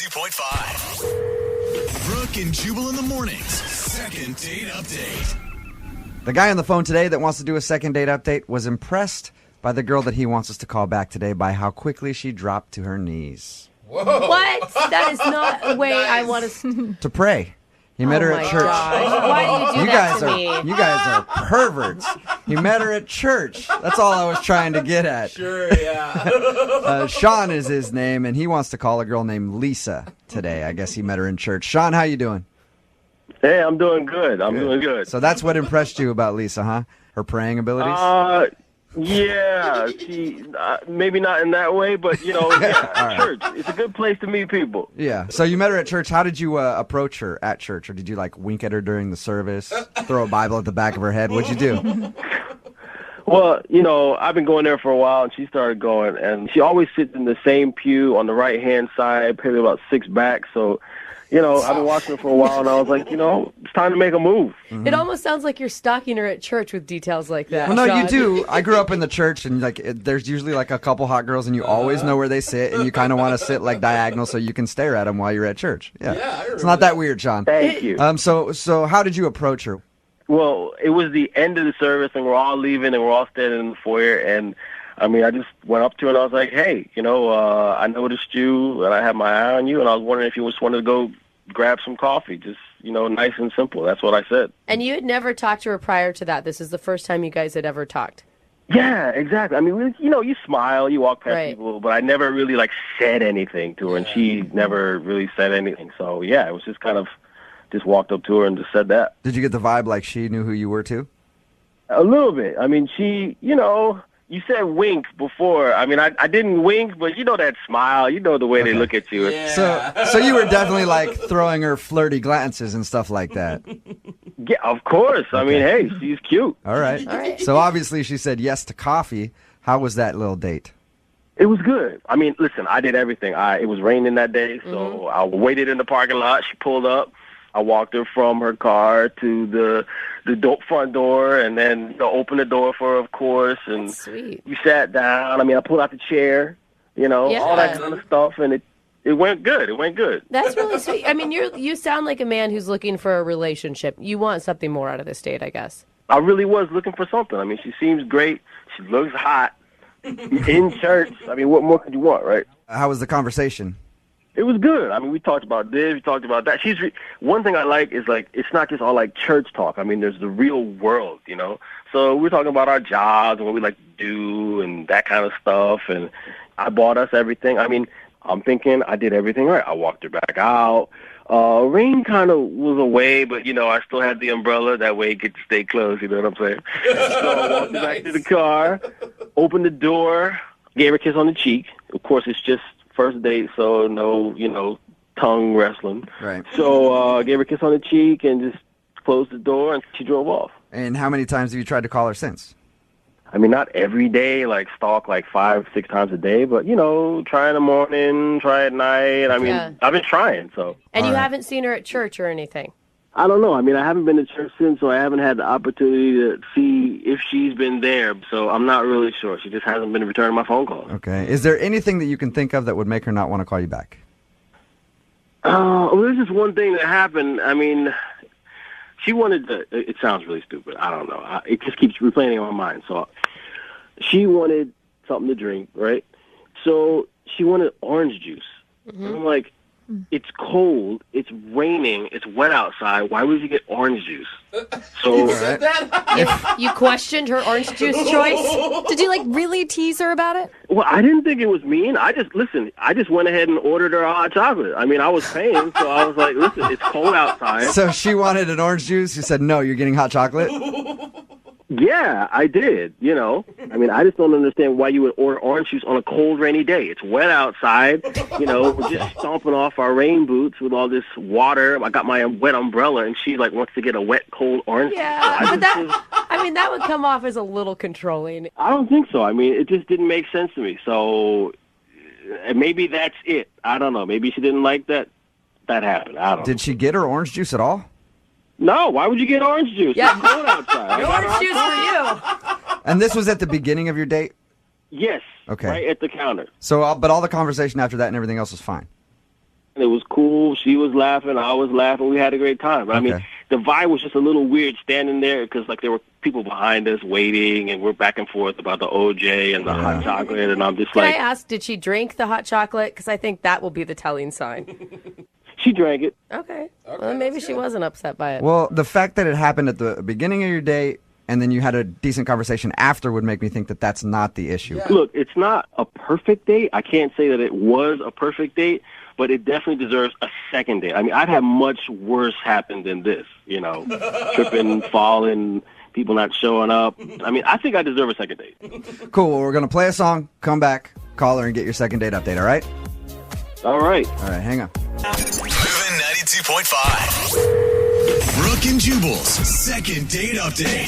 102.5. Brooke and Jubal in the mornings. Second date update. The guy on the phone today that wants to do a second date update was impressed by the girl that he wants us to call back today by how quickly she dropped to her knees. Whoa. What? That is not a way I want to pray. He met her at church. Gosh. Why do you do that to me? You guys are perverts. He met her at church. That's all I was trying to get at. Sure, yeah. Sean is his name, and he wants to call a girl named Lisa today. I guess he met her in church. Sean, how you doing? Hey, I'm doing good. I'm doing good. So that's what impressed you about Lisa, huh? Her praying abilities? Yeah. She maybe not in that way, but, church. It's a good place to meet people. Yeah. So you met her at church. How did you approach her at church? Or did you, wink at her during the service, throw a Bible at the back of her head? What'd you do? Well, I've been going there for a while, and she started going, and she always sits in the same pew on the right-hand side, probably about 6 back, so... I've been watching her for a while, and I was like, it's time to make a move. It almost sounds like you're stalking her at church with details like that. Well, no, Sean. you do. I grew up in the church, and there's usually a couple hot girls, and you always know where they sit, and you kind of want to sit diagonal so you can stare at them while you're at church. Yeah, it's not that weird, Sean. Thank you. So how did you approach her? Well, it was the end of the service, and we're all leaving, and we're all standing in the foyer, and I just went up to her and I was like, hey, I noticed you and I had my eye on you and I was wondering if you just wanted to go grab some coffee. Just, nice and simple. That's what I said. And you had never talked to her prior to that. This is the first time you guys had ever talked. Yeah, exactly. I mean, you smile, you walk past people, but I never really said anything to her and she never really said anything. So, yeah, it was just kind of just walked up to her and just said that. Did you get the vibe she knew who you were too? A little bit. I mean, she, you said wink before. I mean, I didn't wink, but that smile. The way they look at you. Yeah. So you were definitely throwing her flirty glances and stuff like that. Yeah, of course. I mean, hey, she's cute. All right. So obviously she said yes to coffee. How was that little date? It was good. I mean, listen, I did everything. It was raining that day, so I waited in the parking lot. She pulled up. I walked her from her car to the front door, and then opened the door for her, of course. And sweet. We sat down. I mean, I pulled out the chair, all that kind of stuff, and it went good. It went good. That's really sweet. I mean, you sound like a man who's looking for a relationship. You want something more out of this date, I guess. I really was looking for something. I mean, she seems great. She looks hot. In church. I mean, what more could you want, right? How was the conversation? It was good. I mean, we talked about this, we talked about that. One thing I like is it's not just all church talk. I mean, there's the real world, So we're talking about our jobs and what we like to do and that kind of stuff. And I bought us everything. I mean, I'm thinking I did everything right. I walked her back out. Rain kind of was away, but I still had the umbrella. That way it could stay closed. You know what I'm saying? So I walked her back to the car, opened the door, gave her a kiss on the cheek. Of course, it's just first date, so no, tongue wrestling. Right. So gave her a kiss on the cheek and just closed the door, and she drove off. And how many times have you tried to call her since? I mean, not every day, stalk 5-6 times a day, but, try in the morning, try at night. I mean, I've been trying, so. And you haven't seen her at church or anything? I don't know. I mean, I haven't been to church since, so I haven't had the opportunity to see if she's been there. So I'm not really sure. She just hasn't been returning my phone calls. Okay. Is there anything that you can think of that would make her not want to call you back? Well, there's just one thing that happened. I mean, she wanted to, it sounds really stupid. I don't know. It just keeps replaying in my mind. So she wanted something to drink, right? So she wanted orange juice. Mm-hmm. And I'm like, it's cold, it's raining, it's wet outside. Why would you get orange juice? So said that? You questioned her orange juice choice? Did you really tease her about it? Well, I didn't think it was mean. I just went ahead and ordered her a hot chocolate. I mean, I was paying, so I was like, listen, it's cold outside. So she wanted an orange juice. You said, no, you're getting hot chocolate? Yeah, I did, I mean, I just don't understand why you would order orange juice on a cold, rainy day. It's wet outside, we're just stomping off our rain boots with all this water. I got my wet umbrella, and she, wants to get a wet, cold orange juice. Yeah, but that would come off as a little controlling. I don't think so. I mean, it just didn't make sense to me. So maybe that's it. I don't know. Maybe she didn't like that happened. I don't know. Did she get her orange juice at all? No, why would you get orange juice? Yeah. It's cold outside. Orange juice for you. And this was at the beginning of your date? Yes. Okay. Right at the counter. So, but all the conversation after that and everything else was fine? It was cool. She was laughing. I was laughing. We had a great time. I mean, the vibe was just a little weird standing there because, like, there were people behind us waiting, and we're back and forth about the OJ and the hot chocolate, and I'm just Can like... I ask, did she drink the hot chocolate? Because I think that will be the telling sign. She drank it. Okay. Well, maybe she wasn't upset by it. Well, the fact that it happened at the beginning of your date and then you had a decent conversation after would make me think that that's not the issue. Yeah. Look, it's not a perfect date. I can't say that it was a perfect date, but it definitely deserves a second date. I mean, I've had much worse happen than this, you know, tripping, falling, people not showing up. I mean, I think I deserve a second date. Cool. Well, we're going to play a song, come back, call her, and get your second date update, all right? All right. All right, hang on. Moving 92.5. Brooke and Jubal's second date update.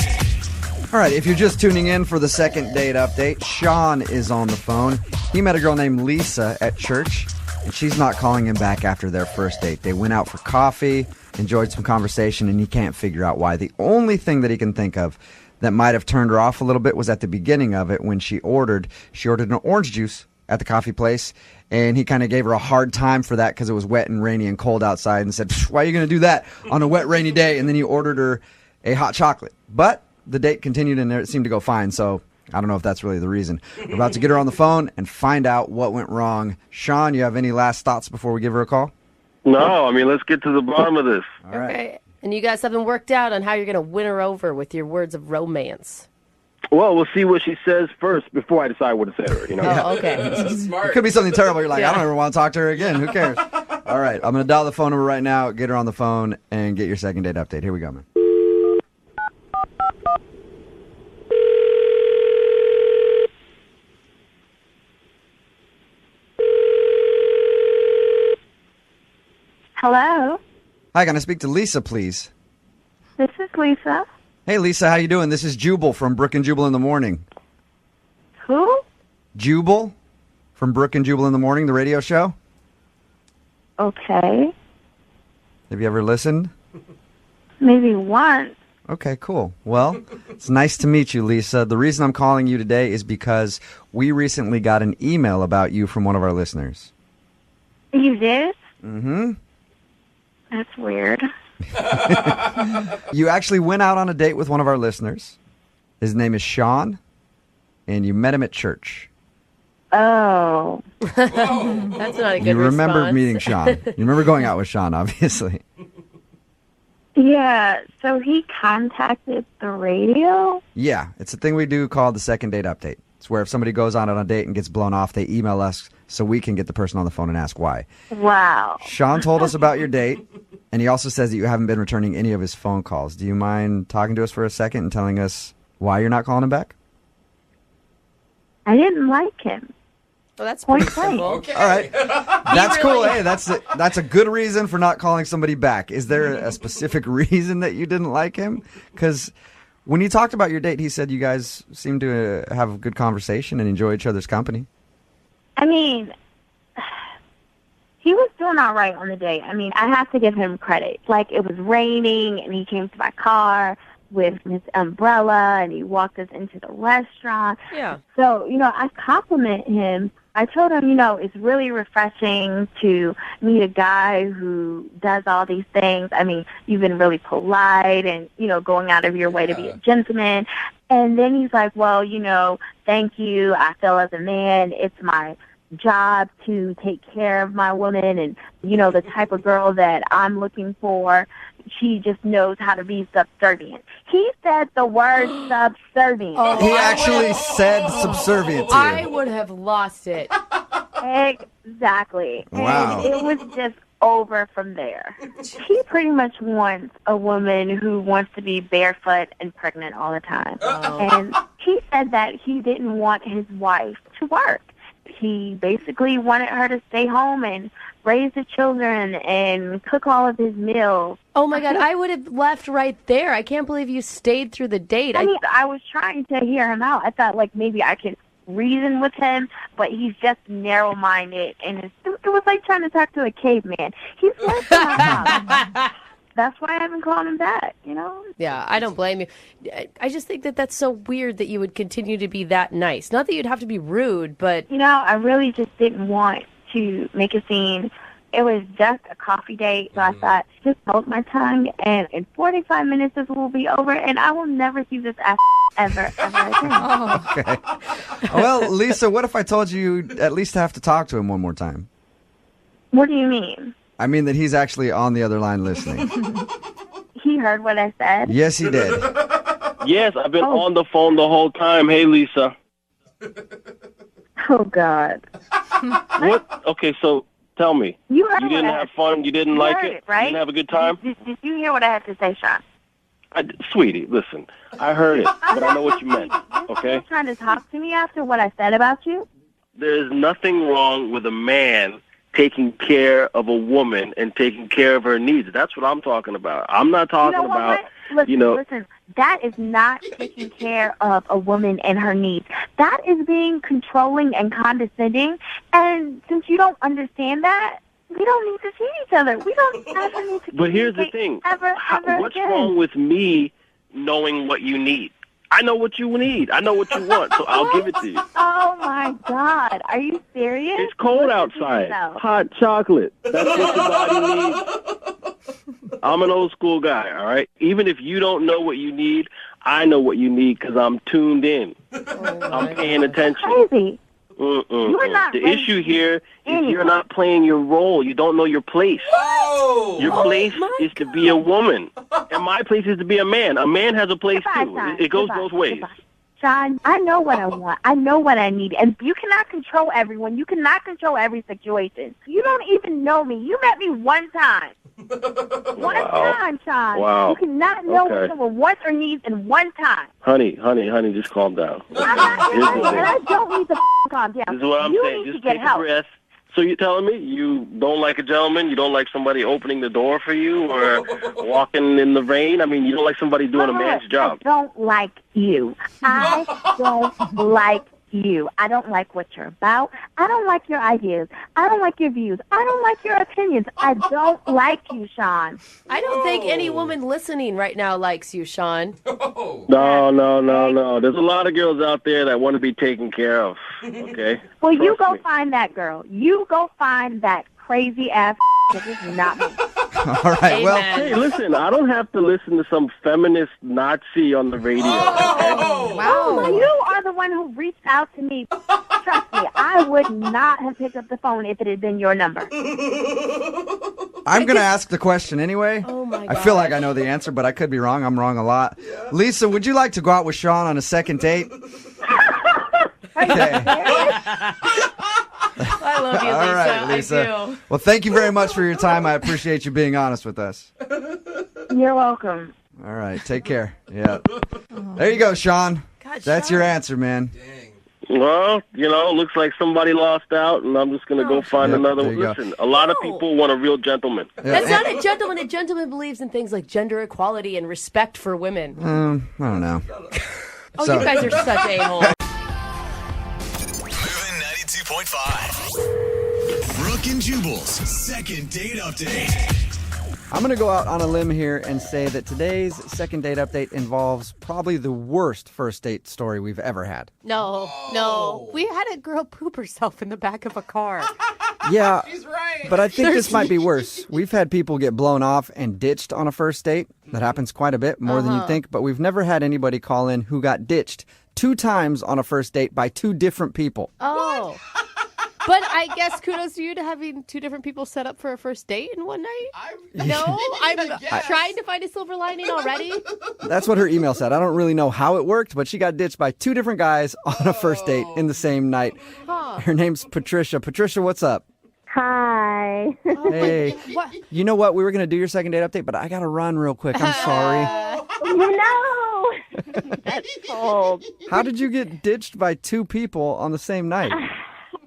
All right, if you're just tuning in for the second date update, Sean is on the phone. He met a girl named Lisa at church, and she's not calling him back after their first date. They went out for coffee, enjoyed some conversation, and he can't figure out why. The only thing that he can think of that might have turned her off a little bit was at the beginning of it when she ordered an orange juice at the coffee place, and he kind of gave her a hard time for that because it was wet and rainy and cold outside and said, why are you going to do that on a wet, rainy day? And then he ordered her a hot chocolate. But the date continued and it seemed to go fine, so I don't know if that's really the reason. We're about to get her on the phone and find out what went wrong. Sean, you have any last thoughts before we give her a call? No, I mean, let's get to the bottom of this. All right. Okay. And you got something worked out on how you're going to win her over with your words of romance. Well, we'll see what she says first before I decide what to say to her, you know? Oh, okay. It could be something terrible. You're like, I don't ever want to talk to her again. Who cares? All right, I'm going to dial the phone number right now, get her on the phone, and get your second date update. Here we go, man. Hello, Hi, can I speak to Lisa, please? this is Lisa. Hey, Lisa, how you doing? This is Jubal from Brooke and Jubal in the Morning. Who? Jubal from Brooke and Jubal in the Morning, the radio show. Okay, Have you ever listened? maybe once. Okay, cool. Well, it's nice to meet you, Lisa. The reason I'm calling you today is because we recently got an email about you from one of our listeners. You did? Mm-hmm. That's weird. You actually went out on a date with one of our listeners. His name is Sean, and you met him at church. Oh, That's not a good You remember response. meeting Sean. You remember going out with Sean, obviously. yeah. So he contacted the radio? Yeah, it's a thing we do called the second date update. It's where if somebody goes out on a date and gets blown off, they email us so we can get the person on the phone and ask why. Wow. Sean told us about your date, and he also says that you haven't been returning any of his phone calls. Do you mind talking to us for a second and telling us why you're not calling him back? I didn't like him. Well, that's pretty Point blank. simple. Okay. All right. That's cool. Hey, that's a good reason for not calling somebody back. Is there a specific reason that you didn't like him? Because when you talked about your date, he said you guys seemed to have a good conversation and enjoy each other's company. I mean, he was doing all right on the date. I mean, I have to give him credit. Like, it was raining, and he came to my car with his umbrella, and he walked us into the restaurant. Yeah. So, I compliment him. I told him, it's really refreshing to meet a guy who does all these things. I mean, you've been really polite and, going out of your way to be a gentleman. And then he's like, well, thank you. I feel as a man, it's my job to take care of my woman. And, the type of girl that I'm looking for, she just knows how to be subservient. He said the word subservient. Oh, He actually said subservient to you. I would have lost it. Exactly. Wow. And it was just over from there. He pretty much wants a woman who wants to be barefoot and pregnant all the time. And he said that he didn't want his wife to work. He basically wanted her to stay home and raise the children and cook all of his meals. Oh, my God. I would have left right there. I can't believe you stayed through the date. I mean, I was trying to hear him out. I thought, maybe I could reason with him, but he's just narrow-minded, and it was like trying to talk to a caveman. He's less than my mom. That's why I haven't called him back, Yeah, I don't blame you. I just think that that's so weird that you would continue to be that nice. Not that you'd have to be rude, but... I really just didn't want to make a scene It was just a coffee date, so I thought, just hold my tongue, and in 45 minutes this will be over, and I will never see this ass ever again. Okay. Well, Lisa, what if I told you at least have to talk to him one more time? What do you mean? I mean that he's actually on the other line listening. He heard what I said? Yes, he did. Yes, I've been on the phone the whole time. Hey, Lisa. Oh, God. What? Okay, so tell me. You heard You didn't what I have fun? You didn't You like heard it? right? You didn't have a good time? Did you hear what I had to say, Sean? Sweetie, listen. I heard it, but I know what you meant, okay? You're trying to talk to me after what I said about you? There's nothing wrong with a man taking care of a woman and taking care of her needs. That's what I'm talking about. I'm not talking about, Listen, that is not taking care of a woman and her needs. That is being controlling and condescending. And since you don't understand that, we don't need to see each other. We don't ever need to But here's the communicate thing. ever What's again. wrong with me knowing what you need? I know what you need. I know what you want, so I'll give it to you. Oh, my God. Are you serious? It's cold Listen to outside. yourself. Hot chocolate. That's what your body needs. I'm an old school guy, all right? Even if you don't know what you need, I know what you need because I'm tuned in. I'm paying attention. Crazy. You're not The ready issue here is anyone. you're not playing your role. You don't know your place. Your place is to be a woman, and my place is to be a man. A man has a place Goodbye, too. Sean. It goes Goodbye. both ways. Goodbye. Sean, I know what I want. I know what I need. And you cannot control everyone. You cannot control every situation. You don't even know me. You met me one time. One time, Sean. Wow. You cannot know what Okay. someone wants or needs in one time. Honey, just calm down. I'm not Here's the and I thing. don't need to calm down. This is what I'm you saying. need Just to get take help. a breath. So you're telling me you don't like a gentleman? You don't like somebody opening the door for you or walking in the rain? I mean, you don't like somebody doing a man's job. I don't like you. I don't like you. I don't like what you're about. I don't like your ideas. I don't like your views. I don't like your opinions. I don't like you, Sean. I don't think any woman listening right now likes you, Sean. No. There's a lot of girls out there that want to be taken care of, okay? Well, you Trust go me. find that girl. You go find that crazy ass. This is not me. All right, well, Amen. Hey, listen, I don't have to listen to some feminist Nazi on the radio. Oh, you are the one who reached out to me. Trust me, I would not have picked up the phone if it had been your number. I'm going to ask the question anyway. Oh, my I feel gosh. like I know the answer, but I could be wrong. I'm wrong a lot. Lisa, would you like to go out with Sean on a second date? Okay. I love you, Lisa. All right, Lisa. I do. Well, thank you very much for your time. I appreciate you being honest with us. You're welcome. All right, take care. Yeah. There you go, Sean. God, That's Sean. your answer, man. Well, looks like somebody lost out, and I'm just going to go find Yep, another there one. you go. Listen, a lot of No. people want a real gentleman. That's not a gentleman. A gentleman believes in things like gender equality and respect for women. I don't know. Oh, So- you guys are such a-holes. Moving 92.5. Brooke and Jubal's second date update. I'm going to go out on a limb here and say that today's second date update involves probably the worst first date story we've ever had. No. We had a girl poop herself in the back of a car. Yeah, He's right. but I think this might be worse. We've had people get blown off and ditched on a first date. That happens quite a bit, more than you think, but we've never had anybody call in who got ditched 2 times on a first date by 2 different people. Oh. But I guess kudos to you to having 2 different people set up for a first date in one night. No, I'm guess. trying to find a silver lining already. That's what her email said. I don't really know how it worked, but she got ditched by 2 different guys on a first date in the same night. Her name's Patricia. Patricia, what's up? Hi. Hey, What? you know what? We were going to do your second date update, but I got to run real quick. I'm sorry. No. That's cold. How did you get ditched by 2 people on the same night?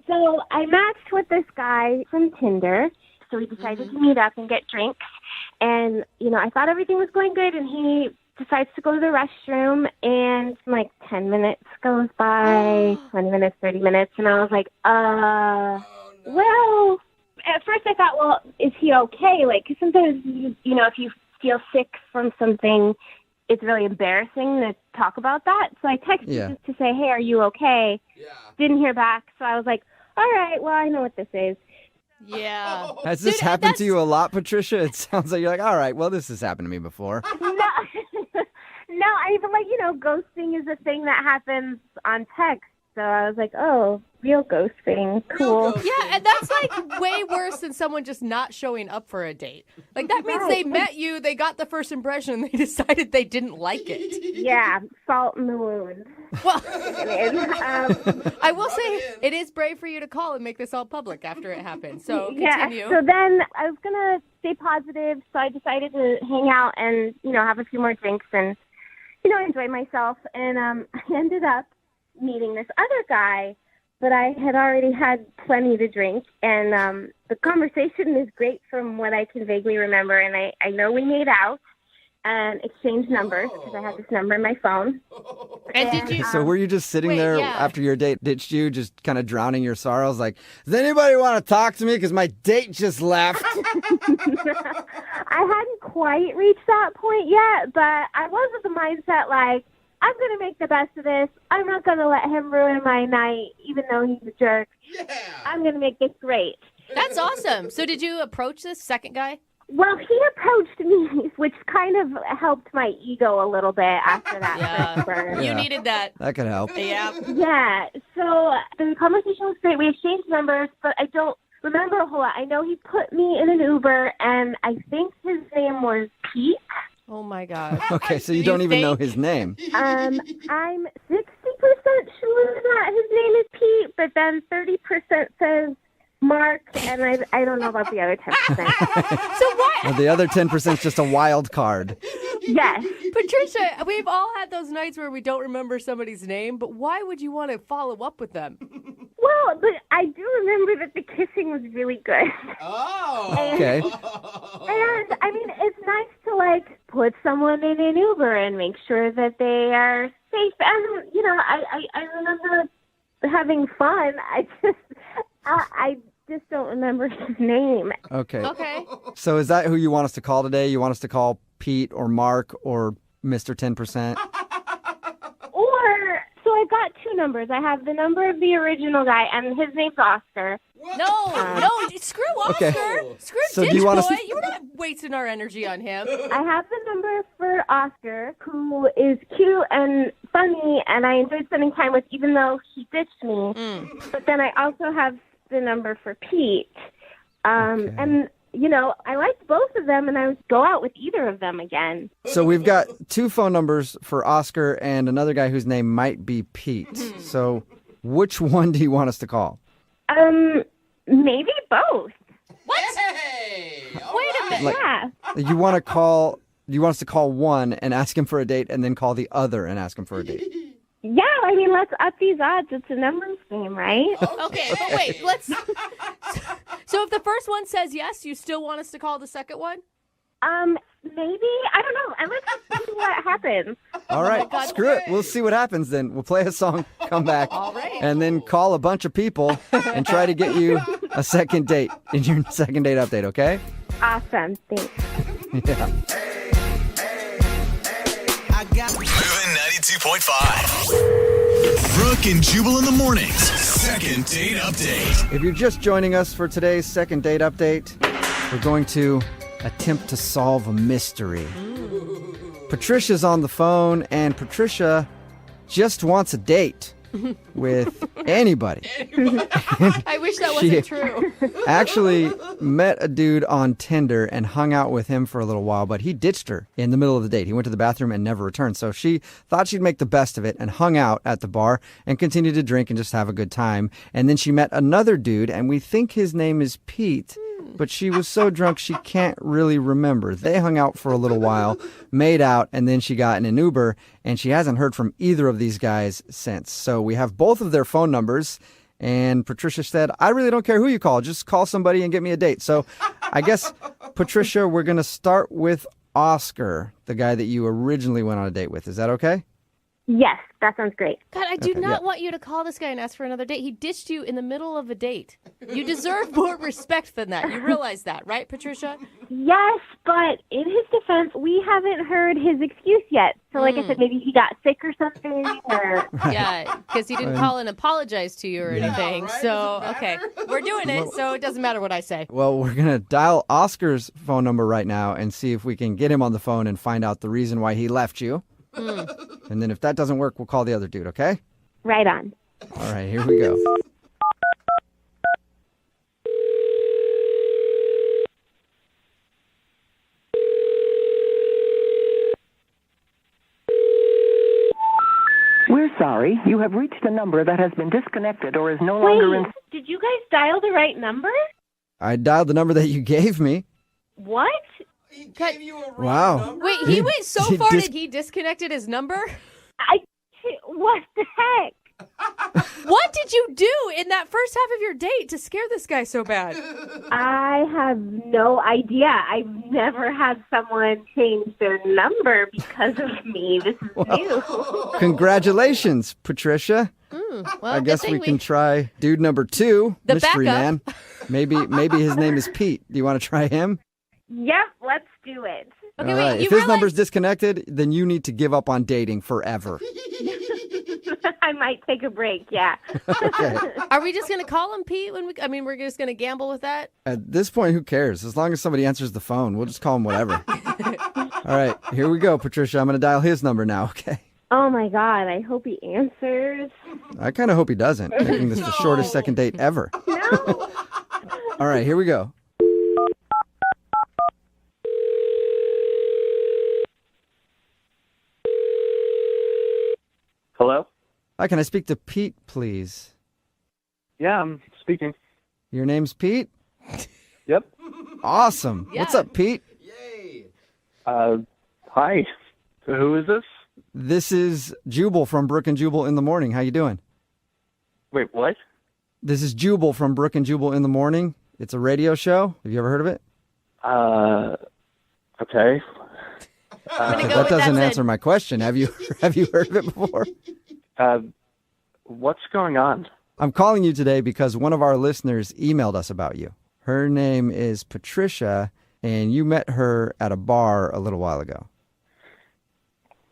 So I matched with this guy from Tinder. So we decided to meet up and get drinks. And, I thought everything was going good. And he decides to go to the restroom. And like 10 minutes goes by, 20 minutes, 30 minutes. And I was like, well, at first I thought, well, is he okay? Like, 'cause sometimes, if you feel sick from something, it's really embarrassing to talk about that. So I texted just to say, hey, are you okay? Yeah. Didn't hear back. So I was like, all right, well, I know what this is. Yeah. Has this happened to you a lot, Patricia? It sounds like you're like, all right, well, this has happened to me before. No, no, I even ghosting is a thing that happens on text. So I was like, oh, real ghosting. Cool. Yeah, and that's like way worse than someone just not showing up for a date. Like that means they met you, they got the first impression, and they decided they didn't like it. Yeah, salt in the wound. Well, I will say it is brave for you to call and make this all public after it happened. So continue. Yeah, so then I was going to stay positive, so I decided to hang out and, have a few more drinks and, enjoy myself. And I ended up meeting this other guy, but I had already had plenty to drink. And the conversation is great from what I can vaguely remember. And I know we made out and exchanged numbers because I had this number in my phone. And did you? So were you just sitting there after your date ditched you, just kind of drowning your sorrows? Like, does anybody want to talk to me? Because my date just left. I hadn't quite reached that point yet, but I was of the mindset like, I'm going to make the best of this. I'm not going to let him ruin my night, even though he's a jerk. Yeah. I'm going to make this great. That's awesome. So did you approach this second guy? Well, he approached me, which kind of helped my ego a little bit after that first burn. You needed that. That could help. Yeah. Yeah. So the conversation was great. We exchanged numbers, but I don't remember a whole lot. I know he put me in an Uber, and I think his name was Pete. Oh, my God. Okay, so you don't even know his name. I'm 60% sure that his name is Pete, but then 30% says Mark, and I don't know about the other 10%. So what? Well, the other 10% is just a wild card. Yes. Patricia, we've all had those nights where we don't remember somebody's name, but why would you want to follow up with them? Well, but I do remember that the kissing was really good. Oh. Okay. And, I mean, it's nice to, put someone in an Uber and make sure that they are safe. And, I remember having fun. I just don't remember his name. Okay. Okay. So is that who you want us to call today? You want us to call Pete or Mark or Mr. 10%? So I've got two numbers. I have the number of the original guy, and his name's Oscar. No, screw Oscar. Okay. Screw So do Ditch you want Boy. us to- You're not wasting our energy on him. I have the number for Oscar, who is cute and funny, and I enjoyed spending time with, even though he ditched me. But then I also have the number for Pete. And, I liked both of them, and I would go out with either of them again. So we've got two phone numbers for Oscar and another guy whose name might be Pete. So which one do you want us to call? Maybe both. What? Hey! Wait a minute. Yeah. You want us to call one and ask him for a date and then call the other and ask him for a date? Yeah, I mean, let's up these odds. It's a numbers game, right? Okay, but wait, let's... So if the first one says yes, you still want us to call the second one? Maybe. I don't know. Let's just see what happens. All right, screw it. We'll see what happens then. We'll play a song, come back, and then call a bunch of people and try to get you a second date in your second date update, okay? Awesome. Thanks. Yeah. Moving 92.5. Brooke and Jubal in the mornings. Second date update. If you're just joining us for today's second date update, we're going to attempt to solve a mystery. Patricia's on the phone, and Patricia just wants a date with anybody. I wish that wasn't true. Actually met a dude on Tinder and hung out with him for a little while, but he ditched her in the middle of the date. He went to the bathroom and never returned. So she thought she'd make the best of it and hung out at the bar and continued to drink and just have a good time. And then she met another dude, and we think his name is Pete, but she was so drunk she can't really remember. They hung out for a little while, made out, and then she got in an Uber, and she hasn't heard from either of these guys since. So we have both of their phone numbers, and Patricia said, I really don't care who you call. Just call somebody and get me a date. So I guess, Patricia, we're going to start with Oscar, the guy that you originally went on a date with. Is that okay? Yes, that sounds great. God, I do Okay, not yeah. want you to call this guy and ask for another date. He ditched you in the middle of a date. You deserve more respect than that. You realize that, right, Patricia? Yes, but in his defense, we haven't heard his excuse yet. So like I said, maybe he got sick or something, or... Yeah, because he didn't call and apologize to you or anything. right? So, Does it okay, matter? we're doing it, so it doesn't matter what I say. Well, we're going to dial Oscar's phone number right now and see if we can get him on the phone and find out the reason why he left you. And then if that doesn't work, we'll call the other dude, okay? Right on. All right, here we go. We're sorry. You have reached a number that has been disconnected or is no longer in... Wait, did you guys dial the right number? I dialed the number that you gave me. What? He gave you a wrong Wow. number? Wait, he went so He far dis- that he disconnected his number? What the heck? What did you do in that first half of your date to scare this guy so bad? I have no idea. I've never had someone change their number because of me. This is new. Congratulations, Patricia. Well, I good guess thing we can try dude number 2, The mystery backup. man. Maybe his name is Pete. Do you want to try him? Yep, let's do it. Okay, All wait, right. you If his realize- number's disconnected, then you need to give up on dating forever. I might take a break, yeah. Okay. Are we just going to call him Pete when we're just going to gamble with that? At this point, who cares? As long as somebody answers the phone, we'll just call him whatever. All right, here we go, Patricia. I'm going to dial his number now, okay? Oh my God, I hope he answers. I kind of hope he doesn't, making this the shortest second date ever. No. All right, here we go. Hello? Hi, can I speak to Pete, please? Yeah, I'm speaking. Your name's Pete? Yep. Awesome. What's up, Pete? Yay. Hi. Who is this? This is Jubal from Brooke and Jubal in the Morning. How you doing? Wait, what? This is Jubal from Brooke and Jubal in the Morning. It's a radio show. Have you ever heard of it? Okay. I'm going to go That with doesn't that answer my question. Have you heard of it before? What's going on? I'm calling you today because one of our listeners emailed us about you. Her name is Patricia, and you met her at a bar a little while ago.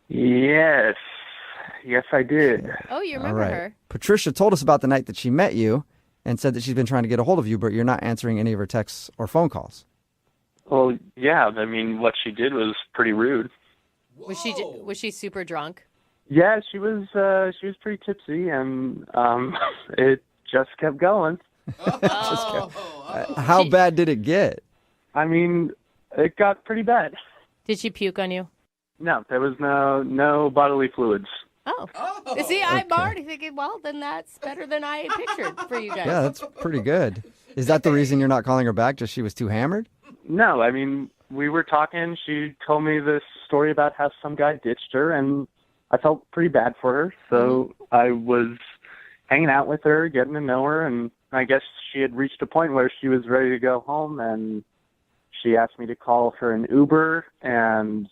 Yes. Yes, I did. Oh, you All remember right. her? Patricia told us about the night that she met you and said that she's been trying to get a hold of you, but you're not answering any of her texts or phone calls. Well, yeah, I mean, what she did was pretty rude. Was she super drunk? Yeah, she was pretty tipsy, and it just kept going. How bad did it get? I mean, it got pretty bad. Did she puke on you? No, there was no bodily fluids. Oh. See, I'm already thinking, well, then that's better than I pictured for you guys. Yeah, that's pretty good. Is that the reason you're not calling her back? Just she was too hammered? No, I mean, we were talking. She told me this story about how some guy ditched her, and I felt pretty bad for her. So I was hanging out with her, getting to know her, and I guess she had reached a point where she was ready to go home, and she asked me to call her an Uber, and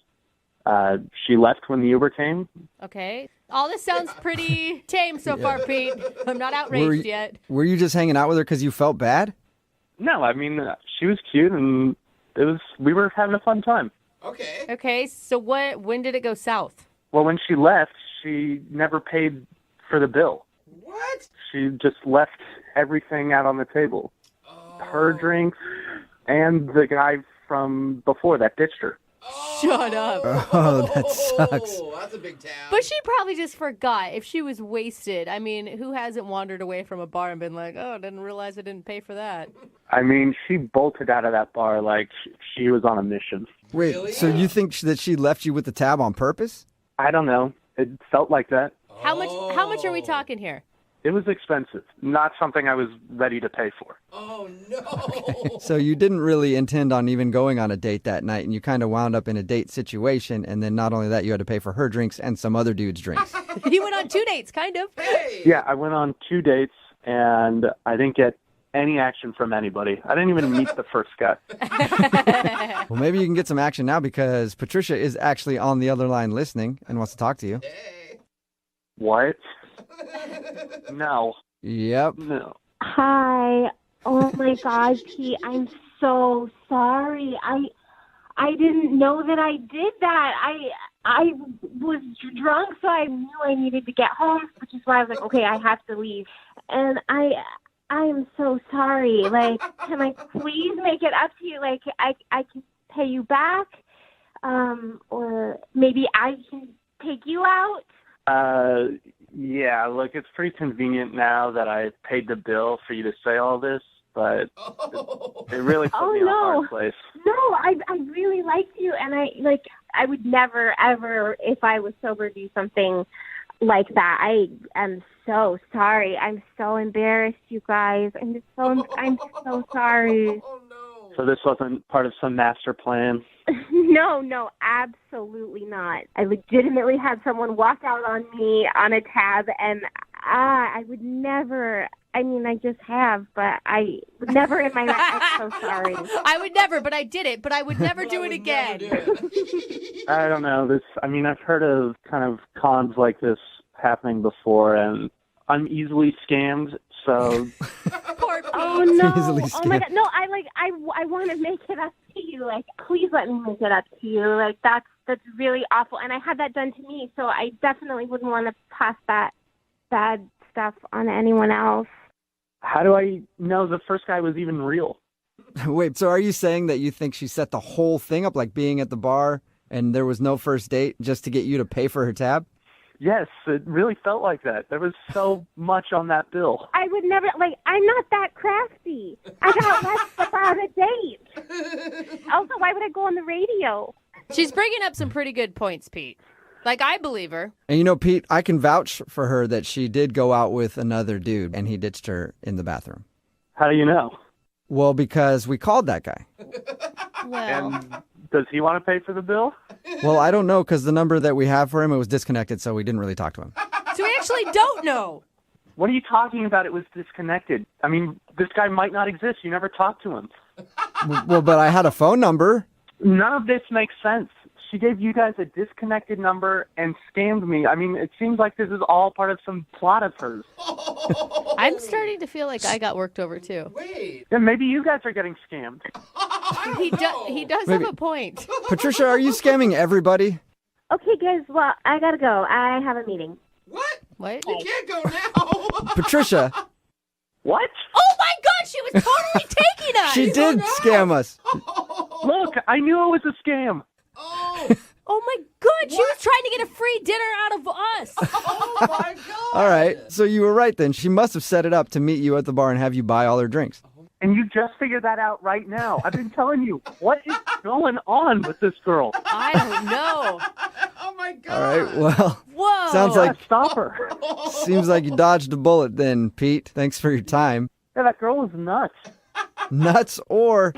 she left when the Uber came. Okay. All this sounds pretty tame so far, Pete. I'm not outraged yet. Were you just hanging out with her because you felt bad? No, I mean, she was cute, and we were having a fun time. Okay. Okay, so when did it go south? Well, when she left, she never paid for the bill. What? She just left everything out on the table. Her drinks and the guy from before that ditched her. Shut up. Oh, that sucks. Oh, that's a big town. But she probably just forgot. If she was wasted, I mean, who hasn't wandered away from a bar and been like, oh, I didn't realize I didn't pay for that? I mean, she bolted out of that bar like she was on a mission. Wait, Really? so you think that she left you with the tab on purpose? I don't know. It felt like that. How much are we talking here? It was expensive. Not something I was ready to pay for. Oh, no. So you didn't really intend on even going on a date that night, and you kind of wound up in a date situation, and then not only that, you had to pay for her drinks and some other dude's drinks. You went on 2 dates, kind of. Hey. Yeah, I went on 2 dates, and I didn't get any action from anybody. I didn't even meet the first guy. Well, maybe you can get some action now because Patricia is actually on the other line listening and wants to talk to you. Hey. What? No. Yep. No. Hi. Oh my God, Pete, I'm so sorry. I didn't know that I did that. I was drunk, so I knew I needed to get home, which is why I was like, okay, I have to leave. And I am so sorry. Like, can I please make it up to you? Like, I can pay you back, or maybe I can take you out. Yeah, look, it's pretty convenient now that I paid the bill for you to say all this, but it really put me in a hard place. No, I really liked you, and I would never, ever, if I was sober, do something like that. I am so sorry. I'm so embarrassed, you guys. I'm so sorry. So this wasn't part of some master plan? No, absolutely not. I legitimately had someone walk out on me on a tab, and I would never. I mean, I just have, but I would never in my life. I'm so sorry. I would never, but I did it. But I would never do it again. I don't know. I've heard of kind of cons like this happening before, and I'm easily scammed, so... Poor Pete. Oh, no. Easily Oh, my God. No, I want to make it up to you. Like, please let me make it up to you. Like, that's really awful. And I had that done to me, so I definitely wouldn't want to pass that bad stuff on to anyone else. How do I know the first guy was even real? Wait, so are you saying that you think she set the whole thing up, like being at the bar and there was no first date just to get you to pay for her tab? Yes, it really felt like that. There was so much on that bill. I would never, I'm not that crafty. I got less about a date. Also, why would I go on the radio? She's bringing up some pretty good points, Pete. Like, I believe her. And you know, Pete, I can vouch for her that she did go out with another dude and he ditched her in the bathroom. How do you know? Well, because we called that guy. Well, And does he want to pay for the bill? Well, I don't know because the number that we have for him, it was disconnected, so we didn't really talk to him. so we actually don't know. What are you talking about? It was disconnected. I mean, this guy might not exist. You never talked to him. Well, but I had a phone number. None of this makes sense. She gave you guys a disconnected number and scammed me. I mean, it seems like this is all part of some plot of hers. I'm starting to feel like I got worked over, too. Wait. Then maybe you guys are getting scammed. He does Maybe. have a point. Patricia, are you scamming everybody? Okay, guys, well, I gotta go. I have a meeting. What? What? You can't go now. Patricia, What? Oh, my God, she was totally taking us. she did scam us. Look, I knew it was a scam. Oh. Oh, my God, she was trying to get a free dinner out of us. Oh my God. All right, so you were right then. She must have set it up to meet you at the bar and have you buy all her drinks. And you just figured that out right now. I've been telling you, what is going on with this girl? I don't know. Oh my God. All right, well, Whoa. sounds like Stop her. seems like you dodged a bullet then, Pete. Thanks for your time. Yeah, that girl is nuts. Nuts, or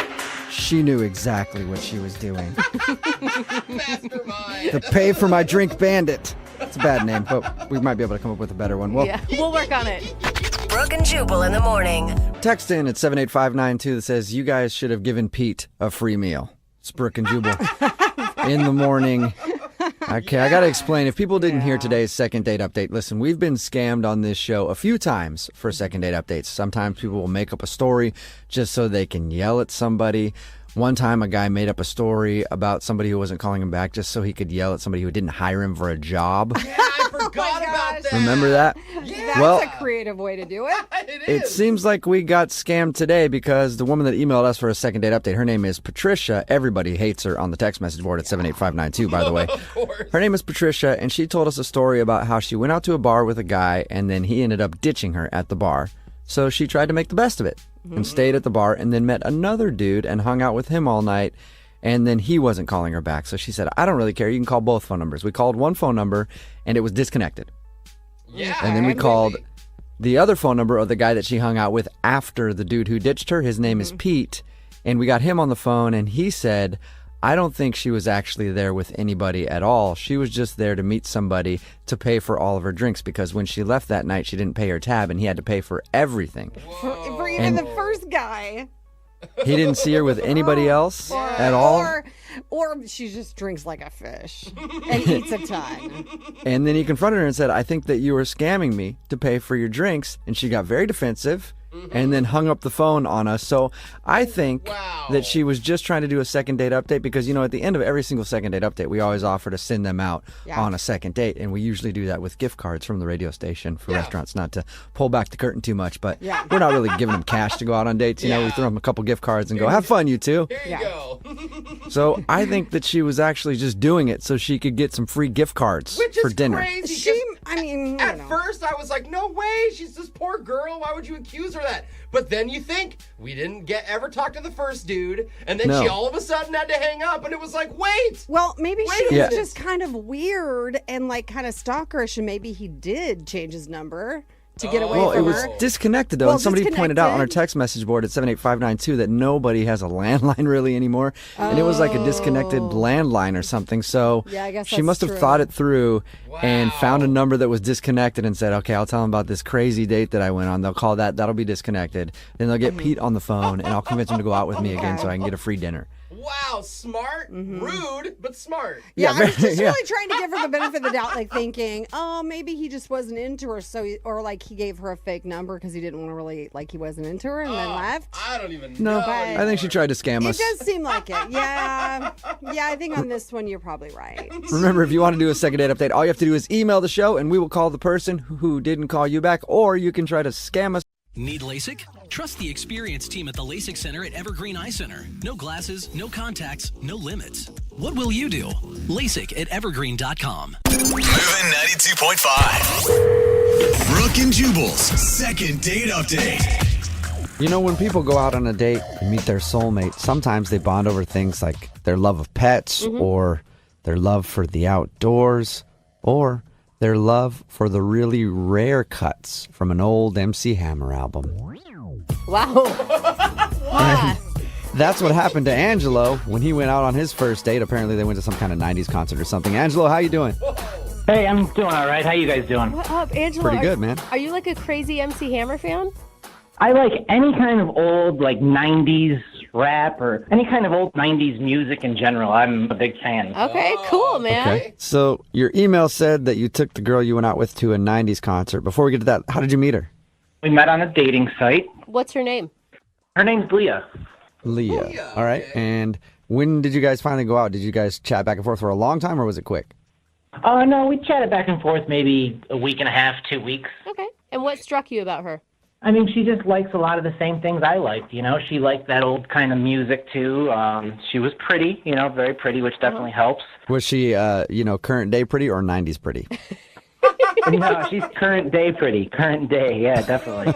she knew exactly what she was doing. Mastermind. The Pay for My Drink Bandit. It's a bad name, but we might be able to come up with a better one. Well, Yeah, we'll work on it. Brooke and Jubal in the morning. text in at 78592 that says, you guys should have given Pete a free meal. It's Brooke and Jubal in the morning. Okay, I got to explain. If people didn't hear today's second date update, listen, we've been scammed on this show a few times for second date updates. Sometimes people will make up a story just so they can yell at somebody. One time, a guy made up a story about somebody who wasn't calling him back just so he could yell at somebody who didn't hire him for a job. Yeah, I forgot about that. Remember that? Yeah. Well, That's a creative way to do it. it seems like we got scammed today because the woman that emailed us for a second date update, her name is Patricia. Everybody hates her on the text message board at 78592, by the way. Of course. Her name is Patricia, and she told us a story about how she went out to a bar with a guy, and then he ended up ditching her at the bar. So she tried to make the best of it and stayed at the bar and then met another dude and hung out with him all night. And then he wasn't calling her back. So she said, I don't really care. You can call both phone numbers. We called one phone number and it was disconnected. Yeah. And then we called the other phone number of the guy that she hung out with after the dude who ditched her. His name is Pete. And we got him on the phone and he said, I don't think she was actually there with anybody at all. She was just there to meet somebody to pay for all of her drinks because when she left that night, she didn't pay her tab and he had to pay for everything. For even And- the first guy. He didn't see her with anybody else at all? Or Or she just drinks like a fish and eats a ton. And then he confronted her and said, I think that you were scamming me to pay for your drinks. And she got very defensive and then hung up the phone on us. So I think that she was just trying to do a second date update because, you know, at the end of every single second date update, we always offer to send them out on a second date. And we usually do that with gift cards from the radio station for restaurants, not to pull back the curtain too much. But we're not really giving them cash to go out on dates. You know, we throw them a couple gift cards and go, have fun, you two. Here you go. So I think that she was actually just doing it so she could get some free gift cards Which for is dinner. crazy. At first I was like, no way, she's this poor girl. Why would you accuse her of that? But then you think, we didn't ever talk to the first dude, and then she all of a sudden had to hang up, and it was like, wait. Well, maybe wait she a was minute. just kind of weird and like kind of stalkerish, and maybe he did change his number to get away Well, from it was her. disconnected, though. Well, and somebody pointed out on our disconnected. text message board at 78592 that nobody has a landline really anymore. And it was like a disconnected landline or something. So Yeah, I guess she that's must have true. thought it through and found a number that was disconnected and said, okay, I'll tell them about this crazy date that I went on. They'll call that. That'll be disconnected. Then they'll get Pete on the phone, and I'll convince him to go out with me again so I can get a free dinner. Wow, smart, rude, but smart. Yeah, I was just Yeah. really trying to give her the benefit of the doubt, like thinking, oh, maybe he just wasn't into her, or like he gave her a fake number because he didn't want to really, like he wasn't into her and then left. I don't even No, know. I think she tried to scam It us. does seem like it. Yeah, I think on this one you're probably right. Remember, if you want to do a second date update, all you have to do is email the show, and we will call the person who didn't call you back, or you can try to scam us. Need LASIK? Trust the experienced team at the LASIK Center at Evergreen Eye Center. No glasses, no contacts, no limits. What will you do? LASIK at evergreen.com. Moving 92.5. Brooke and Jubal's second date update. You know, when people go out on a date and meet their soulmate, sometimes they bond over things like their love of pets or their love for the outdoors or their love for the really rare cuts from an old MC Hammer album. Wow. That's what happened to Angelo when he went out on his first date. Apparently they went to some kind of 90s concert or something. Angelo, how you doing? Hey, I'm doing all right. How you guys doing? What up, Angela? Pretty good, man. Are you like a crazy MC Hammer fan? I like any kind of old, like, 90s rap or any kind of old 90s music in general. I'm a big fan. Okay, cool, man. Okay. So your email said that you took the girl you went out with to a 90s concert. Before we get to that, how did you meet her? We met on a dating site. What's her name? Her name's Leah. Leah. All right. And when did you guys finally go out? Did you guys chat back and forth for a long time, or was it quick? Oh, no, we chatted back and forth maybe a week and a half, 2 weeks. Okay. And what struck you about her? I mean, she just likes a lot of the same things I liked, you know. She liked that old kind of music, too. She was pretty, you know, very pretty, which definitely helps. Was she, current day pretty or 90s pretty? No, she's current day pretty. Current day, yeah, definitely.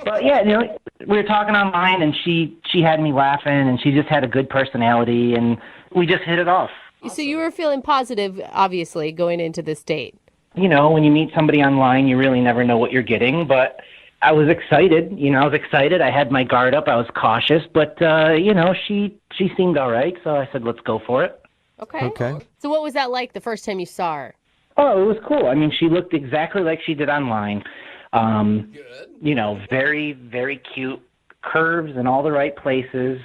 But, yeah, you know, we were talking online, and she had me laughing, and she just had a good personality, and we just hit it off. So you were feeling positive, obviously, going into this date. You know, when you meet somebody online, you really never know what you're getting, but I was excited. You know, I was excited. I had my guard up. I was cautious, but, she seemed all right, so I said, let's go for it. Okay. So what was that like the first time you saw her? Oh, it was cool. I mean, she looked exactly like she did online. You know, very, very cute. Curves in all the right places.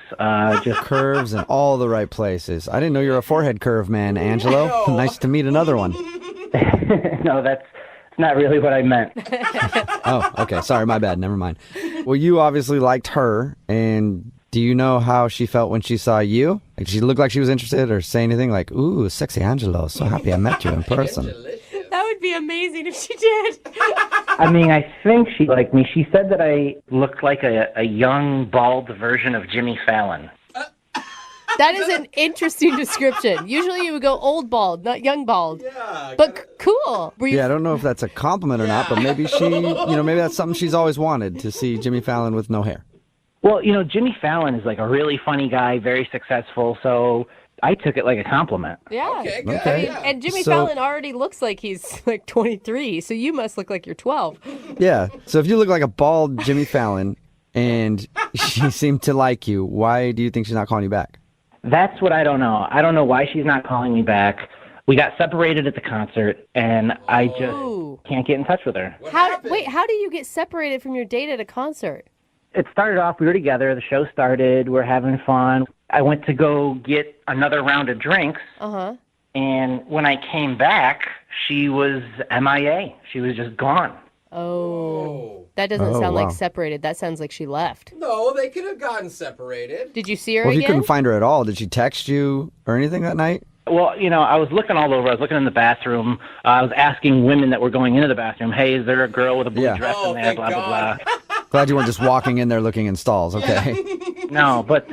Just curves in all the right places. I didn't know you're a forehead curve man, Angelo. Nice to meet another one. No, that's not really what I meant. Oh, okay. Sorry, my bad. Never mind. Well, you obviously liked her, and do you know how she felt when she saw you? Like, she looked like she was interested or say anything like, ooh, sexy Angelo, so happy I met you in person. That would be amazing if she did. I mean, I think she liked me. She said that I looked like a young, bald version of Jimmy Fallon. That is an interesting description. Usually you would go old bald, not young bald. Yeah, but cool. Yeah, I don't know if that's a compliment or not, but maybe maybe that's something she's always wanted, to see Jimmy Fallon with no hair. Well, you know, Jimmy Fallon is like a really funny guy, very successful, so I took it like a compliment. Yeah. Okay, good. Okay. I mean, and Jimmy So- Fallon already looks like he's like 23, so you must look like you're 12. Yeah, so if you look like a bald Jimmy Fallon and she seemed to like you, why do you think she's not calling you back? That's what I don't know. I don't know why she's not calling me back. We got separated at the concert, and I just can't get in touch with her. How do you get separated from your date at a concert? It started off, we were together, the show started, we're having fun. I went to go get another round of drinks. Uh-huh. And when I came back, she was MIA. She was just gone. Oh. That doesn't sound like separated. That sounds like she left. No, they could have gotten separated. Did you see her Well, if again? you couldn't find her at all, did she text you or anything that night? Well, I was looking all over. I was looking in the bathroom. I was asking women that were going into the bathroom, hey, is there a girl with a blue dress in there, blah, blah, blah. Glad you weren't just walking in there looking in stalls, okay? No, but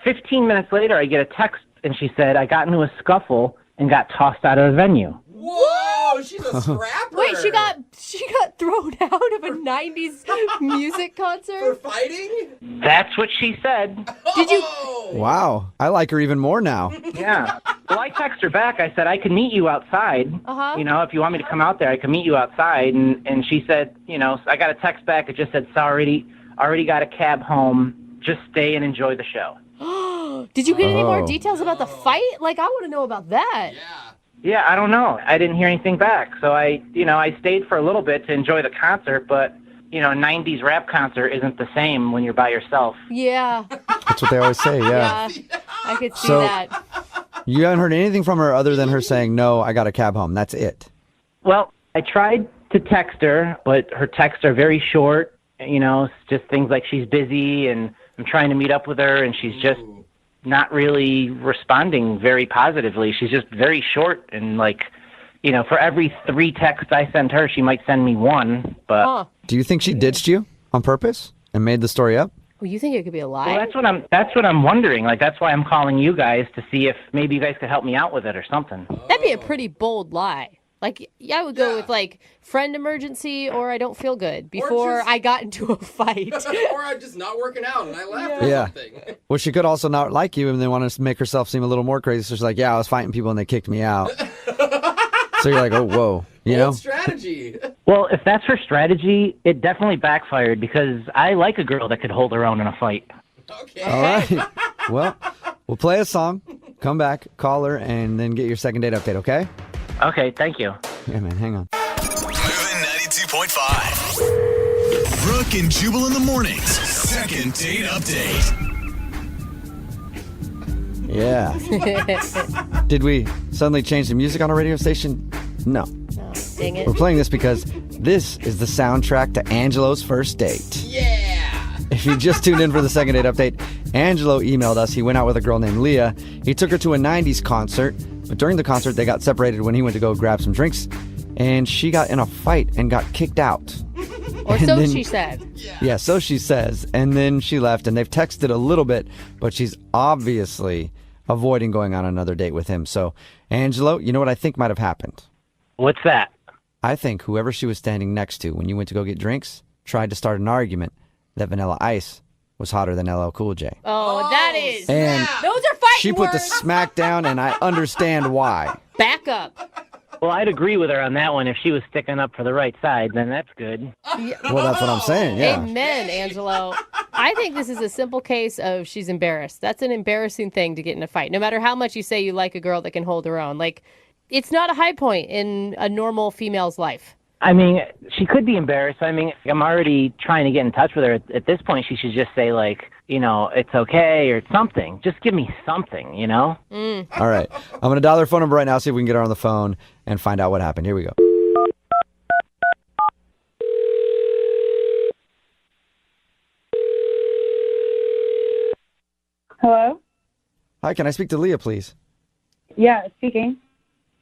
15 minutes later, I get a text, and she said, I got into a scuffle and got tossed out of the venue. Whoa, she's a scrapper. Wait, she got thrown out of a 90s music concert? For fighting? That's what she said. Did you? Wow, I like her even more now. Yeah. Well, I texted her back. I said, I can meet you outside. Uh-huh. If you want me to come out there, I can meet you outside. And she said, I got a text back. It just said, sorry, already got a cab home. Just stay and enjoy the show. Did you get any more details about the fight? Like, I want to know about that. Yeah, I don't know. I didn't hear anything back. So I stayed for a little bit to enjoy the concert, but, 90s rap concert isn't the same when you're by yourself. Yeah. That's what they always say, yeah. I could see So- that. You haven't heard anything from her other than her saying, no, I got a cab home. That's it. Well, I tried to text her, but her texts are very short. It's just things like she's busy and I'm trying to meet up with her and she's just not really responding very positively. She's just very short and for every 3 texts I send her, she might send me 1. But Do you think she ditched you on purpose and made the story up? Well, you think it could be a lie? well, that's what I'm wondering. That's why I'm calling you guys to see if maybe you guys could help me out with it or something. That'd be a pretty bold lie. I would go with friend emergency or I don't feel good before I got into a fight. Or I'm just not working out and I left or Yeah. something. Well, she could also not like you and then want to make herself seem a little more crazy. So she's like, yeah, I was fighting people and they kicked me out. So you're like, oh, whoa. Bold strategy. Well, if that's her strategy, it definitely backfired because I like a girl that could hold her own in a fight. Okay. All right. Well, we'll play a song, come back, call her, and then get your second date update, okay? Okay, thank you. Yeah, man, hang on. Moving 92.5. Brooke and Jubal in the mornings. Second date update. Yeah. Did we suddenly change the music on our radio station? No. Dang it. We're playing this because this is the soundtrack to Angelo's first date. Yeah. If you just tuned in for the second date update, Angelo emailed us. He went out with a girl named Leah. He took her to a 90s concert, but during the concert, they got separated when he went to go grab some drinks, and she got in a fight and got kicked out. Or so she said. Yeah, so she says. And then she left, and they've texted a little bit, but she's obviously avoiding going on another date with him. So, Angelo, you know what I think might have happened? What's that? I think whoever she was standing next to when you went to go get drinks tried to start an argument that Vanilla Ice was hotter than LL Cool J. Oh, that is. And those are fighting she put the words. smack down, and I understand why. Back up. Well, I'd agree with her on that one. If she was sticking up for the right side, then that's good. Well, that's what I'm saying, yeah. Amen, Angelo. I think this is a simple case of she's embarrassed. That's an embarrassing thing to get in a fight. No matter how much you say you like a girl that can hold her own. It's not a high point in a normal female's life. I mean, she could be embarrassed. I mean, I'm already trying to get in touch with her. At this point, she should just say, it's okay or something. Just give me something, All right. I'm going to dial her phone number right now, see if we can get her on the phone and find out what happened. Here we go. Hello? Hi, can I speak to Leah, please? Yeah, speaking.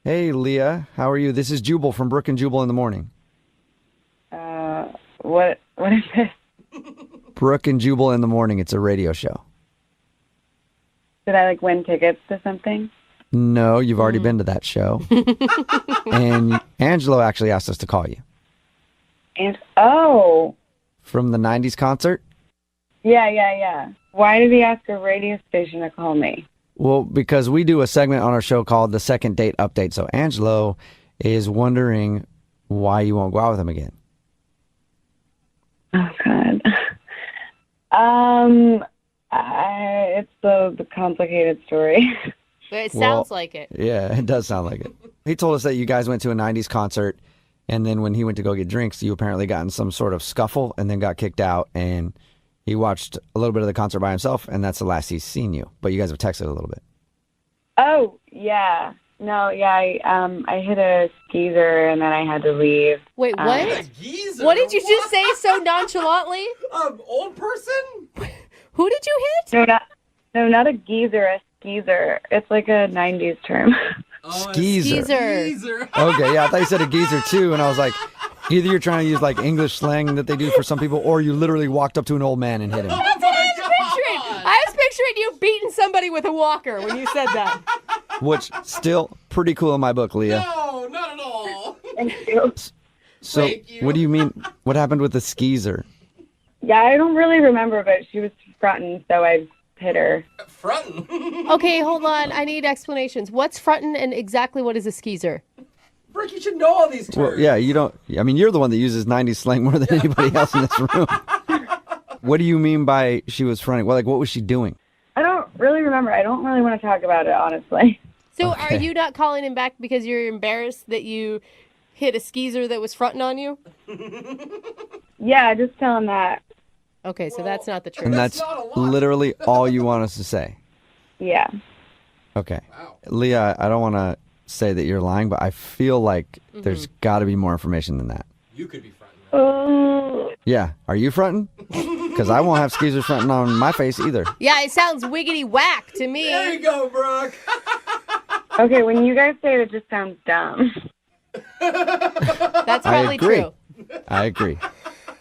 Hey, Leah. How are you? This is Jubal from Brooke and Jubal in the morning. What is this? Brooke and Jubal in the morning. It's a radio show. Did I win tickets to something? No, you've already been to that show. And Angelo actually asked us to call you. And From the 90s concert? Yeah. Why did he ask a radio station to call me? Well, because we do a segment on our show called the Second Date Update. So Angelo is wondering why you won't go out with him again. Oh God. It's the complicated story. But it sounds like it. Yeah, it does sound like it. He told us that you guys went to a 90s concert, and then when he went to go get drinks, you apparently got in some sort of scuffle and then got kicked out, and He watched a little bit of the concert by himself, and that's the last he's seen you. But you guys have texted a little bit. Oh, yeah. No, yeah, I hit a skeezer and then I had to leave. Wait, what? A geezer? What did you just say so nonchalantly? Old person? Who did you hit? Not a geezer, a skeezer. It's like a 90s term. Skeezer. Okay, yeah, I thought you said a geezer too, and I was like, either you're trying to use like English slang that they do for some people, or you literally walked up to an old man and hit him. That's what I was picturing. I was picturing you beating somebody with a walker when you said that. Which, still pretty cool in my book, Leah. No, not at all. Thank you. So, what do you mean? What happened with the skeezer? Yeah, I don't really remember, but she was fronting, so I hit her. Frontin'? Okay, hold on. I need explanations. What's frontin' and exactly what is a skeezer? Brooke, you should know all these terms. Well, yeah, you don't. I mean, you're the one that uses 90s slang more than anybody else in this room. What do you mean by she was fronting? Well, like, what was she doing? I don't really remember. I don't really want to talk about it, honestly. So are you not calling him back because you're embarrassed that you hit a skeezer that was fronting on you? Yeah, just tell him that. Okay, so that's not the truth. And that's literally all you want us to say. Yeah. Okay. Wow. Leah, I don't want to say that you're lying, but I feel like there's got to be more information than that. You could be fronting. Yeah. Are you fronting? Because I won't have skeezers fronting on my face either. Yeah, it sounds wiggity whack to me. There you go, Brooke. Okay, when you guys say it, it just sounds dumb. That's probably I agree. true. I agree.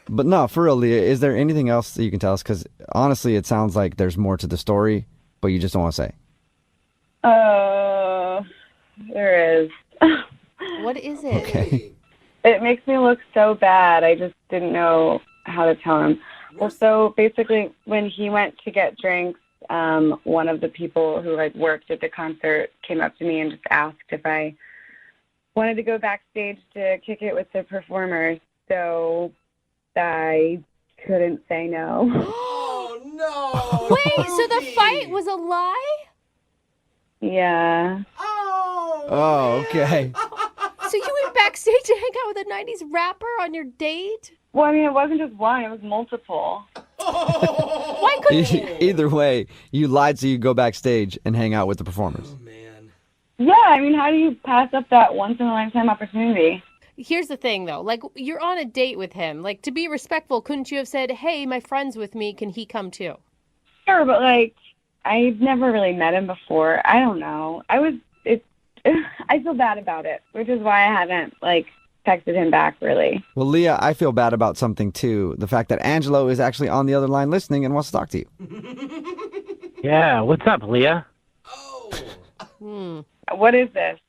But no, for real, Leah, is there anything else that you can tell us? Because honestly, it sounds like there's more to the story, but you just don't want to say. There is. What is it? Okay. It makes me look so bad. I just didn't know how to tell him. Well, so basically, when he went to get drinks, one of the people who had worked at the concert came up to me and just asked if I wanted to go backstage to kick it with the performers. So I couldn't say no. Oh, no. Wait, so the fight was a lie? Yeah. Oh, okay. So you went backstage to hang out with a 90s rapper on your date? Well, I mean, it wasn't just one. It was multiple. Why couldn't you? Either way, you lied so you go backstage and hang out with the performers. Oh, man. Yeah, I mean, how do you pass up that once-in-a-lifetime opportunity? Here's the thing, though. Like, you're on a date with him. Like, to be respectful, couldn't you have said, hey, my friend's with me. Can he come too? Sure, but, like, I've never really met him before. I don't know. I feel bad about it, which is why I haven't, like, texted him back, really. Well, Leah, I feel bad about something, too. The fact that Angelo is actually on the other line listening and wants to talk to you. Yeah, what's up, Leah? What is this?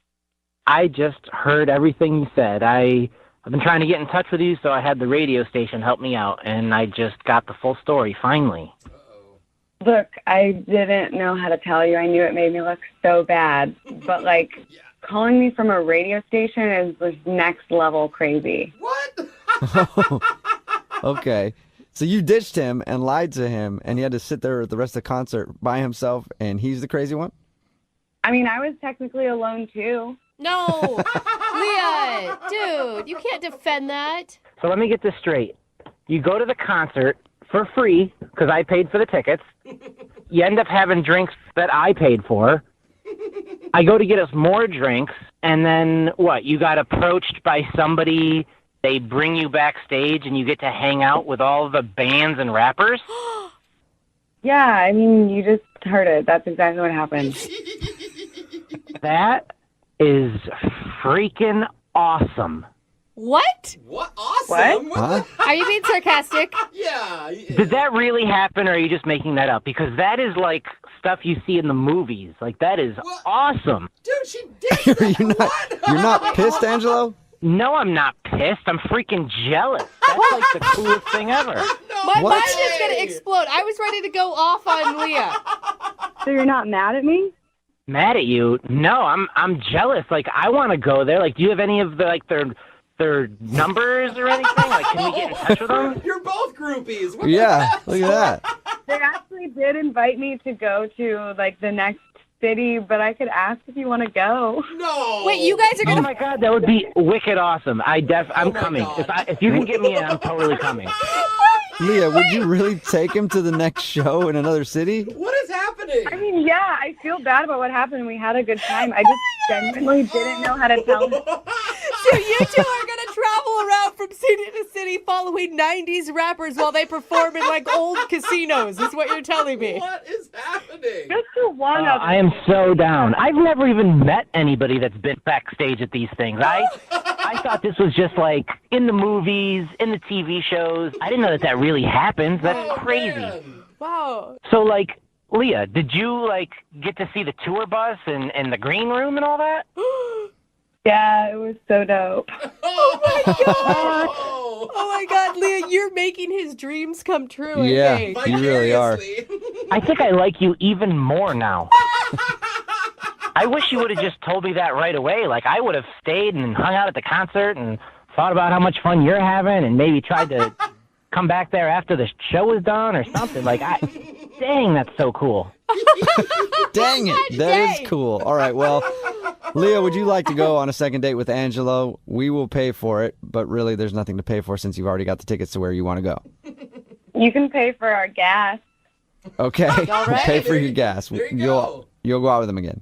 I just heard everything you said. I've been trying to get in touch with you, so I had the radio station help me out, and I just got the full story, finally. Look, I didn't know how to tell you. I knew it made me look so bad. But, like, calling me from a radio station is just next level crazy. What? Okay. So you ditched him and lied to him, and he had to sit there the rest of the concert by himself, and he's the crazy one? I mean, I was technically alone, too. No! Leah, dude, you can't defend that. So let me get this straight. You go to the concert for free, because I paid for the tickets. You end up having drinks that I paid for. I go to get us more drinks, and then what? You got approached by somebody, they bring you backstage, and you get to hang out with all the bands and rappers? Yeah, I mean, you just heard it. That's exactly what happened. That is freaking awesome. What? What? Awesome? What? Are you being sarcastic? Yeah. Did that really happen, or are you just making that up? Because that is like stuff you see in the movies. Like, that is awesome. Dude, she did that. You're not pissed, Angelo? No, I'm not pissed. I'm freaking jealous. That's like the coolest thing ever. My mind is going to explode. I was ready to go off on Leah. So you're not mad at me? Mad at you? No, I'm jealous. Like, I want to go there. Like, do you have any of the, like, their numbers or anything? Like, can we get in touch with them? You're both groupies. What Yeah, look at that. They actually did invite me to go to, like, the next city, but I could ask if you want to go. No. Wait, you guys are going Oh to... my God, that would be wicked awesome. I'm coming. If you can get me in, I'm totally coming. Leah, would you really take him to the next show in another city? What is happening? I mean, yeah, I feel bad about what happened. We had a good time. I just genuinely didn't know how to tell him. So you two are going to travel around from city to city following 90s rappers while they perform in like old casinos, is what you're telling me. What is happening? Just for one of I am so down. I've never even met anybody that's been backstage at these things. I thought this was just like in the movies, in the TV shows. I didn't know that really happens. That's crazy. Man. Wow. So, like, Leah, did you, like, get to see the tour bus and the green room and all that? Yeah, it was so dope. Oh my god! Oh my god, Leah, you're making his dreams come true. Yeah, I think. you really are. I think I like you even more now. I wish you would have just told me that right away. Like, I would have stayed and hung out at the concert and thought about how much fun you're having and maybe tried to come back there after the show was done or something. Like, dang, that's so cool. Dang it, that is cool. All right, well, Leah, would you like to go on a second date with Angelo? We will pay for it, but really there's nothing to pay for since you've already got the tickets to where you want to go. You can pay for our gas. Okay, All right. pay for your gas. There you go. You'll go out with him again.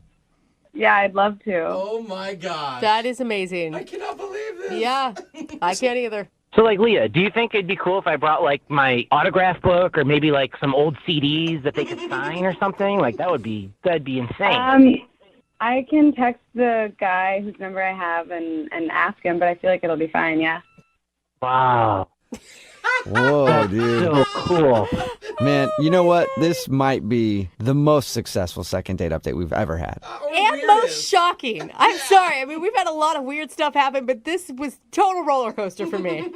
Yeah, I'd love to. Oh my gosh. That is amazing. I cannot believe this. Yeah, I can't either. So, like, Leah, do you think it'd be cool if I brought, like, my autograph book or maybe, like, some old CDs that they could sign or something? Like, that'd be insane. I can text the guy whose number I have and ask him, but I feel like it'll be fine, yeah. Wow. Whoa, dude. So cool. Man, you know what? This might be the most successful second date update we've ever had. And most shocking. I'm sorry. I mean, we've had a lot of weird stuff happen, but this was total roller coaster for me.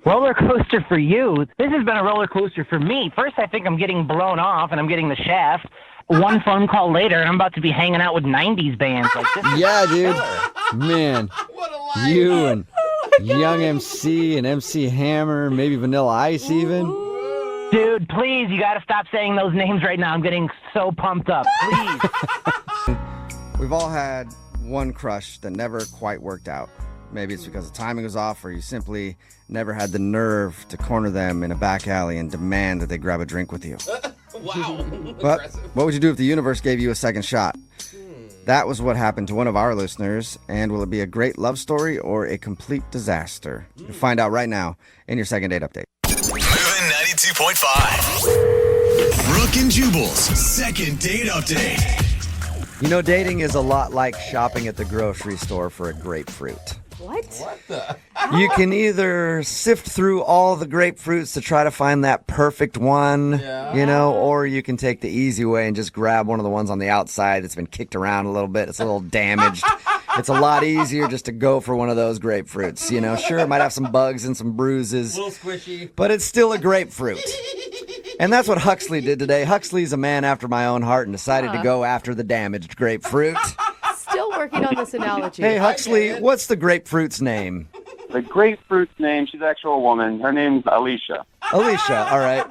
Roller coaster for you? This has been a roller coaster for me. First, I think I'm getting blown off and I'm getting the shaft. One phone call later, and I'm about to be hanging out with 90s bands. Like this. Yeah, dude. Man, you and Young MC and MC Hammer, maybe Vanilla Ice even. Dude, please, you got to stop saying those names right now. I'm getting so pumped up. Please. We've all had one crush that never quite worked out. Maybe it's because the timing was off or you simply never had the nerve to corner them in a back alley and demand that they grab a drink with you. Wow. But what would you do if the universe gave you a second shot? That was what happened to one of our listeners, and will it be a great love story or a complete disaster? You'll find out right now in your second date update. Moving 92.5. Brooke and Jubal's second date update. You know, dating is a lot like shopping at the grocery store for a grapefruit. What? What the? You can either sift through all the grapefruits to try to find that perfect one, you know, or you can take the easy way and just grab one of the ones on the outside that's been kicked around a little bit. It's a little damaged. It's a lot easier just to go for one of those grapefruits, you know. Sure, it might have some bugs and some bruises, A little squishy. but it's still a grapefruit. And that's what Huxley did today. Huxley's a man after my own heart and decided to go after the damaged grapefruit. Still working on this analogy. Hey, Huxley, what's the grapefruit's name? The grapefruit's name, she's actually a woman. Her name's Alicia. Alicia, all right.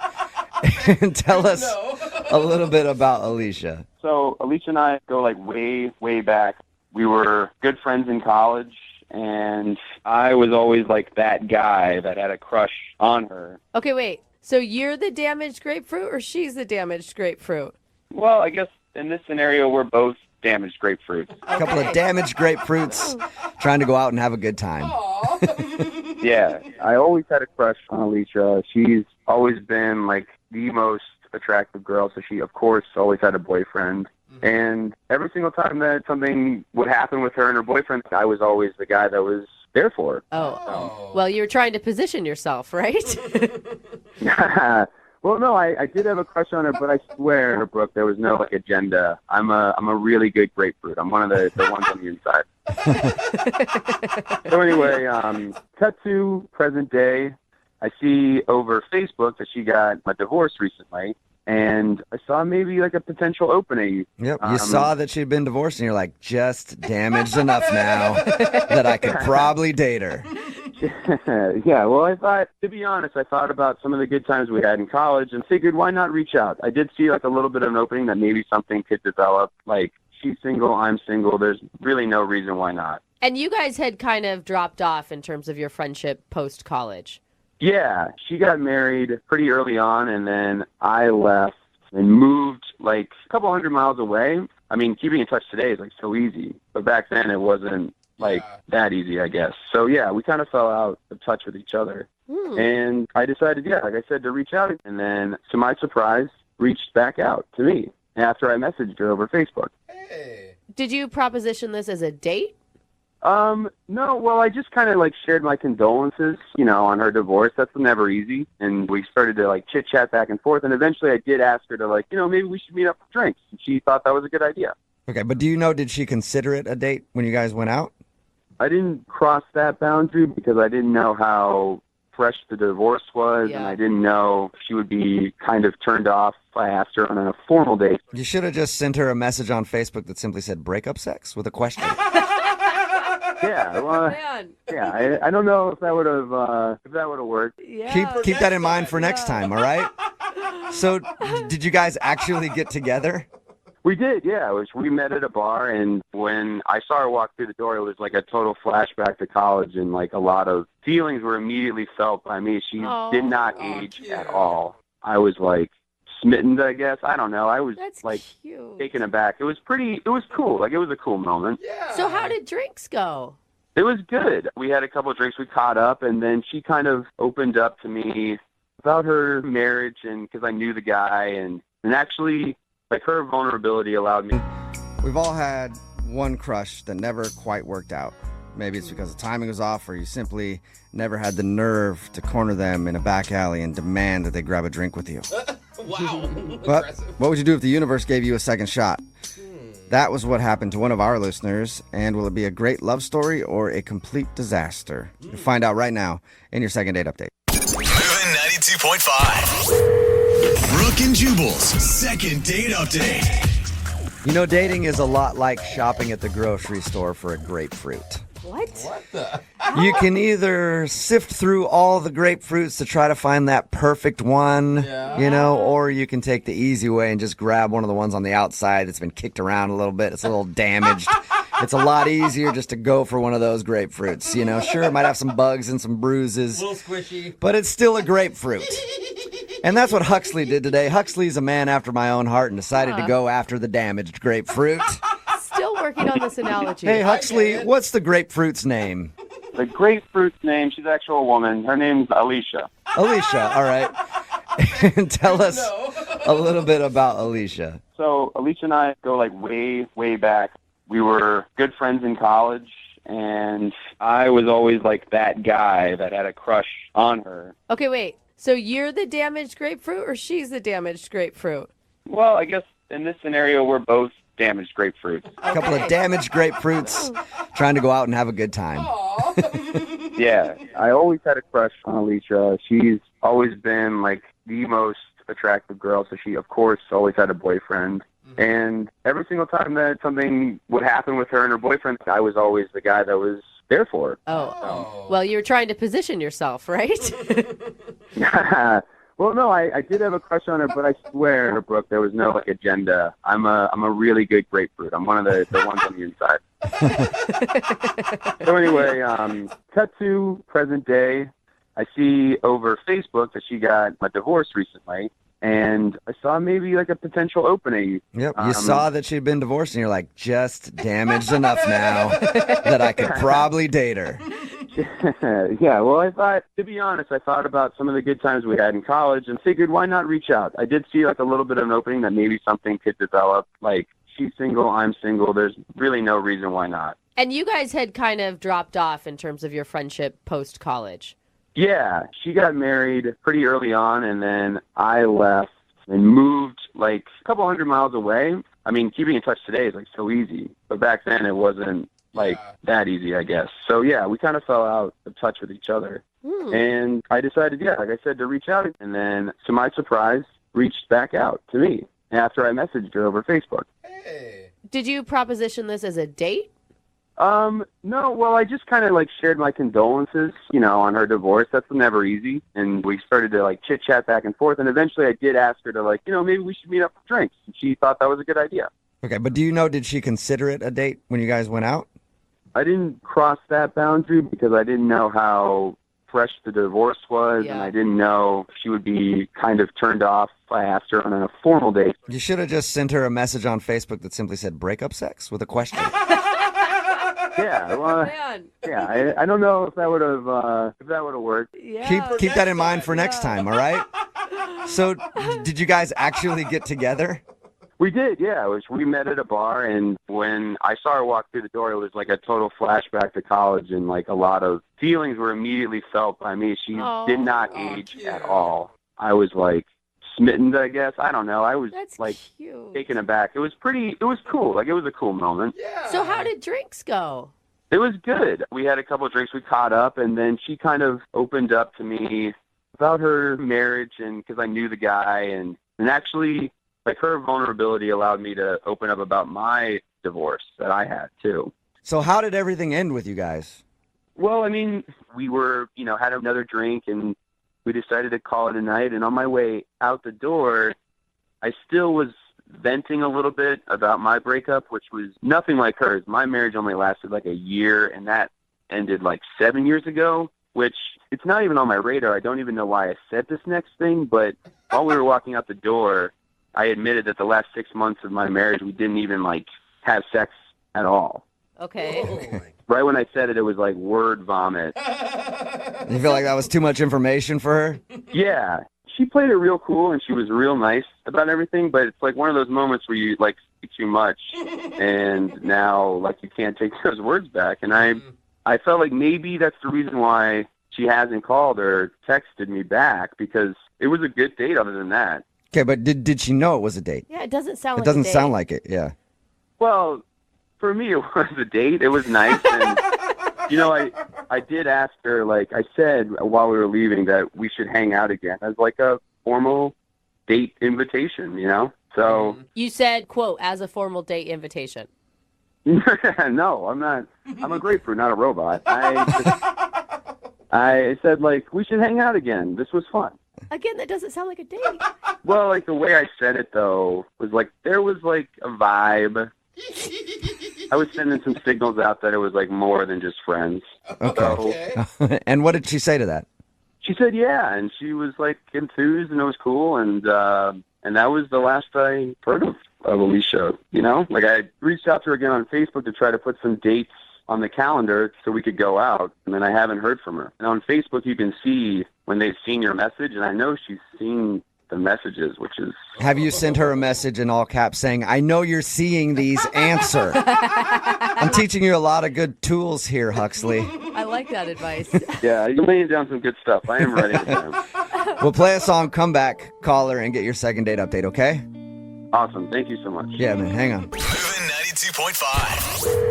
And tell us a little bit about Alicia. So Alicia and I go like way, way back. We were good friends in college, and I was always like that guy that had a crush on her. Okay, wait. So you're the damaged grapefruit or she's the damaged grapefruit? Well, I guess in this scenario, we're both damaged grapefruits. A couple of damaged grapefruits trying to go out and have a good time. Yeah, I always had a crush on Alicia. She's always been like the most attractive girl, so she, of course, always had a boyfriend. And every single time that something would happen with her and her boyfriend, I was always the guy that was there for her. Oh. Well, you're trying to position yourself, right? Well, no, I did have a crush on her, but I swear, Brooke, there was no like agenda. I'm a really good grapefruit. I'm one of the ones on the inside. So anyway, cut to present day. I see over Facebook that she got a divorce recently, and I saw maybe like a potential opening. Yep, you saw that she'd been divorced, and you're like, just damaged enough now that I could probably date her. Yeah, well, I thought, to be honest, I thought about some of the good times we had in college and figured why not reach out. I did see like a little bit of an opening that maybe something could develop. Like, she's single, I'm single. There's really no reason why not. And you guys had kind of dropped off in terms of your friendship post-college. Yeah, she got married pretty early on, and then I left and moved like a couple hundred miles away. I mean, keeping in touch today is like so easy, but back then it wasn't like that easy, I guess. So yeah, we kind of fell out of touch with each other. And I decided, yeah, like I said, to reach out, and then to my surprise, reached back out to me after I messaged her over Facebook. Did you proposition this as a date? No, well, I just kind of like shared my condolences, on her divorce. That's never easy. And we started to like chit chat back and forth. And eventually I did ask her to like, maybe we should meet up for drinks. And she thought that was a good idea. Okay, but do you know, did she consider it a date when you guys went out? I didn't cross that boundary because I didn't know how fresh the divorce was. And I didn't know if she would be kind of turned off if I asked her on a formal date. You should have just sent her a message on Facebook that simply said breakup sex with a question. Yeah, well, yeah. I don't know if that would have worked. Yeah. Keep that in mind for next time. All right. So, did you guys actually get together? We did. Yeah. We met at a bar, and when I saw her walk through the door, it was like a total flashback to college, and like a lot of feelings were immediately felt by me. She did not age at all. I was like smitten, I guess. I don't know. I was taken aback. It was cool. Like, it was a cool moment. Yeah. So how did drinks go? It was good. We had a couple of drinks. We caught up, and then she kind of opened up to me about her marriage, and because I knew the guy, and actually, like, her vulnerability allowed me. We've all had one crush that never quite worked out. Maybe it's because the timing was off, or you simply never had the nerve to corner them in a back alley and demand that they grab a drink with you. Wow. But what would you do if the universe gave you a second shot? That was what happened to one of our listeners. And will it be a great love story or a complete disaster? You'll find out right now in your second date update. Moving 92.5. Brooke and Jubal's second date update. You know, dating is a lot like shopping at the grocery store for a grapefruit. What? What the? You can either sift through all the grapefruits to try to find that perfect one, or you can take the easy way and just grab one of the ones on the outside that's been kicked around a little bit. It's a little damaged. It's a lot easier just to go for one of those grapefruits. Sure, it might have some bugs and some bruises. A little squishy. But it's still a grapefruit. And that's what Huxley did today. Huxley's a man after my own heart and decided to go after the damaged grapefruit. Still working on this analogy. Hey, Huxley, what's the grapefruit's name? The grapefruit's name, she's actually a woman. Her name's Alicia. Alicia, all right. And tell us a little bit about Alicia. So Alicia and I go like way, way back. We were good friends in college, and I was always like that guy that had a crush on her. Okay, wait. So you're the damaged grapefruit or she's the damaged grapefruit? Well, I guess in this scenario, we're both damaged grapefruits. A couple of damaged grapefruits trying to go out and have a good time. Yeah, I always had a crush on Alicia. She's always been like the most attractive girl, so she, of course, always had a boyfriend. And every single time that something would happen with her and her boyfriend, I was always the guy that was there for her. Oh. Well, you were trying to position yourself, right? Well, no, I did have a crush on her, but I swear, Brooke, there was no like agenda. I'm a really good grapefruit. I'm one of the ones on the inside. So anyway, cut to present day. I see over Facebook that she got a divorce recently, and I saw maybe like a potential opening. Yep, you saw that she'd been divorced, and you're like, just damaged enough now that I could probably date her. Yeah, well, I thought, to be honest, I thought about some of the good times we had in college and figured, why not reach out? I did see like a little bit of an opening that maybe something could develop. Like, she's single, I'm single. There's really no reason why not. And you guys had kind of dropped off in terms of your friendship post-college. Yeah, she got married pretty early on, and then I left and moved like a couple hundred miles away. I mean, keeping in touch today is like so easy, but back then it wasn't like that easy, I guess. So yeah, we kind of fell out of touch with each other. And I decided, like I said, to reach out, and then to my surprise, reached back out to me after I messaged her over Facebook. Did you proposition this as a date? No, well, I just kind of like shared my condolences, on her divorce. That's never easy. And we started to like chit chat back and forth. And eventually I did ask her to like, maybe we should meet up for drinks. And she thought that was a good idea. Okay, but do you know, did she consider it a date when you guys went out? I didn't cross that boundary because I didn't know how fresh the divorce was, and I didn't know if she would be kind of turned off if I asked her on a formal date. You should have just sent her a message on Facebook that simply said breakup sex with a question. Yeah, well, yeah. I don't know if that would have worked. Keep that in mind for next time. All right. So, did you guys actually get together? We did, yeah. We met at a bar, and when I saw her walk through the door, it was like a total flashback to college, and like a lot of feelings were immediately felt by me. She did not age at all. I was like smitten, I guess. I don't know. I was taken aback. It was cool. Like, it was a cool moment. Yeah. So how did drinks go? It was good. We had a couple of drinks. We caught up, and then she kind of opened up to me about her marriage, and because I knew the guy, and actually, like, her vulnerability allowed me to open up about my divorce that I had too. So how did everything end with you guys? Well, I mean, we were, had another drink, and we decided to call it a night. And on my way out the door, I still was venting a little bit about my breakup, which was nothing like hers. My marriage only lasted like a year, and that ended like 7 years ago, which it's not even on my radar. I don't even know why I said this next thing, but while we were walking out the door, I admitted that the last 6 months of my marriage, we didn't even like have sex at all. Okay. Right when I said it, it was like word vomit. You feel like that was too much information for her? Yeah. She played it real cool, and she was real nice about everything, but it's like one of those moments where you like speak too much, and now like you can't take those words back. And I felt like maybe that's the reason why she hasn't called or texted me back, because it was a good date other than that. Okay, but did she know it was a date? Yeah, it doesn't sound It like a doesn't date. sound like it, yeah. Well, for me, it was a date. It was nice. And, I did ask her, like I said while we were leaving, that we should hang out again as like a formal date invitation, So. You said, quote, as a formal date invitation. No, I'm not. I'm a grapefruit, not a robot. I said, like, we should hang out again. This was fun. Again, that doesn't sound like a date. Well, like, the way I said it, though, was like, there was, like, a vibe. I was sending some signals out that it was, like, more than just friends. Okay. And what did she say to that? She said, yeah, and she was, like, enthused, and it was cool, and that was the last I heard of Alicia, Like, I reached out to her again on Facebook to try to put some dates on the calendar so we could go out, and then I haven't heard from her. And on Facebook, you can see when they've seen your message, and I know she's seen the messages, which is... Have you sent her a message in all caps saying, I know you're seeing these, answer? I'm teaching you a lot of good tools here, Huxley. I like that advice. Yeah, you're laying down some good stuff. I am ready to go. We'll play a song, come back, call her, and get your second date update, okay? Awesome. Thank you so much. Yeah, man, hang on. Moving 92.5.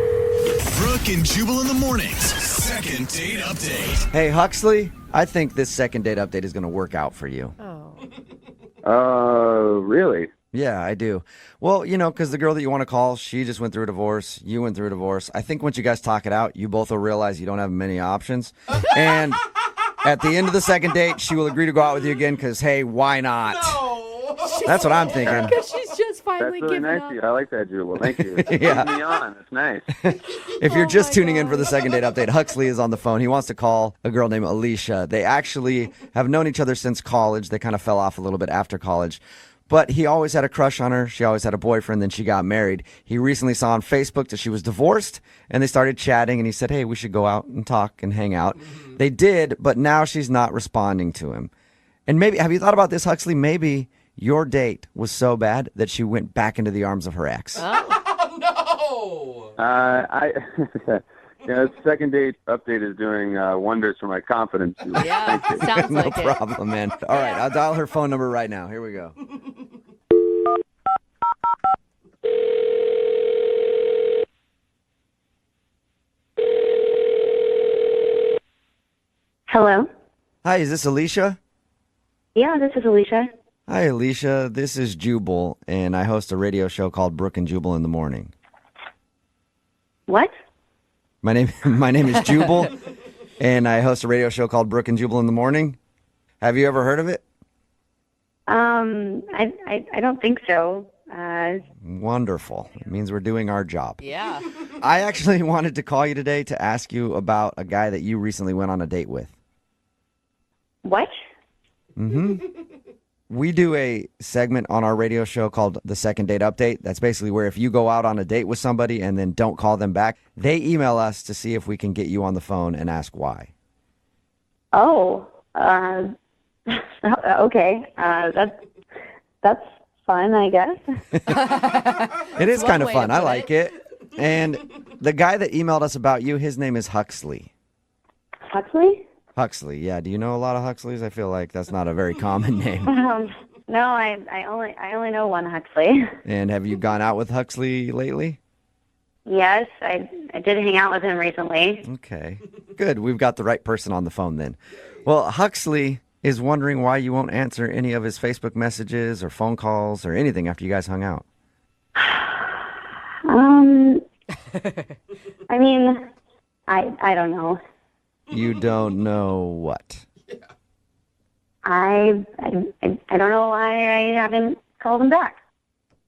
Brooke and Jubal in the mornings. Second date update. Hey, Huxley, I think this second date update is going to work out for you. Really? Yeah, I do. Well, because the girl that you want to call, she just went through a divorce. You went through a divorce. I think once you guys talk it out, you both will realize you don't have many options. And at the end of the second date, she will agree to go out with you again because, hey, why not? That's what I'm thinking. Because she's just finally That's really giving nice up. of you. I like that, Jubal. Thank you. Yeah. Putting me on. That's nice. If you're just tuning in for the second date update, Huxley is on the phone. He wants to call a girl named Alicia. They actually have known each other since college. They kind of fell off a little bit after college. But he always had a crush on her. She always had a boyfriend. Then she got married. He recently saw on Facebook that she was divorced, and they started chatting, and he said, hey, we should go out and talk and hang out. They did, but now she's not responding to him. And maybe, have you thought about this, Huxley? Maybe your date was so bad that she went back into the arms of her ex. Oh, no! Yeah, second date update is doing wonders for my confidence. Yeah, sounds No like it. problem, man. All right, I'll dial her phone number right now. Here we go. Hello? Hi, is this Alicia? Yeah, this is Alicia. Hi, Alicia. This is Jubal, and I host a radio show called Brooke and Jubal in the Morning. What? My name is Jubal, and I host a radio show called Brooke and Jubal in the Morning. Have you ever heard of it? I don't think so. Wonderful. It means we're doing our job. Yeah. I actually wanted to call you today to ask you about a guy that you recently went on a date with. What? We do a segment on our radio show called the Second Date Update. That's basically where if you go out on a date with somebody and then don't call them back, they email us to see if we can get you on the phone and ask why. Oh, okay. That's fun, I guess. It is kind of way to fun. I put like it. And the guy that emailed us about you, his name is Huxley. Huxley? Huxley, yeah. Do you know a lot of Huxleys? I feel like that's not a very common name. No, I only know one Huxley. And have you gone out with Huxley lately? Yes, I did hang out with him recently. Okay, good. We've got the right person on the phone then. Well, Huxley is wondering why you won't answer any of his Facebook messages or phone calls or anything after you guys hung out. I mean, I don't know. You don't know what? I don't know why I haven't called him back.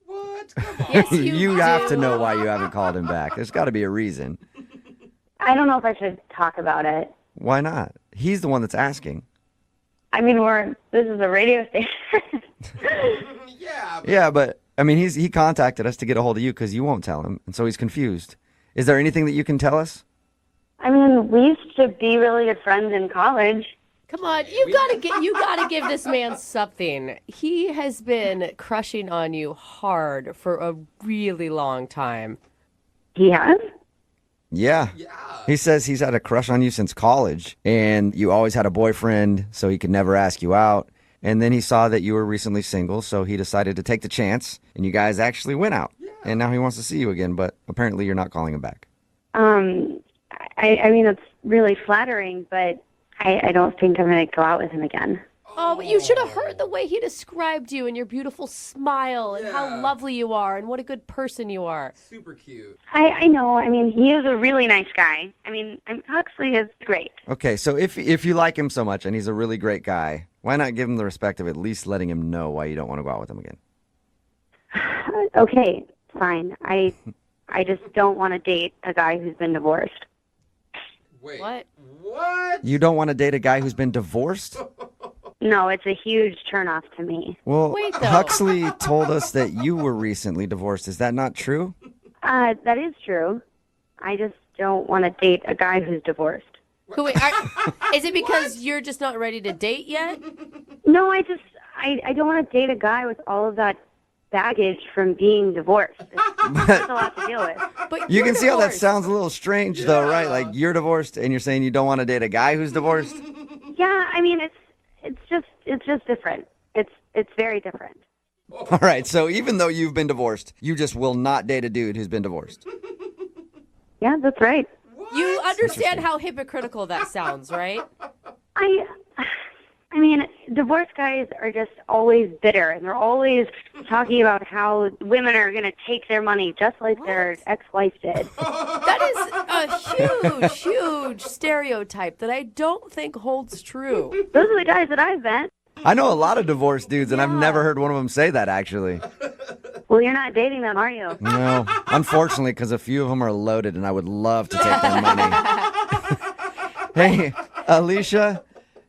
What? Come on. Yes, You have to know why you haven't called him back. There's got to be a reason. I don't know if I should talk about it. Why not? He's the one that's asking. I mean, this is a radio station. Yeah. But I mean, he contacted us to get a hold of you because you won't tell him, and so he's confused. Is there anything that you can tell us? I mean, we used to be really good friends in college. Come on, you gotta give this man something. He has been crushing on you hard for a really long time. He has? Yeah. He says he's had a crush on you since college, and you always had a boyfriend, so he could never ask you out. And then he saw that you were recently single, so he decided to take the chance, and you guys actually went out. Yeah. And now he wants to see you again, but apparently you're not calling him back. I mean, it's really flattering, but I don't think I'm going to go out with him again. Oh, but you should have heard the way he described you and your beautiful smile and how lovely you are and what a good person you are. Super cute. I know. I mean, he is a really nice guy. I mean, Huxley is great. Okay, so if you like him so much and he's a really great guy, why not give him the respect of at least letting him know why you don't want to go out with him again? Okay, fine. I just don't want to date a guy who's been divorced. Wait. What? You don't want to date a guy who's been divorced? No, it's a huge turnoff to me. Well, Wait, though. Huxley told us that you were recently divorced. Is that not true? That is true. I just don't want to date a guy who's divorced. Wait, is it because you're just not ready to date yet? No, I don't want to date a guy with all of that baggage from being divorced. It's a lot to deal with. But You you're can see how that divorced. sounds a little strange, though, right? Like, you're divorced, and you're saying you don't want to date a guy who's divorced? Yeah, I mean, it's just different. It's very different. All right, so even though you've been divorced, you just will not date a dude who's been divorced. Yeah, that's right. You understand how hypocritical that sounds, right? I mean, divorced guys are just always bitter, and they're always talking about how women are going to take their money just like their ex-wife did. That is a huge stereotype that I don't think holds true. Those are the guys that I've met. I know a lot of divorced dudes, and I've never heard one of them say that, actually. Well, you're not dating them, are you? No, unfortunately, because a few of them are loaded, and I would love to take their money. Hey, Alicia,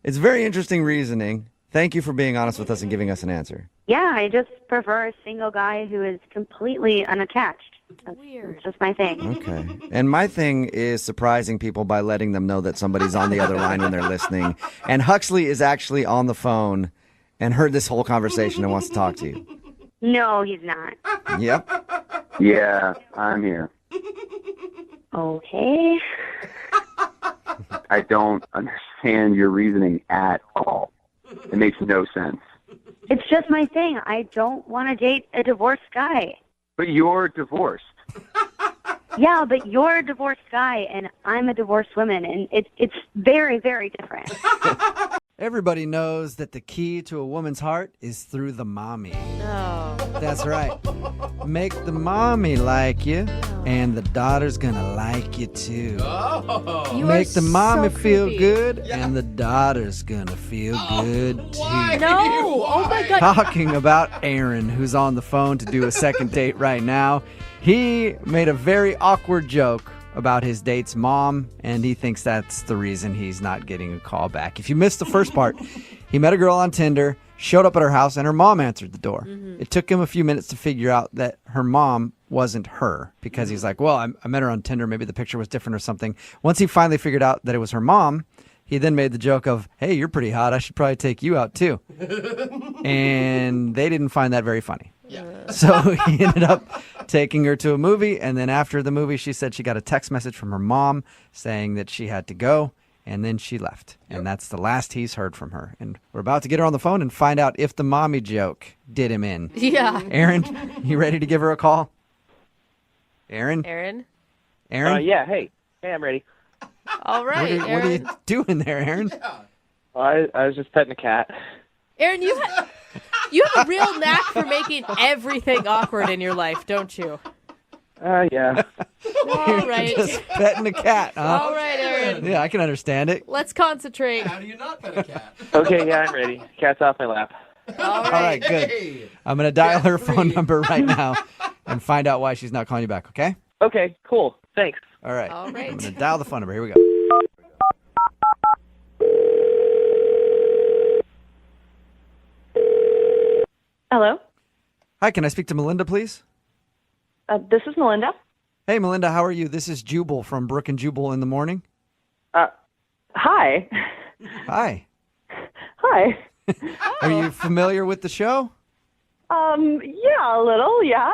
it's very interesting reasoning. Thank you for being honest with us and giving us an answer. Yeah, I just prefer a single guy who is completely unattached. That's just my thing. Okay. And my thing is surprising people by letting them know that somebody's on the other line when they're listening. And Huxley is actually on the phone and heard this whole conversation and wants to talk to you. No, he's not. Yep. Yeah, I'm here. Okay. I don't understand your reasoning at all. It makes no sense. It's just my thing. I don't want to date a divorced guy. But you're divorced. Yeah, but you're a divorced guy, and I'm a divorced woman, and it's very, very different. Everybody knows that the key to a woman's heart is through the mommy. No. That's right. Make the mommy like you, and the daughter's gonna like you too. You Make are the mommy so feel creepy. good, and the daughter's gonna feel good too. No! Oh my God. Talking about Aaron, who's on the phone to do a second date right now. He made a very awkward joke about his date's mom, and he thinks that's the reason he's not getting a call back. If you missed the first part, he met a girl on Tinder, showed up at her house, and her mom answered the door. It took him a few minutes to figure out that her mom wasn't her because he's like, well, I met her on Tinder. Maybe the picture was different or something. Once he finally figured out that it was her mom, he then made the joke of, hey, you're pretty hot. I should probably take you out too. And they didn't find that very funny. So he ended up taking her to a movie. And then after the movie, she said she got a text message from her mom saying that she had to go. And then she left. And that's the last he's heard from her. And we're about to get her on the phone and find out if the mommy joke did him in. Yeah. Aaron, you ready to give her a call? Aaron? Aaron? Yeah, hey, I'm ready. All right, What are you doing there, Aaron? I was just petting a cat. Aaron, you have a real knack for making everything awkward in your life, don't you? Yeah. All right. Just petting a cat, huh? All right, Aaron. Yeah, I can understand it. Let's concentrate. How do you not pet a cat? Okay, yeah, I'm ready. Cat's off my lap. All All right, good. I'm going to dial her phone number right now and find out why she's not calling you back, okay? Okay, cool. Thanks. All right. All right. I'm going to dial the phone number. Here we go. Hello? Hi, can I speak to Melinda, please? This is Melinda. Hey, Melinda, how are you? This is Jubal from Brooke and Jubal in the Morning. Hi. Hi. Hi. Are you familiar with the show? Yeah, a little, yeah.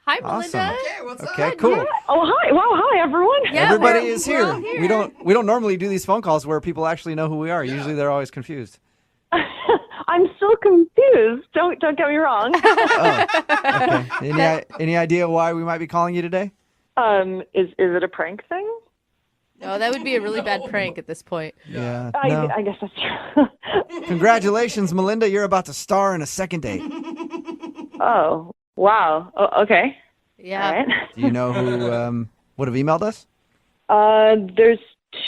Hi, Awesome. Melinda. Okay, what's up? Okay, cool. Yeah. Oh, hi. Wow, hi, everyone. Yeah, Everybody we're- is we're here. all here. We don't normally do these phone calls where people actually know who we are. Usually they're always confused. I'm still confused. Don't get me wrong. Okay. Any idea why we might be calling you today? Is it a prank thing? No, that would be a really bad prank at this point. Yeah. No. I guess that's true. Congratulations, Melinda. You're about to star in a second date. Oh, wow. Oh, okay. Yeah. All right. Do you know who would have emailed us? There's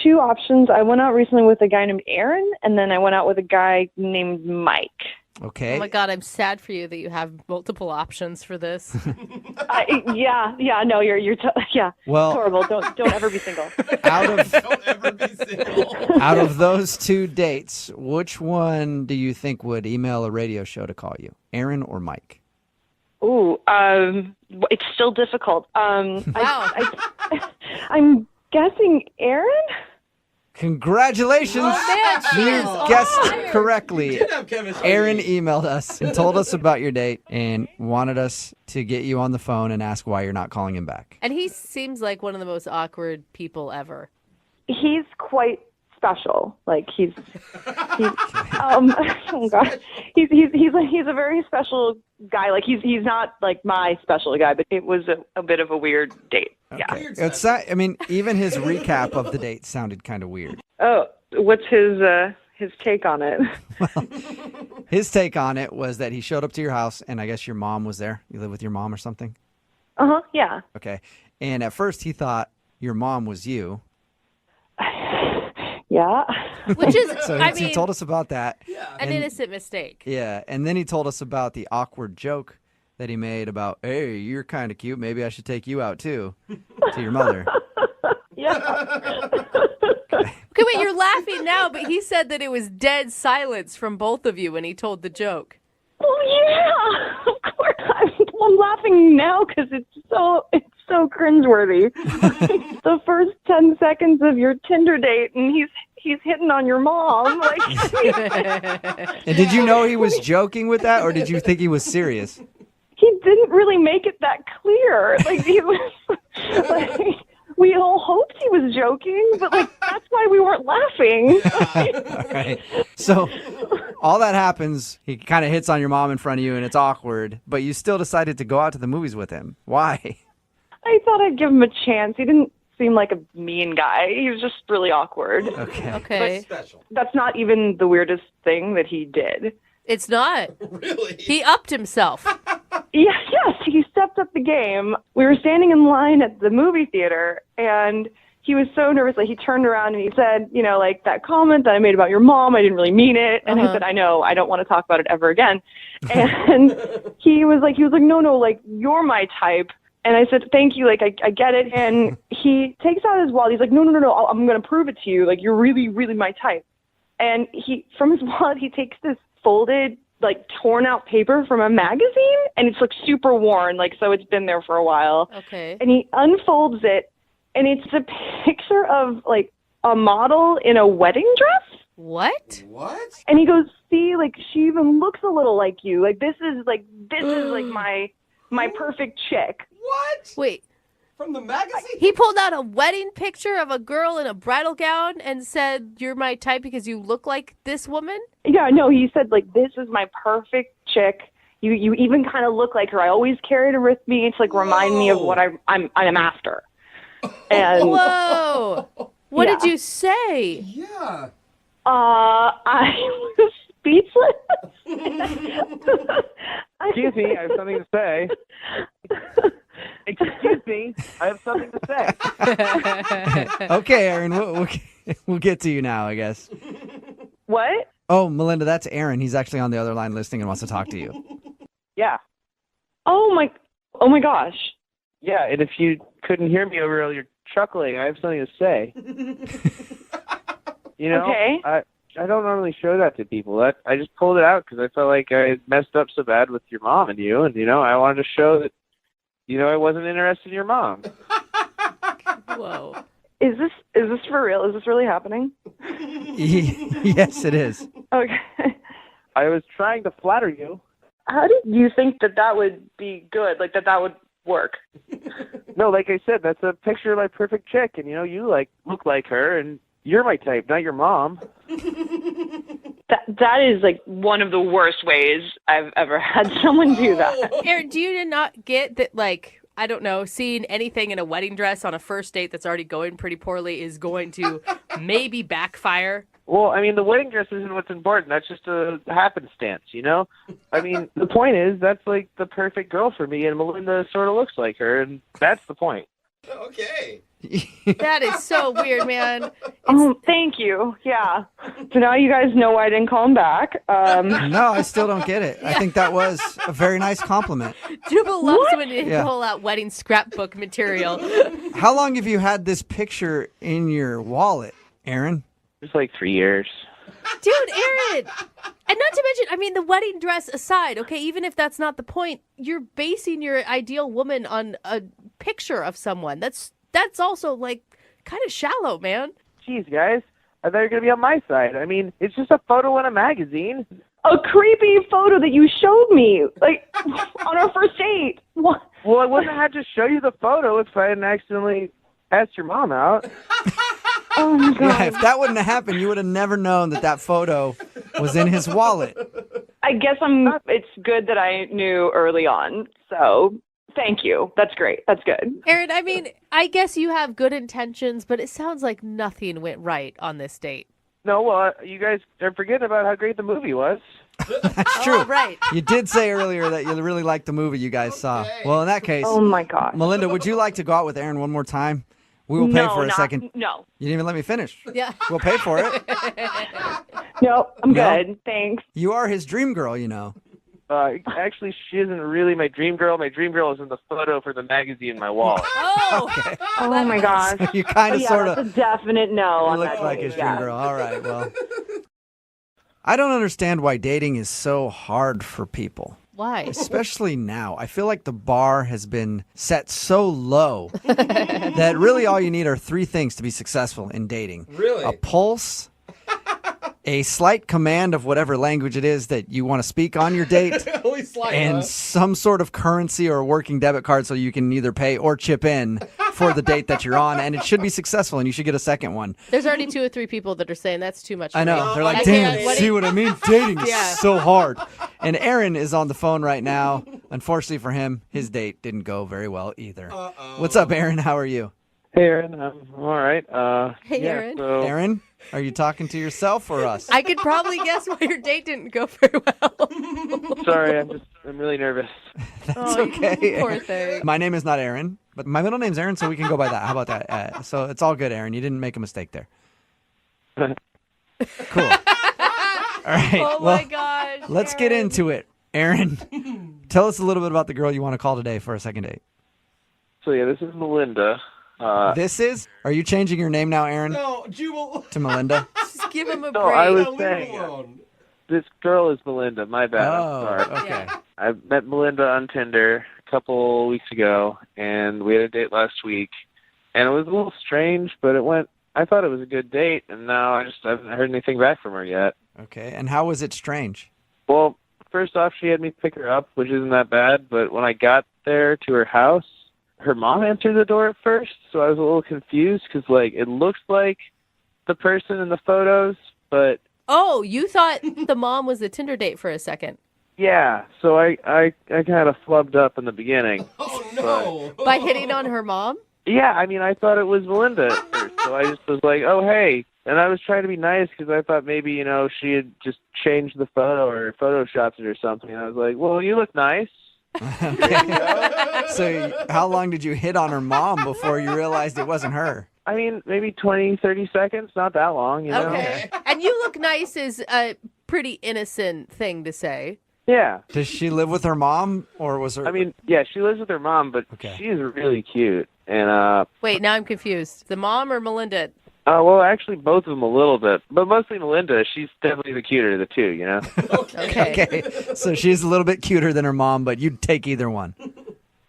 two options. I went out recently with a guy named Aaron, and then I went out with a guy named Mike. Okay. Oh my God, I'm sad for you that you have multiple options for this. Yeah. No, you're yeah. Well- it's horrible. Don't ever be single. Don't ever be single. Out of those two dates, which one do you think would email a radio show to call you? Aaron or Mike? Ooh, it's still difficult. Wow. I'm guessing Aaron. Congratulations! Oh, man, she You is on guessed fire. correctly. Did have chemistry. Aaron emailed us and told us about your date and wanted us to get you on the phone and ask why you're not calling him back. And he seems like one of the most awkward people ever. He's quite special. Like he's oh god, he's a very special guy. Like he's not like my special guy, but it was a bit of a weird date. Yeah. It's not, I mean, even his recap of the date sounded kind of weird. Oh, what's his take on it? His take on it was that he showed up to your house, and I guess your mom was there. You live with your mom or something? Yeah. Okay. And at first he thought your mom was you. Yeah. Which is, So I he mean, told us about that. an innocent mistake. Yeah, and then he told us about the awkward joke that he made about, hey, you're kind of cute. Maybe I should take you out too, to your mother. Yeah. Okay, wait, you're laughing now, but he said that it was dead silence from both of you when he told the joke. Oh yeah, of course. I'm laughing now because it's so cringeworthy. The first 10 seconds of your Tinder date, and he's hitting on your mom. Like, And did you know he was joking with that, or did you think he was serious? he didn't really make it that clear. Like he was like. We all hoped he was joking, but like that's why we weren't laughing. All right. So all that happens, he kind of hits on your mom in front of you, and it's awkward, but you still decided to go out to the movies with him. Why? I thought I'd give him a chance. He didn't seem like a mean guy. He was just really awkward. Okay. Okay. Special. That's not even the weirdest thing that he did. It's not. Really? He upped himself. Yes, he stepped up the game. We were standing in line at the movie theater, and he was so nervous that he turned around and he said, you know, like that comment that I made about your mom, I didn't really mean it. And I said, I know, I don't want to talk about it ever again. And he was like, no, like you're my type. And I said, thank you. Like, I get it. And he takes out his wallet. He's like, no, I'm going to prove it to you. Like, you're really, really my type. And from his wallet, he takes this folded, like, torn out paper from a magazine. And it's, like, super worn. Like, so it's been there for a while. Okay. And he unfolds it. And it's a picture of, like, a model in a wedding dress. What? And he goes, see, like, she even looks a little like you. Like, this is like my perfect chick. What? Wait. From the magazine? He pulled out a wedding picture of a girl in a bridal gown and said, "You're my type because you look like this woman?" Yeah, no, he said, like, this is my perfect chick. You even kind of look like her. I always carried her with me. It's like remind me of what I'm after. And whoa. What did you say? Yeah. I was speechless. Excuse me, I have something to say. Excuse me, I have something to say. Okay, Aaron, we'll get to you now, I guess. What? Oh, Melinda, that's Aaron. He's actually on the other line listening and wants to talk to you. Yeah. Oh my gosh. Yeah, and if you couldn't hear me over all your chuckling, I have something to say. You know, okay. I don't normally show that to people. I just pulled it out because I felt like I messed up so bad with your mom and you, and I wanted to show that, I wasn't interested in your mom. Whoa. Is this for real? Is this really happening? Yes, it is. Okay. I was trying to flatter you. How did you think that would be good? Like that would work? No, like I said, that's a picture of my perfect chick, and you look like her, and you're my type, not your mom. That is like one of the worst ways I've ever had someone do that. Aaron, do you not get that, like, I don't know, seeing anything in a wedding dress on a first date that's already going pretty poorly is going to maybe backfire? Well, I mean, the wedding dress isn't what's important. That's just a happenstance, I mean, the point is, that's like the perfect girl for me, and Melinda sort of looks like her, and that's the point. Okay. That is so weird, man. Oh, thank you. Yeah. So now you guys know why I didn't call him back. No, I still don't get it. I think that was a very nice compliment. Jubal loves when you pull out wedding scrapbook material. How long have you had this picture in your wallet, Aaron? It's like 3 years. Dude, Aaron! And not to mention, I mean, the wedding dress aside, okay, even if that's not the point, you're basing your ideal woman on a picture of someone. That's also, like, kind of shallow, man. Jeez, guys. I thought you were going to be on my side. I mean, it's just a photo in a magazine. A creepy photo that you showed me, like, on our first date. What? Well, I wouldn't have had to show you the photo if I hadn't accidentally asked your mom out. Oh, my God. Yeah, if that wouldn't have happened, you would have never known that photo was in his wallet. I guess it's good that I knew early on, so thank you. That's great. That's good. Aaron, I mean, I guess you have good intentions, but it sounds like nothing went right on this date. No, well, you guys are forgetting about how great the movie was. That's true. Oh, right. You did say earlier that you really liked the movie you guys saw. Well, in that case, oh my God, Melinda, would you like to go out with Aaron one more time? We will pay for a second. No. You didn't even let me finish. Yeah. We'll pay for it. No, I'm good. Thanks. You are his dream girl, Actually, she isn't really my dream girl. My dream girl is in the photo for the magazine in my wall. Oh. Okay. Oh my gosh. So you kind of sort of that's a definite no. look like his dream girl. All right, well. I don't understand why dating is so hard for people. Why? Especially now. I feel like the bar has been set so low that really all you need are 3 things to be successful in dating. Really? A pulse, a slight command of whatever language it is that you want to speak on your date, Only slight, and some sort of currency or a working debit card so you can either pay or chip in for the date that you're on, and it should be successful, and you should get a second one. There's already 2 or 3 people that are saying that's too much for I know. me. They're like, I damn, can't- see what I mean? Dating is Yeah. so hard. And Aaron is on the phone right now. Unfortunately for him, his date didn't go very well either. What's up, Aaron? How are you? Hey, Aaron. I'm all right. Hey, Aaron. So, Aaron, are you talking to yourself or us? I could probably guess why your date didn't go very well. sorry, I'm really nervous. That's okay. Poor thing. My name is not Aaron, but my middle name's Aaron, so we can go by that. How about that? So it's all good, Aaron. You didn't make a mistake there. Cool. All right. Oh, well, my gosh. let's get into it. Aaron, tell us a little bit about the girl you want to call today for a second date. So yeah, this is Melinda. This is? Are you changing your name now, Aaron? No, Jubal. To Melinda? Just give him a No, break. I was Leave saying him alone. this girl is Melinda. My bad. Oh, I'm sorry. okay. I met Melinda on Tinder a couple weeks ago, and we had a date last week. And it was a little strange, but I thought it was a good date, and now I haven't heard anything back from her yet. Okay, and how was it strange? Well, first off, she had me pick her up, which isn't that bad, but when I got there to her house, her mom answered the door at first, so I was a little confused because, it looks like the person in the photos, but... Oh, you thought the mom was the Tinder date for a second. Yeah, so I kind of flubbed up in the beginning. Oh, no. By hitting on her mom? Yeah, I mean, I thought it was Melinda at first, so I just was like, oh, hey. And I was trying to be nice because I thought maybe, she had just changed the photo or photoshopped it or something. And I was like, well, you look nice. So how long did you hit on her mom before you realized it wasn't her? I mean, maybe 20, 30 seconds, not that long, you know? Okay. And you look nice is a pretty innocent thing to say. Yeah. Does she live with her mom, or was her... I mean, yeah, she lives with her mom, but she's really cute. And, Wait, now I'm confused. The mom or Melinda? well, actually, both of them a little bit, but mostly Melinda. She's definitely the cuter of the two, you know? Okay. So she's a little bit cuter than her mom, but you'd take either one.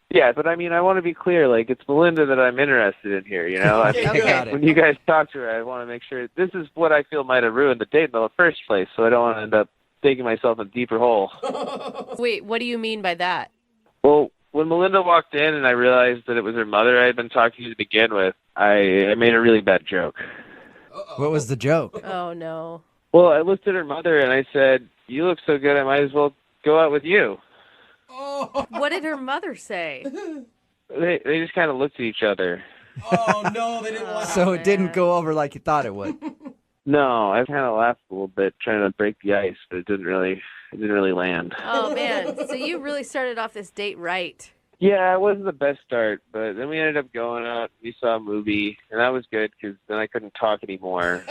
Yeah, but I mean, I want to be clear. It's Melinda that I'm interested in here, you know? Got it. When you guys talk to her, I want to make sure this is what I feel might have ruined the date in the first place, so I don't want to end up digging myself in a deeper hole. Wait, what do you mean by that? Well, when Melinda walked in and I realized that it was her mother I had been talking to begin with, I made a really bad joke. What was the joke? Oh, no. Well, I looked at her mother and I said, you look so good, I might as well go out with you. What did her mother say? They just kind of looked at each other. Oh, no, they didn't want So it didn't go over like you thought it would. No, I kind of laughed a little bit trying to break the ice, but it didn't really land. Oh, man. So you really started off this date right. Yeah, it wasn't the best start, but then we ended up going out. We saw a movie, and that was good because then I couldn't talk anymore.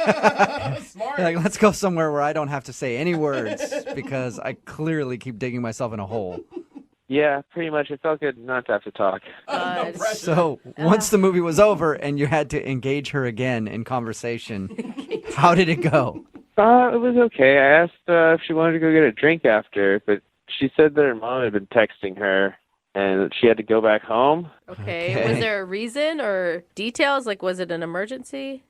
Smart. Let's go somewhere where I don't have to say any words because I clearly keep digging myself in a hole. Yeah, pretty much. It felt good not to have to talk. No pressure. So once the movie was over and you had to engage her again in conversation, how did it go? It was okay. I asked if she wanted to go get a drink after, but she said that her mom had been texting her and she had to go back home. Okay. Was there a reason or details? Was it an emergency?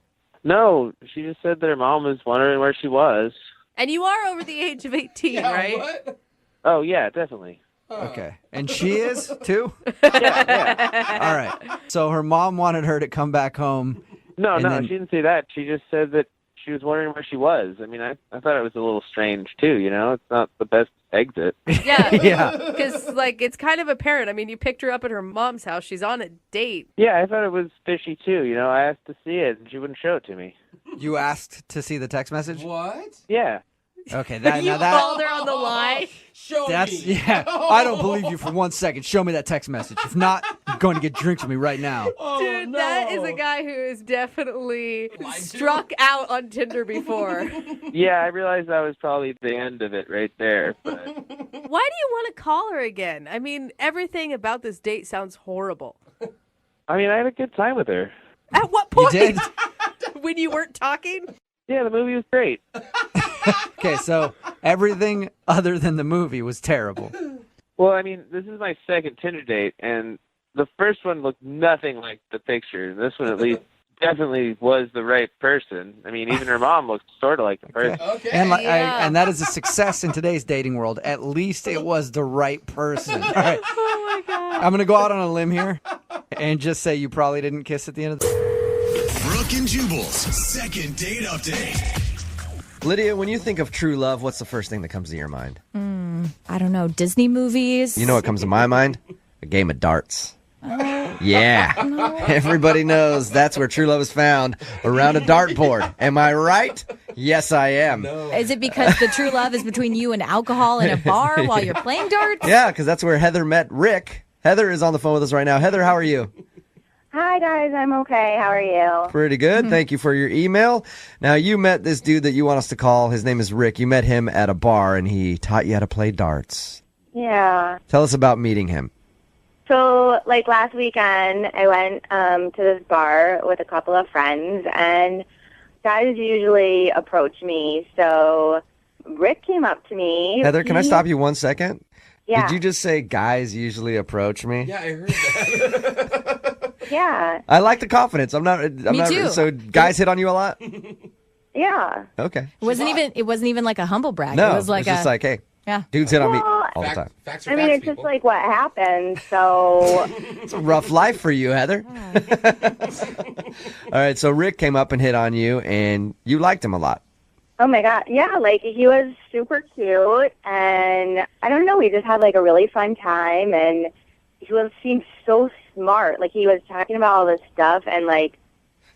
No, she just said that her mom was wondering where she was. And you are over the age of 18, right? What? Oh, yeah, definitely. Okay. And she is, too? Yeah. All right. So her mom wanted her to come back home. No, and then- she didn't say that. She just said that she was wondering where she was. I mean, I thought it was a little strange, too, you know? It's not the best exit. Yeah. Yeah. Because, it's kind of apparent. I mean, you picked her up at her mom's house. She's on a date. Yeah, I thought it was fishy, too. You know, I asked to see it, and she wouldn't show it to me. You asked to see the text message? What? Yeah. Okay. You called her on the line? Show That's, me. yeah. I don't believe you for 1 second. Show me that text message. If not, I'm going to get drinks with me right now. Oh, Dude, no. that is a guy who is definitely struck out on Tinder before. Yeah, I realized that was probably the end of it right there. But Why do you want to call her again? I mean, everything about this date sounds horrible. I mean, I had a good time with her. At what You point? did? When you weren't talking? Yeah, the movie was great. Okay, so everything other than the movie was terrible. Well, I mean, this is my second Tinder date, and the first one looked nothing like the picture. This one, at least, definitely was the right person. I mean, even her mom looked sort of like the person. Okay. And Yeah. and that is a success in today's dating world. At least it was the right person. All right. Oh, my God. I'm going to go out on a limb here and just say you probably didn't kiss at the end of the... Brooke and Jubal's second date update. Lydia, when you think of true love, what's the first thing that comes to your mind? I don't know, Disney movies. You know what comes to my mind? A game of darts. Yeah. Everybody knows that's where true love is found, around a dartboard. Am I right? Yes, I am. Is it because the true love is between you and alcohol in a bar while you're playing darts? Yeah, because that's where Heather met Rick. Heather is on the phone with us right now. Heather, how are you? Hi, guys. I'm okay. How are you? Pretty good. Thank you for your email. Now, you met this dude that you want us to call. His name is Rick. You met him at a bar, and he taught you how to play darts. Yeah. Tell us about meeting him. So, like last weekend, I went to this bar with a couple of friends, and guys usually approach me. So, Rick came up to me. Heather, can I stop you 1 second? Yeah. Did you just say guys usually approach me? Yeah, I heard that. Yeah. I like the confidence. I'm not. too. So guys hit on you a lot? Yeah. Okay. It wasn't even like a humble brag. No, it was like it's just like, hey, yeah. dudes hit on me Well, all the time. I mean, it's just like what happened. So, It's a rough life for you, Heather. All right, so Rick came up and hit on you, and you liked him a lot. oh my God. Yeah, like he was super cute. And I don't know, we just had like a really fun time. And seemed so smart. Like he was talking about all this stuff, and like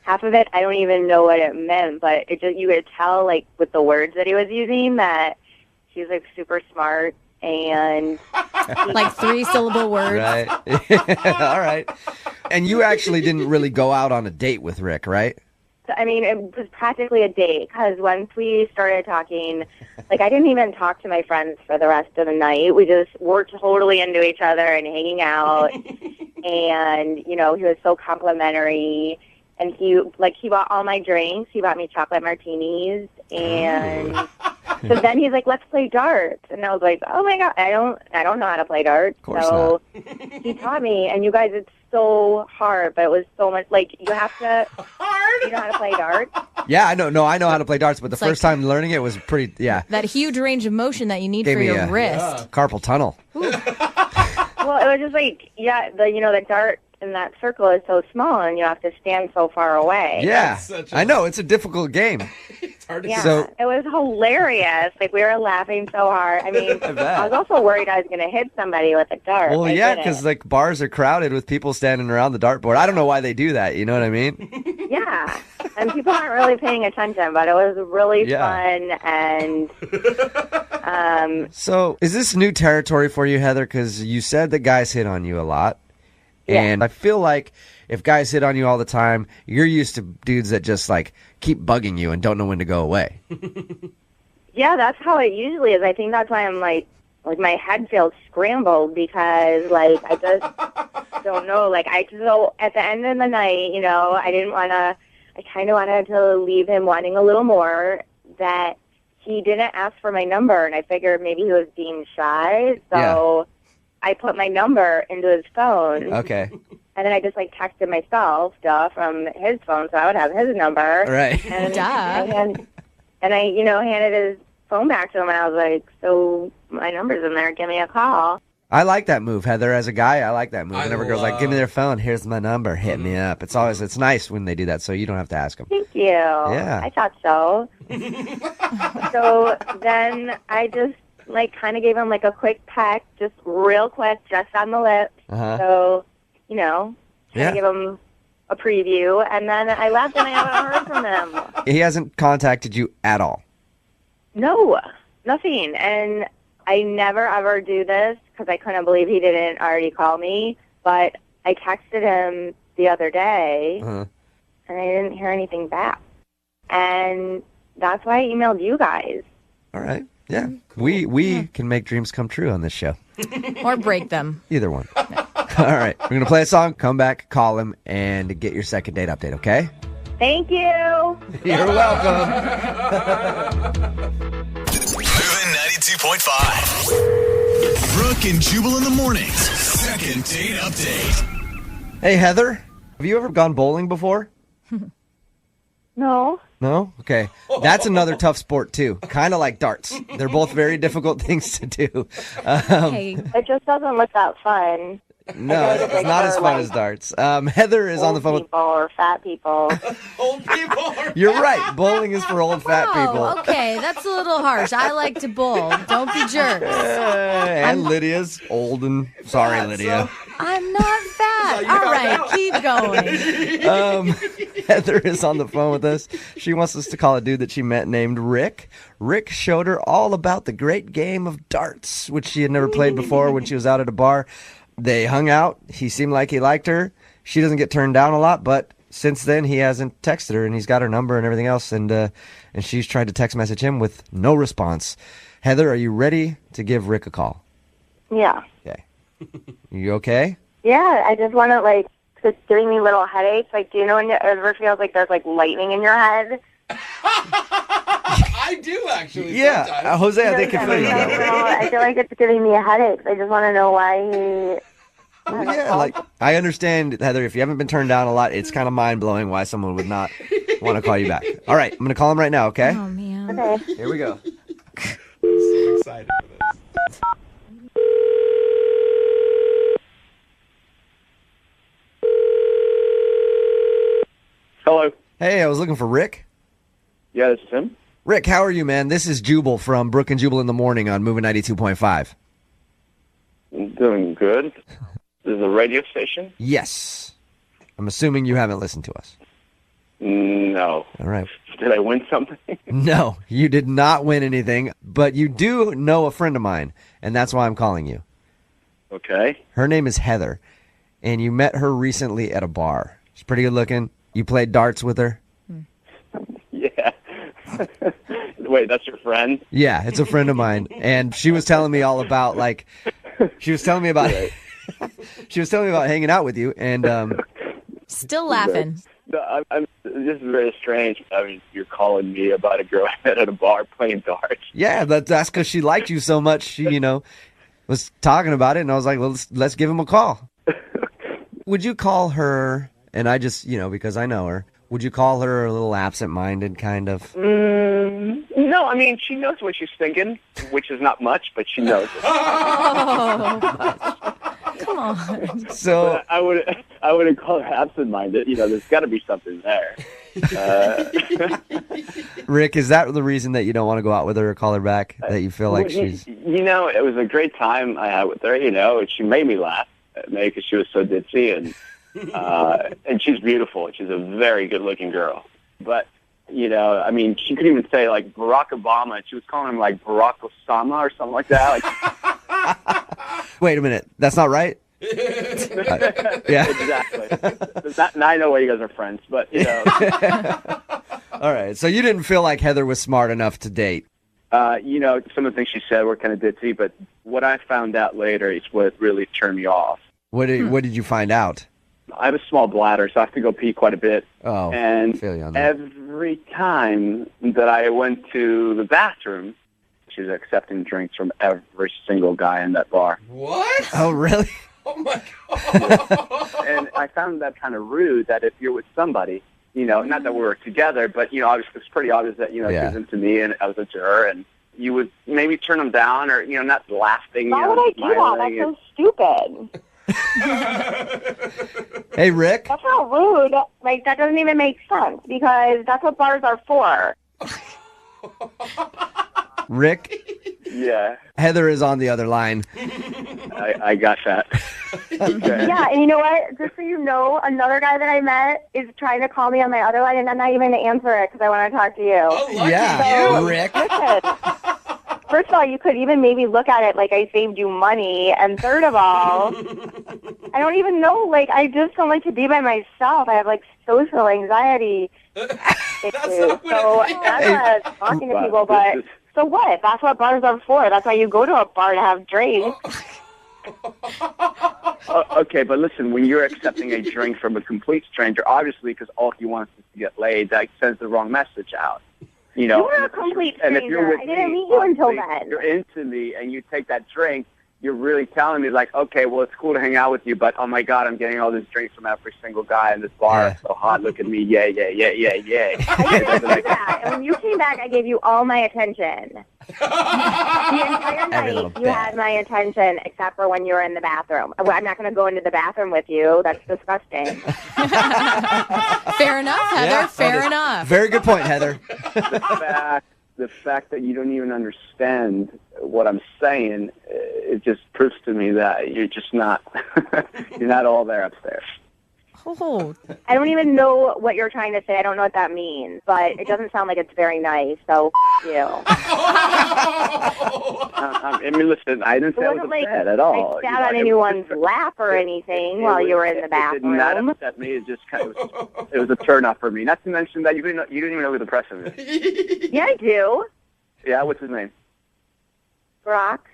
half of it, I don't even know what it meant. But it just, you could tell like with the words that he was using that he was like super smart. And like 3-syllable words. Right. All right. And you actually didn't really go out on a date with Rick, right? I mean, it was practically a date because once we started talking, like I didn't even talk to my friends for the rest of the night. We just were totally into each other and hanging out. And, you know, he was so complimentary. And he bought all my drinks. He bought me chocolate martinis. And so then he's like, let's play darts. And I was like, oh my God, I don't know how to play darts. Of course so he taught me. And you guys, it's so hard, but it was so much, like, you have to, you know how to play darts? Yeah, I know. No, I know how to play darts, but the It's like- first time learning it was pretty, yeah. That huge range of motion that you need Gave for me your a wrist. carpal tunnel. Well, it was just like, yeah, the dart in that circle is so small, and you have to stand so far away. Yeah, I know. It's a difficult game. It's hard to Yeah, So- it was hilarious. Like, we were laughing so hard. I mean, I bet. I was also worried I was going to hit somebody with a dart. Well, I yeah, didn't. because like bars are crowded with people standing around the dartboard. I don't know why they do that. You know what I mean? Yeah, and people aren't really paying attention, but it was really Yeah. fun, and So, is this new territory for you, Heather? Because you said that guys hit on you a lot. Yeah. And I feel like if guys hit on you all the time, you're used to dudes that just like keep bugging you and don't know when to go away. yeah, that's how it usually is. I think that's why I'm like my head feels scrambled because like I just don't know. Like so at the end of the night, you know, I kind of wanted to leave him wanting a little more. That he didn't ask for my number, and I figured maybe he was being shy. So I put my number into his phone. Okay. And then I just like texted myself stuff from his phone, so I would have his number. Right. And I handed his phone back to him, and I was like, "So my number's in there. Give me a call." I like that move, Heather. As a guy, I like that move. Whenever girls like, give me their phone, here's my number, hit me up. It's nice when they do that, so you don't have to ask them. Thank you. Yeah. I thought so. So then I just like kind of gave him like a quick peck, just real quick, just on the lips. Uh-huh. So, you know, Yeah. give him a preview, and then I left and I haven't heard from him. He hasn't contacted you at all. No, nothing. And I never ever do this because I couldn't believe he didn't already call me. But I texted him the other day, Uh-huh. and I didn't hear anything back. And that's why I emailed you guys. All right. Yeah. We can make dreams come true on this show. Or break them. Either one. All right. We're going to play a song, come back, call him, and get your second date update, okay? Thank you. You're welcome. Moving 92.5. Brooke and Jubal in the mornings. Second date update. Hey, Heather, have you ever gone bowling before? No. No? Okay. That's another tough sport, too. Kind of like darts. They're both very difficult things to do. It just doesn't look that fun. No, it's not as fun as darts. Heather is on the phone with... People or fat people. You're right. Bowling is for old fat people. Oh, okay. That's a little harsh. I like to bowl. Don't be jerks. And Lydia's old and... Sorry, Lydia. I'm not fat. All right, keep going. Heather is on the phone with us. She wants us to call a dude that she met named Rick. Rick showed her all about the great game of darts, which she had never played before when she was out at a bar. They hung out. He seemed like he liked her. She doesn't get turned down a lot, but since then he hasn't texted her, and he's got her number and everything else, and she's tried to text message him with no response. Heather, are you ready to give Rick a call? Yeah. Okay. You okay? Yeah, I just want to, like, it's giving me little headaches. Like, do you know when it ever feels like there's, like, lightning in your head? I do, actually. Yeah, sometimes. Jose, I think can feel you. I feel like it's giving me headaches. I just want to know why he... Yeah, like I understand, Heather. If you haven't been turned down a lot, it's kind of mind blowing why someone would not want to call you back. All right, I'm gonna call him right now. Okay. Oh man. Okay. Here we go. I'm so excited for this. Hello. Hey, I was looking for Rick. Yeah, this is him. Rick, how are you, man? This is Jubal from Brooke and Jubal in the Morning on Moving 92.5. I'm doing good. This is a radio station? Yes. I'm assuming you haven't listened to us. No. All right. Did I win something? No, you did not win anything, but you do know a friend of mine, and that's why I'm calling you. Okay. Her name is Heather, and you met her recently at a bar. She's pretty good looking. You played darts with her? Yeah. Wait, that's your friend? Yeah, it's a friend of mine, and she was telling me all about, like, she was telling me about hanging out with you, and Still laughing. No, this is very strange. I mean, you're calling me about a girl I met at a bar playing darts. yeah, that's because she liked you so much. She, was talking about it, and I was like, well, let's give him a call. Would you call her? And I just, because I know her. Would you call her a little absent-minded, kind of? No, I mean, she knows what she's thinking, which is not much, but she knows it. Come on. So but I wouldn't call her absent-minded. There's got to be something there. Rick, is that the reason that you don't want to go out with her or call her back? That you feel like she's... It was a great time I had with her, and she made me laugh, maybe because she was so ditzy, and she's beautiful. She's a very good-looking girl. But, I mean, she couldn't even say, like, Barack Obama. She was calling him, like, Barack Osama or something like that. Wait a minute. That's not right? Yeah. Exactly. Now I know why you guys are friends, but, All right. So you didn't feel like Heather was smart enough to date? Some of the things she said were kind of ditzy, but what I found out later is what really turned me off. What did you find out? I have a small bladder, so I have to go pee quite a bit. Oh, and I feel you on that. Every time that I went to the bathroom, she was accepting drinks from every single guy in that bar. What? Oh, really? Oh, my God. And I found that kind of rude that if you're with somebody, not that we were together, but, obviously it's pretty obvious that, she was into me and I was into her, and you would maybe turn them down or, not laughing, Why would I do that? That's so stupid. Hey, Rick. That's not rude. Like, that doesn't even make sense because that's what bars are for. Rick? Yeah. Heather is on the other line. I got that. Okay. Yeah, and you know what? Just so you know, another guy that I met is trying to call me on my other line, and I'm not even going to answer it because I want to talk to you. Oh, lucky Yeah, you. Rick. Listen, first of all, you could even maybe look at it like I saved you money, and third of all, I don't even know, like, I just don't like to be by myself. I have, like, social anxiety issues. So that's not talking to people, but... So what? That's what bars are for. That's why you go to a bar to have drinks. Okay, but listen, when you're accepting a drink from a complete stranger, obviously because all he wants is to get laid, that sends the wrong message out. You're a complete stranger. And if you're with I didn't meet you until obviously, then. You're into me, and you take that drink, you're really telling me, like, okay, well, it's cool to hang out with you, but, oh, my God, I'm getting all these drinks from every single guy in this bar. Yeah. It's so hot. Look at me. Yay, yay, yay, yay, yay. I didn't do that. And when you came back, I gave you all my attention. The entire night, you had my attention, except for when you were in the bathroom. I'm not going to go into the bathroom with you. That's disgusting. Fair enough, Heather. Yeah, Fair enough. Very good point, Heather. The fact that you don't even understand what I'm saying, it just proves to me that you're just not, you're not all there upstairs. Oh. I don't even know what you're trying to say. I don't know what that means, but it doesn't sound like it's very nice, so you. I mean, listen, I didn't say I was upset at all. I sat on anyone's lap or anything while you were in the bathroom. It did not upset me. It just kind of it was a turn off for me. Not to mention that you didn't even know who the president is. Yeah, I do. Yeah, what's his name? Brock.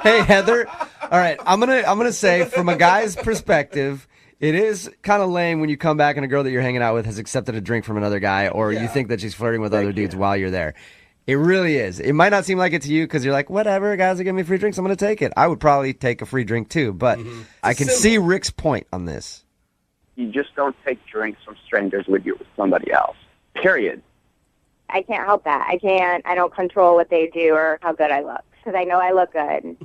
Hey, Heather, All right, I'm gonna say from a guy's perspective, it is kind of lame when you come back and a girl that you're hanging out with has accepted a drink from another guy, or you think that she's flirting with other dudes while you're there. It really is. It might not seem like it to you because you're like, whatever, guys are giving me free drinks, I'm going to take it. I would probably take a free drink too, but I can see Rick's point on this. You just don't take drinks from strangers with somebody else. Period. I can't help that. I don't control what they do or how good I look because I know I look good.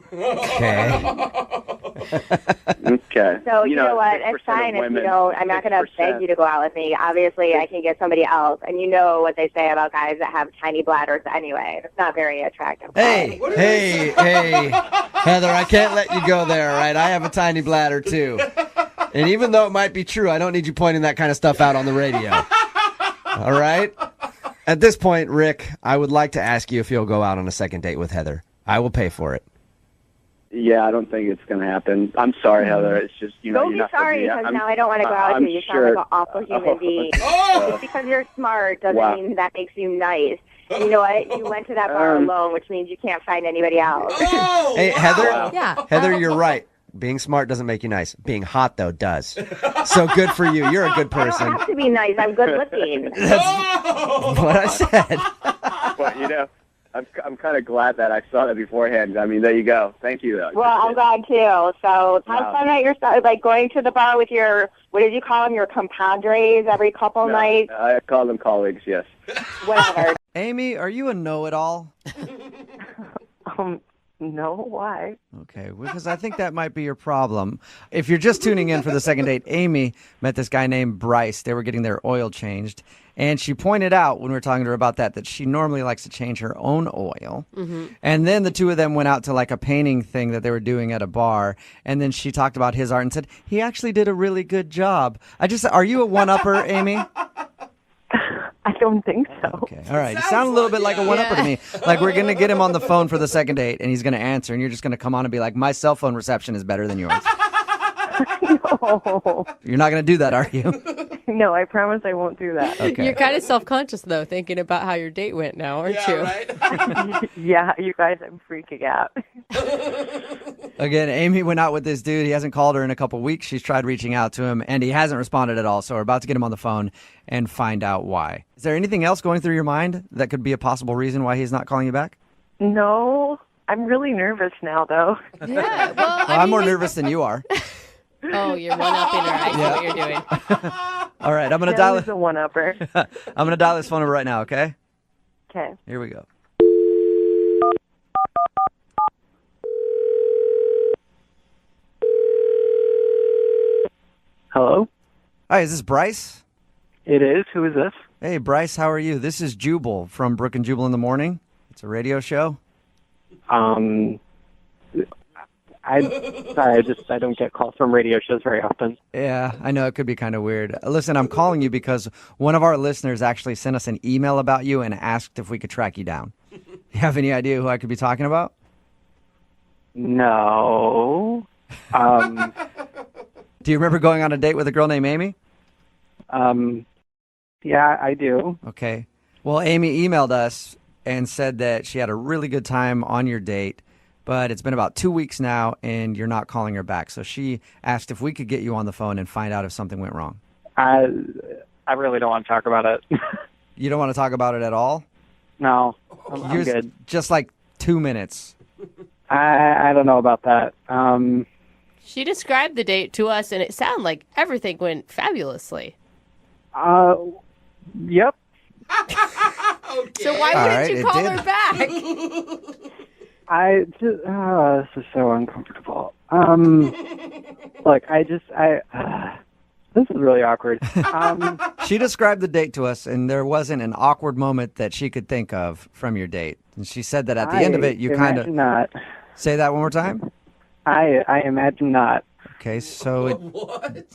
Okay. So you know what? It's fine if you don't. I'm not going to beg you to go out with me. Obviously, I can get somebody else. And you know what they say about guys that have tiny bladders anyway. It's not very attractive. Hey, Heather, I can't let you go there, all right? I have a tiny bladder, too. And even though it might be true, I don't need you pointing that kind of stuff out on the radio. All right? At this point, Rick, I would like to ask you if you'll go out on a second date with Heather. I will pay for it. Yeah, I don't think it's going to happen. I'm sorry, Heather. It's just, Don't be sorry because now I don't want to go out with you. You sound like an awful human being. Just because you're smart doesn't mean that makes you nice. And you know what? You went to that bar alone, which means you can't find anybody else. Hey, Heather. Yeah. Heather, you're right. Being smart doesn't make you nice. Being hot, though, does. So good for you. You're a good person. I don't have to be nice. I'm good looking. That's what I said. But, you know, I'm kind of glad that I saw that beforehand. I mean, there you go. Thank you. Well, I'm glad too. So have fun at your like going to the bar with your, what did you call them, your compadres every couple nights? I call them colleagues, yes. Whatever. Amy, are you a know-it-all? No, why? Okay, because I think that might be your problem. If you're just tuning in for the second date, Amy met this guy named Bryce. They were getting their oil changed. And she pointed out when we were talking to her about that she normally likes to change her own oil. Mm-hmm. And then the two of them went out to like a painting thing that they were doing at a bar. And then she talked about his art and said, he actually did a really good job. Are you a one-upper, Amy? I don't think so. Okay, all right. You sound a little bit like a one-upper to me. Like we're going to get him on the phone for the second date, and he's going to answer, and you're just going to come on and be like, my cell phone reception is better than yours. No. You're not going to do that, are you? No, I promise I won't do that. Okay. You're kind of self-conscious, though, thinking about how your date went now, aren't you? Right? Yeah, you guys, I'm freaking out. Again, Amy went out with this dude. He hasn't called her in a couple weeks. She's tried reaching out to him, and he hasn't responded at all. So we're about to get him on the phone and find out why. Is there anything else going through your mind that could be a possible reason why he's not calling you back? No, I'm really nervous now, though. Yeah, well, I'm more nervous than you are. Oh, you're one-upping her. I see what you're doing. All right, I'm going to That dial was a one-upper. I'm going to dial this phone number right now, okay? Okay. Here we go. Hello? Hi, is this Bryce? It is. Who is this? Hey, Bryce, how are you? This is Jubal from Brooke and Jubal in the Morning. It's a radio show. I don't get calls from radio shows very often. Yeah, I know it could be kind of weird. Listen, I'm calling you because one of our listeners actually sent us an email about you and asked if we could track you down. You have any idea who I could be talking about? No. Do you remember going on a date with a girl named Amy? Yeah, I do. Okay. Well, Amy emailed us and said that she had a really good time on your date, but it's been about 2 weeks now and you're not calling her back. So she asked if we could get you on the phone and find out if something went wrong. I really don't want to talk about it. You don't want to talk about it at all? No, I'm good. Just like 2 minutes. I don't know about that. She described the date to us, and it sounded like everything went fabulously. Yep. So why wouldn't you call her back? I just, this is so uncomfortable. Look, this is really awkward. She described the date to us, and there wasn't an awkward moment that she could think of from your date. And she said that at the end of it, you kind of... not. Say that one more time? I imagine not. Okay, so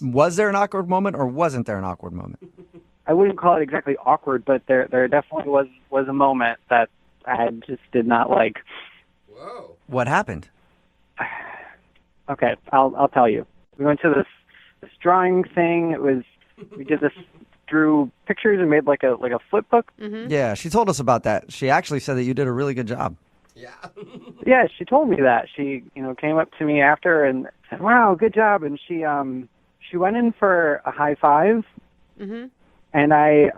was there an awkward moment, or wasn't there an awkward moment? I wouldn't call it exactly awkward, but there definitely was a moment that I just did not like. Whoa. What happened? Okay, I'll tell you. We went to this drawing thing. We did this, drew pictures and made like a flip book. Mm-hmm. Yeah, she told us about that. She actually said that you did a really good job. Yeah, she told me that. She, came up to me after and said, "Wow, good job." And she went in for a high five. Mm-hmm. And I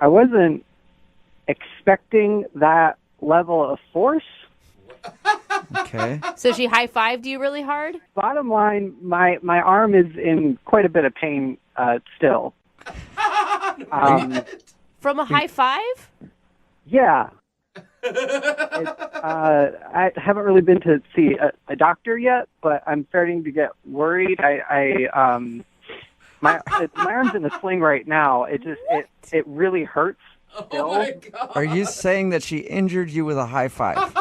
wasn't expecting that level of force. Okay. So she high-fived you really hard? Bottom line, my arm is in quite a bit of pain still. From a high five? Yeah. I haven't really been to see a doctor yet, but I'm starting to get worried. My arm's in a sling right now. It really hurts still. Oh my God. Are you saying that she injured you with a high five?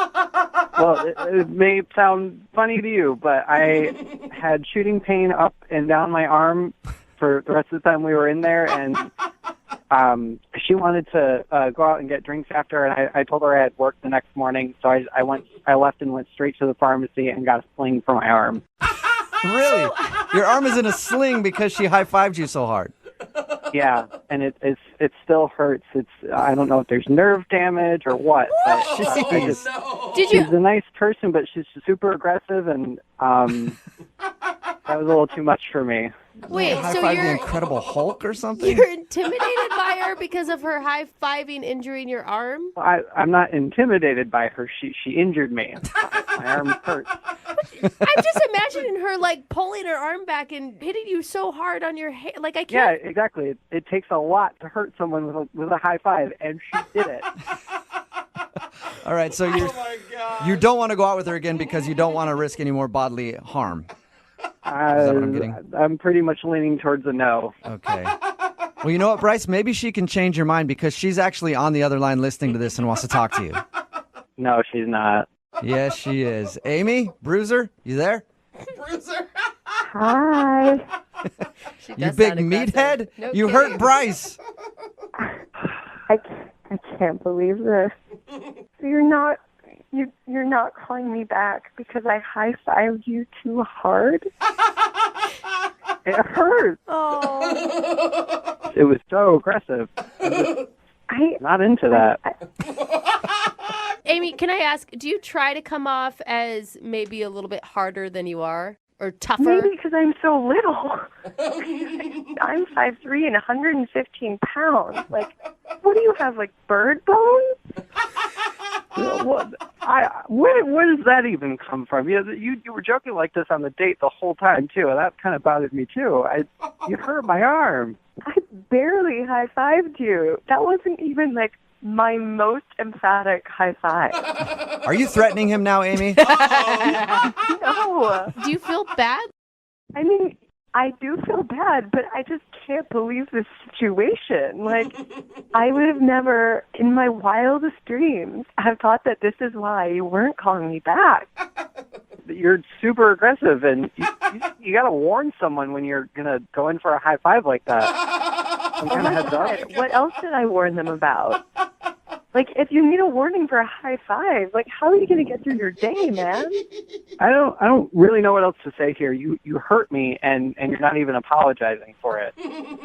Well, it may sound funny to you, but I had shooting pain up and down my arm for the rest of the time we were in there, and she wanted to go out and get drinks after, and I told her I had work the next morning, so I left and went straight to the pharmacy and got a sling for my arm. Really? Your arm is in a sling because she high-fived you so hard. Yeah, and it still hurts. I don't know if there's nerve damage or what. But she's a nice person, but she's super aggressive, and that was a little too much for me. Wait, so high-five the you're Incredible Hulk or something? you're intimidated by her because of her high-fiving injuring your arm? I'm not intimidated by her. She injured me. My arm hurts. I'm just imagining her like pulling her arm back and hitting you so hard on your head. Like I Yeah, can't. exactly. It takes a lot to hurt someone with a high five, and she did it. All right, so you don't want to go out with her again because you don't want to risk any more bodily harm. Is that what I'm getting? I'm pretty much leaning towards a no. Okay. Well, you know what, Bryce? Maybe she can change your mind because she's actually on the other line listening to this and wants to talk to you. No, she's not. Yes, she is. Amy, Bruiser, you there? Bruiser. Hi. You big meathead? No you kidding. hurt Bryce. I can't believe this. So you're not calling me back because I high-fived you too hard? It hurt. Oh. It was so aggressive. I'm not into that. Amy, can I ask, do you try to come off as maybe a little bit harder than you are? Or tougher? Maybe because I'm so little. I'm 5'3" and 115 pounds. Like, what do you have, like bird bones? Where does that even come from? You were joking like this on the date the whole time, too, and that kind of bothered me, too. You hurt my arm. I barely high-fived you. That wasn't even, like, my most emphatic high five. Are you threatening him now, Amy? No. Do you feel bad? I mean, I do feel bad, but I just can't believe this situation. Like, I would have never, in my wildest dreams, have thought that this is why you weren't calling me back. You're super aggressive, and you got to warn someone when you're going to go in for a high five like that. Some kind of heads up. What else did I warn them about? Like, if you need a warning for a high five, like, how are you going to get through your day, man? I don't really know what else to say here. You hurt me, and you're not even apologizing for it.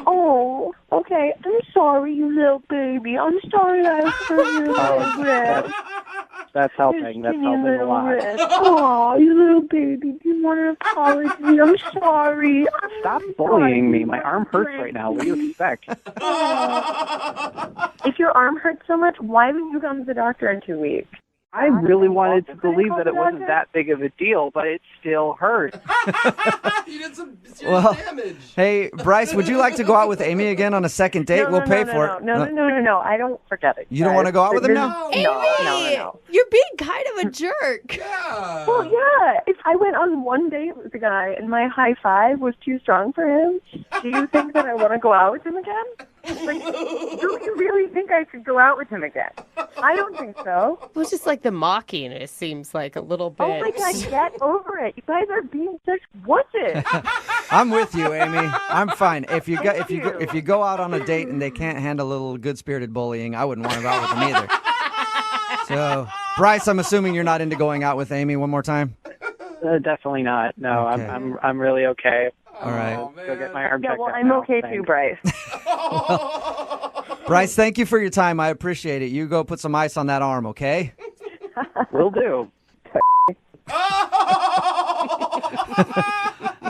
Oh, okay. I'm sorry, you little baby. I'm sorry I hurt your little wrist. That's helping. That's helping a lot. Oh, you little baby. Do you want an apology? I'm sorry. Stop bullying me. My arm hurts right now. What do you expect? If your arm hurts so much, why haven't you gone to the doctor in 2 weeks? I really wanted to believe that it wasn't that big of a deal, but it still hurt. You did some serious damage. Hey, Bryce, would you like to go out with Amy again on a second date? We'll pay for it. No. I don't forget it. You don't want to go out with him now? No. You're being kind of a jerk. Yeah. Well, yeah. If I went on one date with a guy and my high five was too strong for him, do you think that I want to go out with him again? Like, do you really think I could go out with him again? I don't think so. Well, it's just like the mocking. It seems like a little bit. Oh my God, get over it. You guys are being such wusses. I'm with you, Amy. I'm fine. If you go out on a date and they can't handle a little good-spirited bullying, I wouldn't want to go out with them either. So, Bryce, I'm assuming you're not into going out with Amy one more time? Definitely not. No, Okay. I'm really okay. All right. Go get my arm checked out I'm now. okay Thanks. too, Bryce. Bryce, thank you for your time. I appreciate it. You go put some ice on that arm, okay? Will do.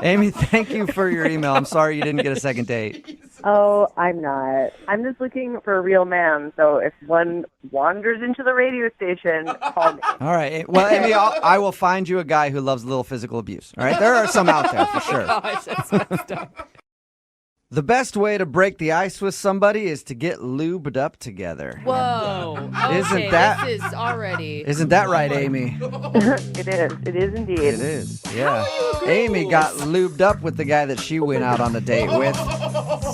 Amy, thank you for your email. I'm sorry you didn't get a second date. Oh, I'm not. I'm just looking for a real man. So if one wanders into the radio station, call me. All right. Well, Amy, I will find you a guy who loves a little physical abuse. All right. There are some out there for sure. Gosh, that's messed up. The best way to break the ice with somebody is to get lubed up together. Whoa. Okay, Isn't that- This is already. Isn't that right, Amy? It is. It is indeed. It is. Yeah. Amy got lubed up with the guy that she went out on a date with.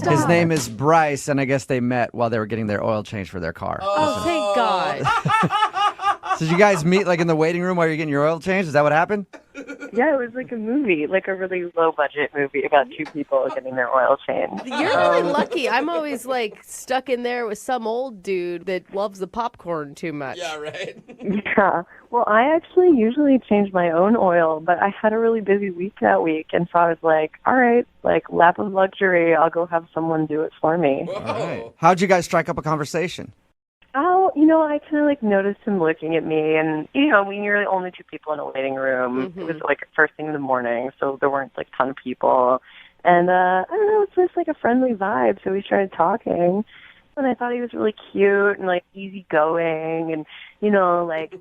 His name is Bryce, and I guess they met while they were getting their oil changed for their car. Oh, thank God. So did you guys meet like in the waiting room while you're getting your oil changed? Is that what happened? Yeah, it was like a movie, like a really low budget movie about two people getting their oil changed. You're really lucky. I'm always like stuck in there with some old dude that loves the popcorn too much. Yeah, right. Yeah. Well, I actually usually change my own oil, but I had a really busy week that week, and so I was like, all right, like lap of luxury, I'll go have someone do it for me. All right. How'd you guys strike up a conversation? Oh, I kind of like noticed him looking at me, and we were the only two people in a waiting room. It was like first thing in the morning, so there weren't like a ton of people, and I don't know, it was just like a friendly vibe. So we started talking, and I thought he was really cute and like easygoing, and like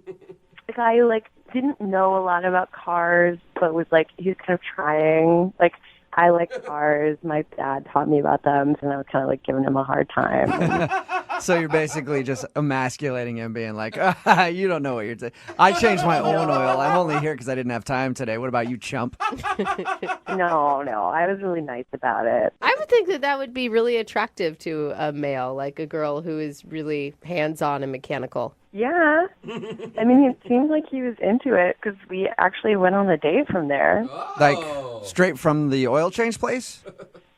the guy who like didn't know a lot about cars, but was like he was kind of trying. Like I like cars. My dad taught me about them, and I was kind of like giving him a hard time. So you're basically just emasculating him, being like, you don't know what you're saying. I changed my own oil. I'm only here because I didn't have time today. What about you, chump? No, I was really nice about it. I would think that would be really attractive to a male, like a girl who is really hands-on and mechanical. Yeah. I mean, it seemed like he was into it because we actually went on a date from there. Like straight from the oil change place?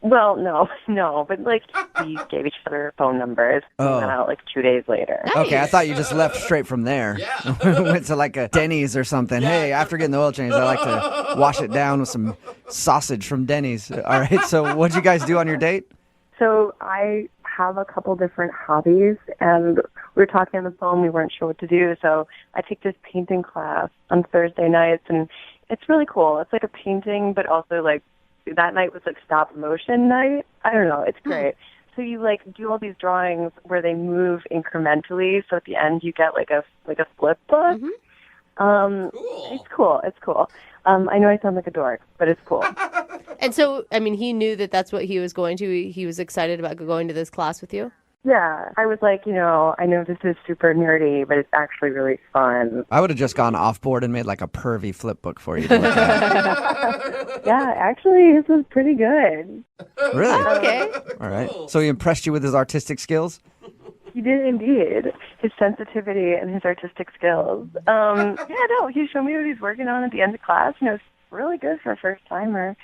Well, no, but like we gave each other phone numbers. We went out like 2 days later. Okay, I thought you just left straight from there. Yeah. Went to like a Denny's or something. Hey, after getting the oil change, I like to wash it down with some sausage from Denny's. All right, so what'd you guys do on your date? So I have a couple different hobbies, and we were talking on the phone. We weren't sure what to do, so I take this painting class on Thursday nights, and it's really cool. It's like a painting, but also like that night was like stop motion night. I don't know. It's great. So you like do all these drawings where they move incrementally. So at the end you get like a flip book. It's cool. It's cool. I know I sound like a dork, but it's cool. And so, I mean, he knew that that's what he was going to. He was excited about going to this class with you? Yeah, I was like, I know this is super nerdy, but it's actually really fun. I would have just gone off board and made like a pervy flip book for you to look at. Yeah, actually, this was pretty good. Really? Okay. All right. So he impressed you with his artistic skills? He did indeed. His sensitivity and his artistic skills. He showed me what he's working on at the end of class, and it was really good for a first-timer.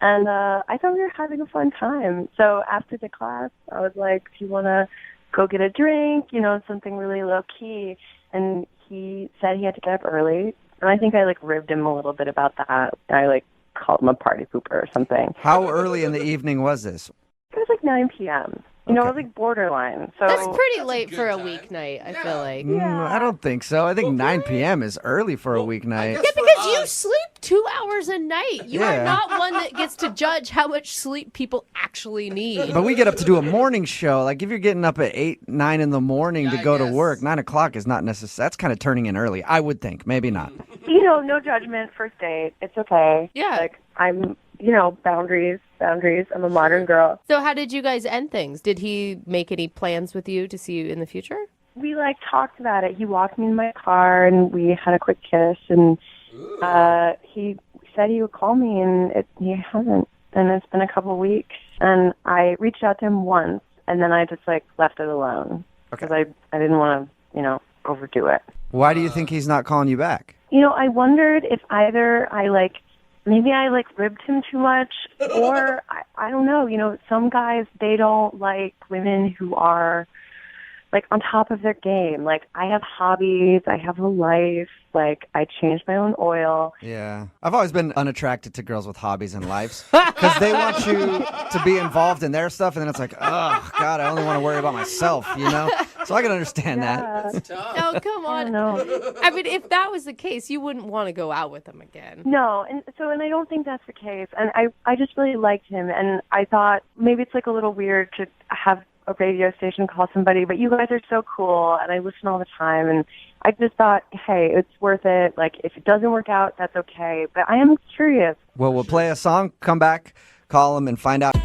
And I thought we were having a fun time. So after the class, I was like, do you want to go get a drink? Something really low-key. And he said he had to get up early. And I think I, ribbed him a little bit about that. I, called him a party pooper or something. How early in the evening was this? It was 9 p.m. It was borderline. So that's pretty late for a weeknight, I feel like. I don't think so. I think 9 p.m. is early for a weeknight. Yeah, because you sleep 2 hours a night. You Yeah. are not one that gets to judge how much sleep people actually need. But we get up to do a morning show. Like if you're getting up at 8, 9 in the morning to go to work, 9 o'clock is not necessary. That's kind of turning in early. I would think. Maybe not. No judgment, first date. It's okay. Yeah. I'm, boundaries. I'm a modern girl. So how did you guys end things? Did he make any plans with you to see you in the future? We talked about it. He walked me in my car and we had a quick kiss, and he said he would call me, and he hasn't. And it's been a couple weeks, and I reached out to him once, and then I just left it alone because I didn't want to overdo it. Why do you think he's not calling you back? I wondered if either maybe I ribbed him too much, or I don't know. Some guys, they don't like women who are on top of their game. I have hobbies, I have a life, I change my own oil. Yeah. I've always been unattracted to girls with hobbies and lives because they want you to be involved in their stuff, and then it's like, oh, God, I only want to worry about myself, So I can understand that. It's tough. Oh, come on. I mean, if that was the case, you wouldn't want to go out with him again. No, and I don't think that's the case. And I just really liked him, and I thought maybe it's like a little weird to have a radio station call somebody, but you guys are so cool, and I listen all the time, and I just thought, hey, it's worth it. Like, if it doesn't work out, that's okay. But I am curious. Well, we'll play a song, come back, call him, and find out.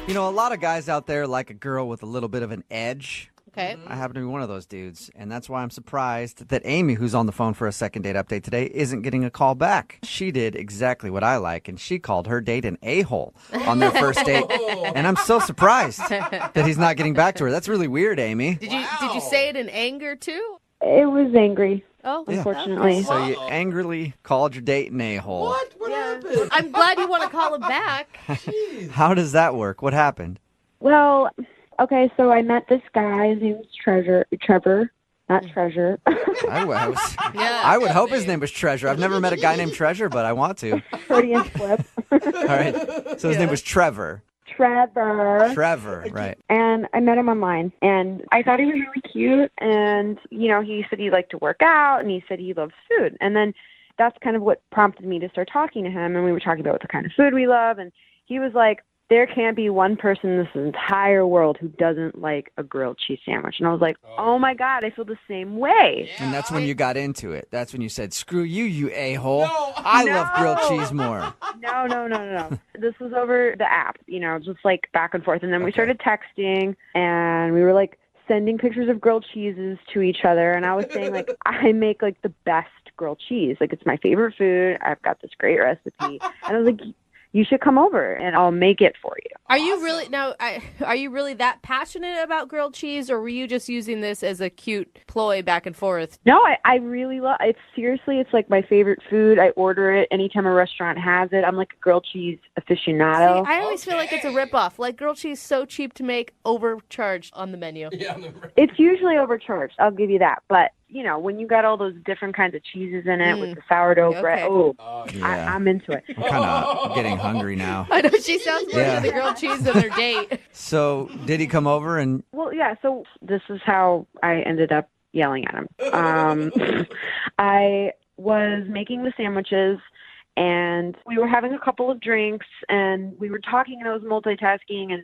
You know, a lot of guys out there like a girl with a little bit of an edge. Okay. I happen to be one of those dudes, and that's why I'm surprised that Amy, who's on the phone for a second date update today, isn't getting a call back. She did exactly what I like, and she called her date an a-hole on their first date, and I'm so surprised that he's not getting back to her. That's really weird, Amy. Did you say it in anger too? It was angry. Oh, unfortunately. So you angrily called your date an a-hole. What happened? I'm glad you want to call him back. How does that work? What happened? Well, okay, so I met this guy. His name's Trevor, not Treasure. I would hope his name was Treasure. I've never met a guy named Treasure, but I want to. Freudian slip. All right. So his name was Trevor. Trevor, right. And I met him online, and I thought he was really cute, and, you know, he said he liked to work out, and he said he loves food. And then that's kind of what prompted me to start talking to him, and we were talking about what the kind of food we love, and he was like, there can't be one person in this entire world who doesn't like a grilled cheese sandwich. And I was like, oh my God, I feel the same way. And that's when you got into it. That's when you said, screw you, you a-hole. I love grilled cheese more. No. This was over the app, you know, just like back and forth. And then we started texting, and we were like sending pictures of grilled cheeses to each other. And I was saying, like, I make like the best grilled cheese. Like, it's my favorite food. I've got this great recipe. And I was like, you should come over and I'll make it for you. Are you really are you really that passionate about grilled cheese, or were you just using this as a cute ploy back and forth? No, I really love it. Seriously, it's like my favorite food. I order it anytime a restaurant has it. I'm like a grilled cheese aficionado. See, I always feel like it's a ripoff. Like, grilled cheese so cheap to make, overcharged on the menu. It's usually overcharged, I'll give you that. But, you know, when you got all those different kinds of cheeses in it with the sourdough bread, I'm into it. I'm kind of getting hungry now. I know, she sounds more into the grilled cheese than their date. So did he come over and... Well, yeah, so this is how I ended up yelling at him. I was making the sandwiches, and we were having a couple of drinks, and we were talking, and I was multitasking, and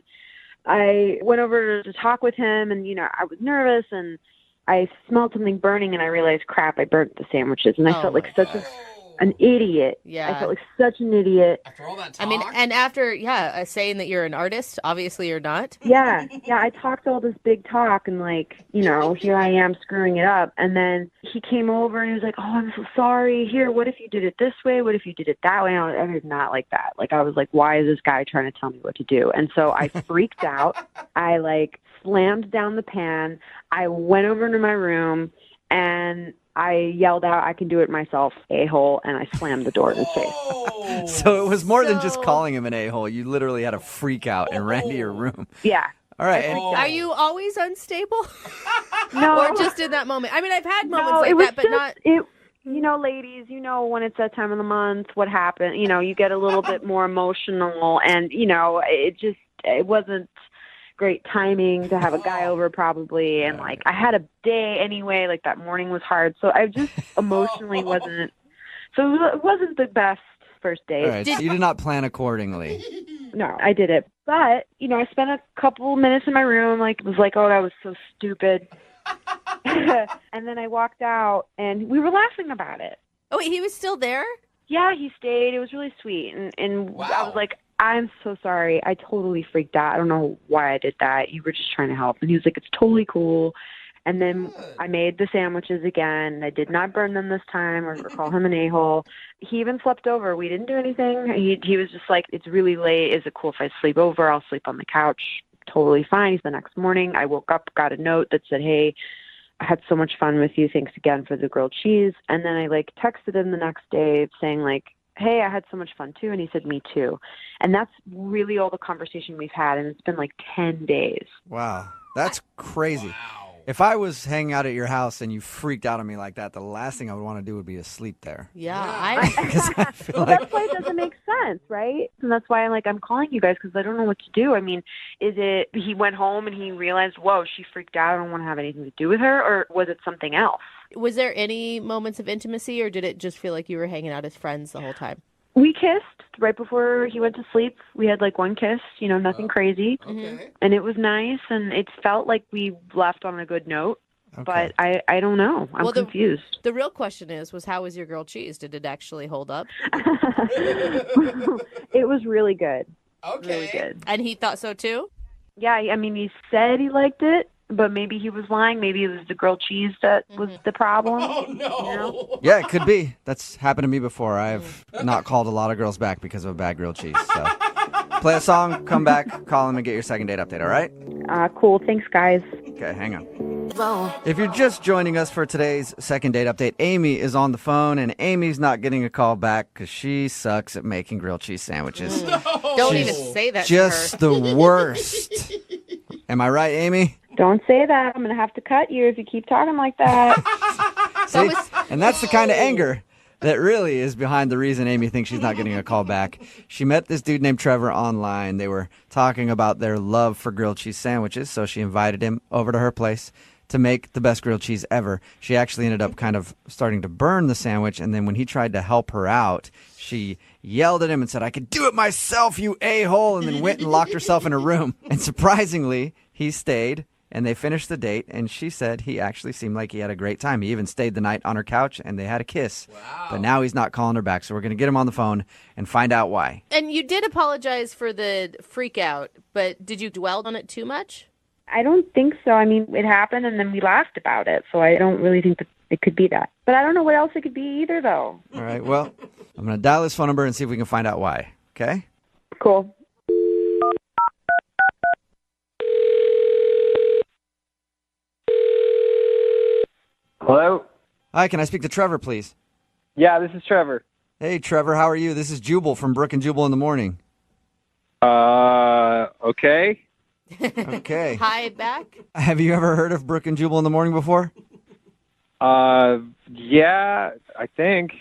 I went over to talk with him, and, you know, I was nervous, and I smelled something burning, and I realized, crap, I burnt the sandwiches, and I felt like such an idiot. Yeah. I felt like such an idiot. After all that I mean, and after, saying that you're an artist, obviously you're not. Yeah, I talked all this big talk, and, like, you know, here I am screwing it up. And then he came over, and he was like, oh, I'm so sorry. Here, what if you did it this way? What if you did it that way? And I was not like that. Like, I was like, why is this guy trying to tell me what to do? And so I freaked out. I, like, slammed down the pan. I went over into my room, and I yelled out, I can do it myself, a-hole, and I slammed the door in his face. So it was more than just calling him an a-hole. You literally had a freak out and ran to your room. Yeah. All right. Are you always unstable? No. Or just in that moment? I mean, I've had moments No, like it was that, but just, not... You know, ladies, you know when it's that time of the month, what happened. You know, you get a little bit more emotional, and, you know, it wasn't great timing to have a guy over probably, and like I had a day anyway, like that morning was hard, so I just emotionally wasn't, so it wasn't the best first date. All right, so you did not plan accordingly. No, I did it, but you know, I spent a couple minutes in my room, like was like, oh, that was so stupid. And then I walked out, and we were laughing about it. Oh, wait, he was still there? Yeah, he stayed. It was really sweet, and wow. I was like, I'm so sorry. I totally freaked out. I don't know why I did that. You were just trying to help. And he was like, it's totally cool. And then I made the sandwiches again. I did not burn them this time or call him an a-hole. He even slept over. We didn't do anything. He was just like, it's really late. Is it cool if I sleep over? I'll sleep on the couch. Totally fine. The next morning, I woke up, got a note that said, hey, I had so much fun with you. Thanks again for the grilled cheese. And then I like texted him the next day saying like, hey, I had so much fun too. And he said, me too. And that's really all the conversation we've had. And it's been like 10 days. Wow. That's crazy. If I was hanging out at your house and you freaked out on me like that, the last thing I would want to do would be to sleep there. Yeah. Well, that's why it doesn't make sense, right? And that's why I'm calling you guys because I don't know what to do. I mean, is it he went home and he realized, whoa, she freaked out, I don't want to have anything to do with her, or was it something else? Was there any moments of intimacy, or did it just feel like you were hanging out as friends the whole time? We kissed right before he went to sleep. We had one kiss, nothing crazy. Okay. And it was nice, and it felt like we left on a good note. Okay. But I don't know. I'm confused. The real question was how was your grilled cheese? Did it actually hold up? It was really good. Okay. Really good. And he thought so too? Yeah, I mean, he said he liked it, but maybe he was lying. Maybe it was the grilled cheese that was the problem. Oh, no. Yeah, it could be. That's happened to me before. I've not called a lot of girls back because of a bad grilled cheese. So play a song, come back, call him, and get your second date update, all right? Cool. Thanks, guys. Okay, hang on. If you're just joining us for today's second date update, Amy is on the phone, and Amy's not getting a call back because she sucks at making grilled cheese sandwiches. Don't even say that Just to her. the worst. Am I right, Amy? Don't say that. I'm going to have to cut you if you keep talking like that. See? And that's the kind of anger that really is behind the reason Amy thinks she's not getting a call back. She met this dude named Trevor online. They were talking about their love for grilled cheese sandwiches, so she invited him over to her place to make the best grilled cheese ever. She actually ended up kind of starting to burn the sandwich, and then when he tried to help her out, she yelled at him and said, "I could do it myself, you a-hole," and then went and locked herself in a room. And surprisingly, he stayed, and they finished the date, and she said he actually seemed like he had a great time. He even stayed the night on her couch, and they had a kiss. Wow. But now he's not calling her back, so we're going to get him on the phone and find out why. And you did apologize for the freak out, but did you dwell on it too much? I don't think so. I mean, it happened, and then we laughed about it, so I don't really think that it could be that. But I don't know what else it could be either, though. All right, well, I'm going to dial his phone number and see if we can find out why, okay? Cool. Hello? Hi, can I speak to Trevor, please? Yeah, this is Trevor. Hey, Trevor, how are you? This is Jubal from Brooke and Jubal in the Morning. Okay. Okay. Hi, back. Have you ever heard of Brooke and Jubal in the Morning before? Yeah, I think.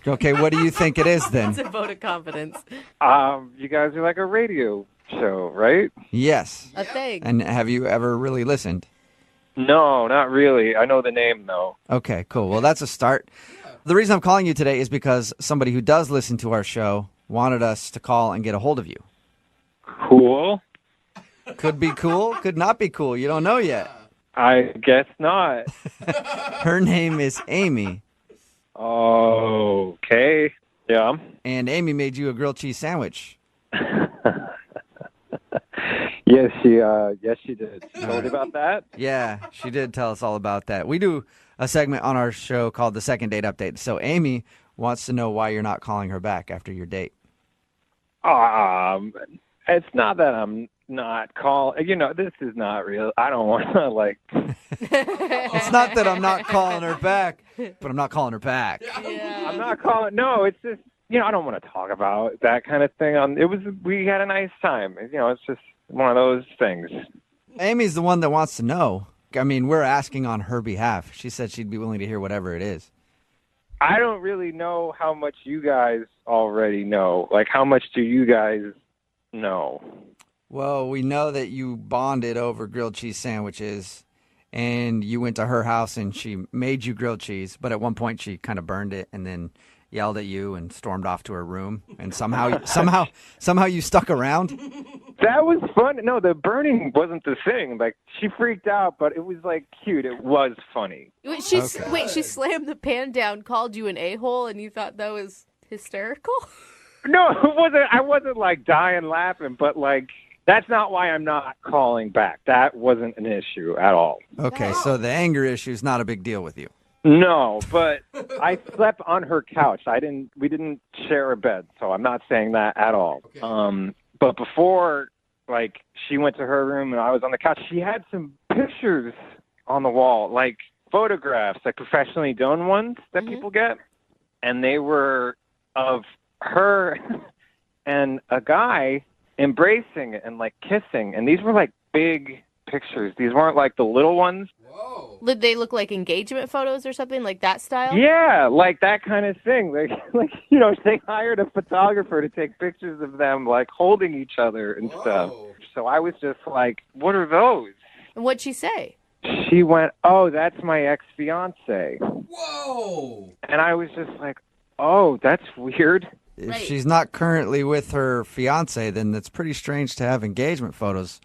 Okay, what do you think it is then? It's a vote of confidence. You guys are like a radio show, right? Yes. A thing. And have you ever really listened? No, not really. I know the name, though. Okay, cool. Well, that's a start. The reason I'm calling you today is because somebody who does listen to our show wanted us to call and get a hold of you. Cool. Could be cool, could not be cool. You don't know yet. I guess not. Her name is Amy. Okay. Yeah. And Amy made you a grilled cheese sandwich. Yes, she did. She told you about that? Yeah, she did tell us all about that. We do a segment on our show called the Second Date Update. So Amy wants to know why you're not calling her back after your date. It's not that I'm not calling. This is not real. I don't want to, It's not that I'm not calling her back, but I'm not calling her back. Yeah. I'm not calling. No, it's just, I don't want to talk about that kind of thing. We had a nice time. It's just one of those things. Amy's the one that wants to know. I mean, we're asking on her behalf. She said she'd be willing to hear whatever it is. I don't really know how much you guys already know. How much do you guys know? Well, we know that you bonded over grilled cheese sandwiches, and you went to her house and she made you grilled cheese, but at one point she kind of burned it and then yelled at you and stormed off to her room, and somehow you stuck around. That was fun. No, the burning wasn't the thing. She freaked out, but it was cute. It was funny. Wait, she slammed the pan down, called you an a-hole, and you thought that was hysterical? No, it wasn't. I wasn't dying laughing, but that's not why I'm not calling back. That wasn't an issue at all. Okay, so the anger issue is not a big deal with you. No, but I slept on her couch. We didn't share a bed, so I'm not saying that at all. Okay. But before, she went to her room and I was on the couch, she had some pictures on the wall, photographs, professionally done ones that people get. And they were of her and a guy embracing and kissing. And these were big pictures. These weren't like the little ones. Did they look like engagement photos or something like that style? Yeah, like that kind of thing. Like they hired a photographer to take pictures of them like holding each other and stuff. So I was just like, what are those? And what'd she say? She went, oh, that's my ex-fiance. Whoa! And I was just like, oh, that's weird. If she's not currently with her fiance, then it's pretty strange to have engagement photos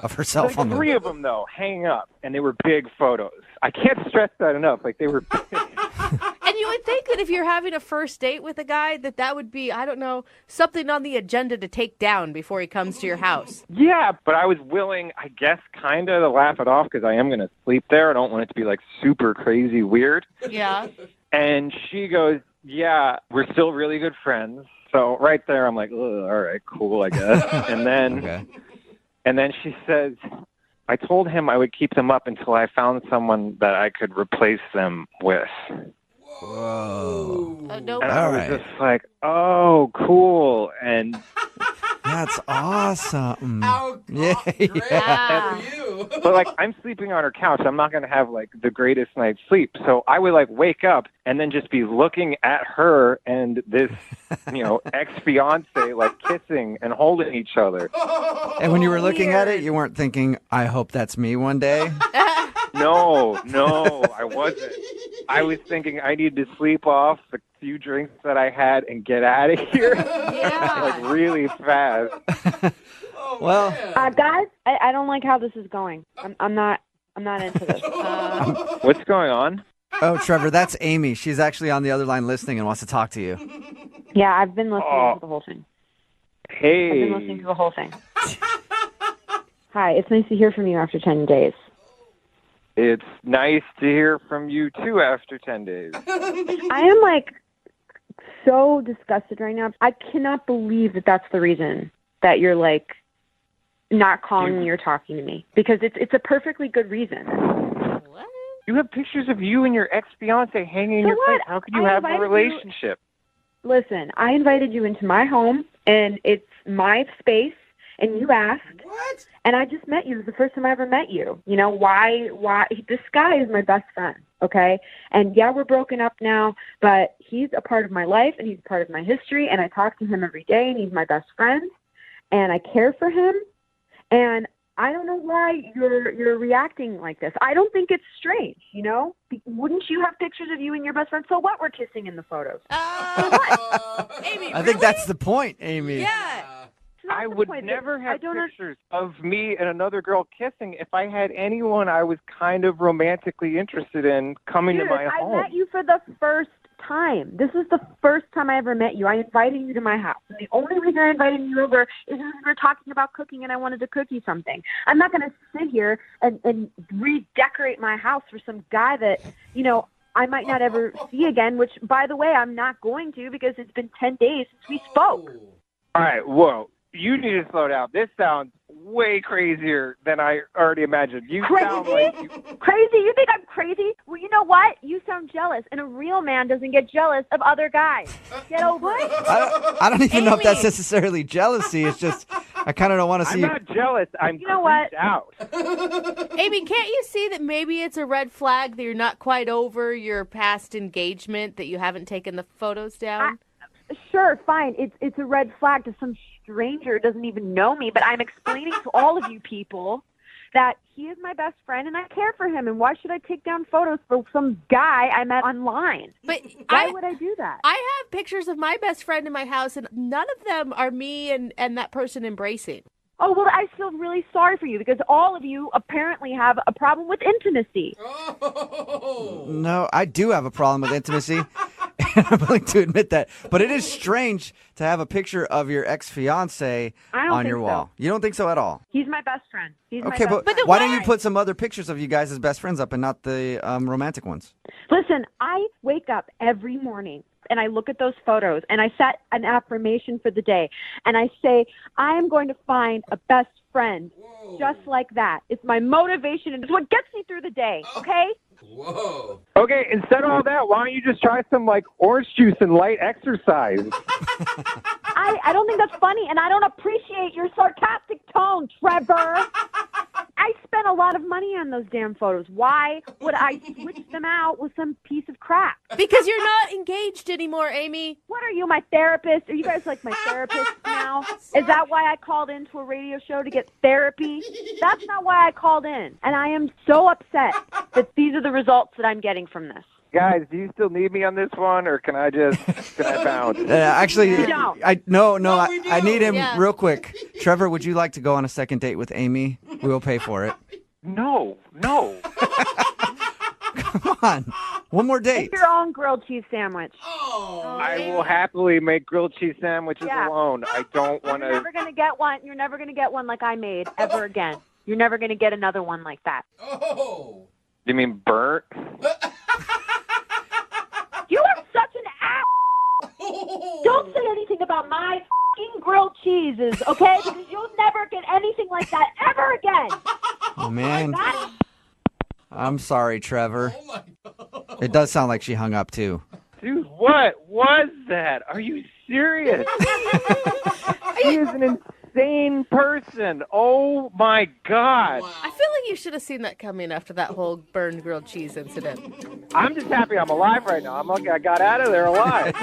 of herself Like on the... 3 of them, though, hanging up, and they were big photos. I can't stress that enough. Like, they were big. And you would think that if you're having a first date with a guy, that would be, I don't know, something on the agenda to take down before he comes to your house. Yeah, but I was willing, I guess, kind of to laugh it off because I am going to sleep there. I don't want it to be, like, super crazy weird. Yeah. And she goes, yeah, we're still really good friends. So right there, I'm like, all right, cool, I guess. And then she says, I told him I would keep them up until I found someone that I could replace them with. Whoa. And I was just like, oh, cool. And that's awesome. How yeah. great for you. But like, I'm sleeping on her couch. I'm not going to have like the greatest night's sleep. So I would like wake up and then just be looking at her and this, ex-fiance like kissing and holding each other. And when you were looking at it, you weren't thinking, I hope that's me one day? No, I wasn't. I was thinking I need to sleep off the few drinks that I had and get out of here. Like really fast. Well, guys, I don't like how this is going. I'm not into this. What's going on? Oh, Trevor, that's Amy. She's actually on the other line listening and wants to talk to you. Yeah, I've been listening to the whole thing. Hey. I've been listening to the whole thing. Hi, it's nice to hear from you after 10 days. It's nice to hear from you too after 10 days. I am like so disgusted right now. I cannot believe that that's the reason that you're like not calling me or talking to me, because it's a perfectly good reason. What? You have pictures of you and your ex-fiance hanging in your place. How could you have a relationship? Listen, I invited you into my home, and it's my space, and you asked. What? And I just met you. It was the first time I ever met you. You know, why? This guy is my best friend, okay? And yeah, we're broken up now, but he's a part of my life, and he's a part of my history, and I talk to him every day, and he's my best friend, and I care for him. And I don't know why you're reacting like this. I don't think it's strange, you know? Wouldn't you have pictures of you and your best friend? So what? We're kissing in the photos. Amy, I think that's the point, Amy. Yeah. I would never have pictures of me and another girl kissing if I had anyone I was kind of romantically interested in coming to my home. I met you for the first time. This is the first time I ever met you. I invited you to my house. And the only reason I invited you over is because we were talking about cooking and I wanted to cook you something. I'm not going to sit here and redecorate my house for some guy that, you know, I might not ever see again, which, by the way, I'm not going to because it's been 10 days since we spoke. All right, whoa. You need to slow down. This sounds way crazier than I already imagined. You sound like Crazy? You think I'm crazy? Well, you know what? You sound jealous, and a real man doesn't get jealous of other guys. Get over it. I don't even know if that's necessarily jealousy. It's just I kind of don't want to see. I'm not jealous. I'm creeped out. Amy, can't you see that maybe it's a red flag that you're not quite over your past engagement, that you haven't taken the photos down? Sure, fine. It's a red flag to some stranger who doesn't even know me, but I'm explaining to all of you people that he is my best friend and I care for him, and why should I take down photos for some guy I met online? But why would I do that? I have pictures of my best friend in my house, and none of them are me and that person embracing. Oh, well, I feel really sorry for you because all of you apparently have a problem with intimacy. No, I do have a problem with intimacy. And I'm willing to admit that. But it is strange to have a picture of your ex-fiance on your wall. You don't think so at all? He's my best friend. He's Okay, my best but friend. why don't you put some other pictures of you guys as best friends up and not the romantic ones? Listen, I wake up every morning and I look at those photos and I set an affirmation for the day. And I say, I am going to find a best friend just like that. It's my motivation and it's what gets me through the day, okay? Whoa. Okay, instead of all that, why don't you just try some, like, orange juice and light exercise? I don't think that's funny, and I don't appreciate your sarcastic tone, Trevor. I spent a lot of money on those damn photos. Why would I switch them out with some piece of crap? Because you're not engaged anymore, Amy. What are you, my therapist? Are you guys like my therapist now? Is that why I called into a radio show to get therapy? That's not why I called in. And I am so upset that these are the results that I'm getting from this. Guys, do you still need me on this one, or can I bounce? Actually, No. I need him Yeah. real quick. Trevor, would you like to go on a second date with Amy? We will pay for it. No. Come on. One more date. Make your own grilled cheese sandwich. I will happily make grilled cheese sandwiches alone. I don't want You're to. never gonna get one. You're never gonna get one like I made ever again. You're never gonna get another one like that. Oh. You mean burnt? You are such an ass. Don't say anything about my fucking grilled cheeses, okay? Because you'll never get anything like that ever again. Oh, man. That- I'm sorry, Trevor. It does sound like she hung up, too. Dude, what was that? Are you serious? He is an insane person. Oh, my God. I feel like you should have seen that coming after that whole burned grilled cheese incident. I'm just happy I'm alive right now. I'm lucky I got out of there alive.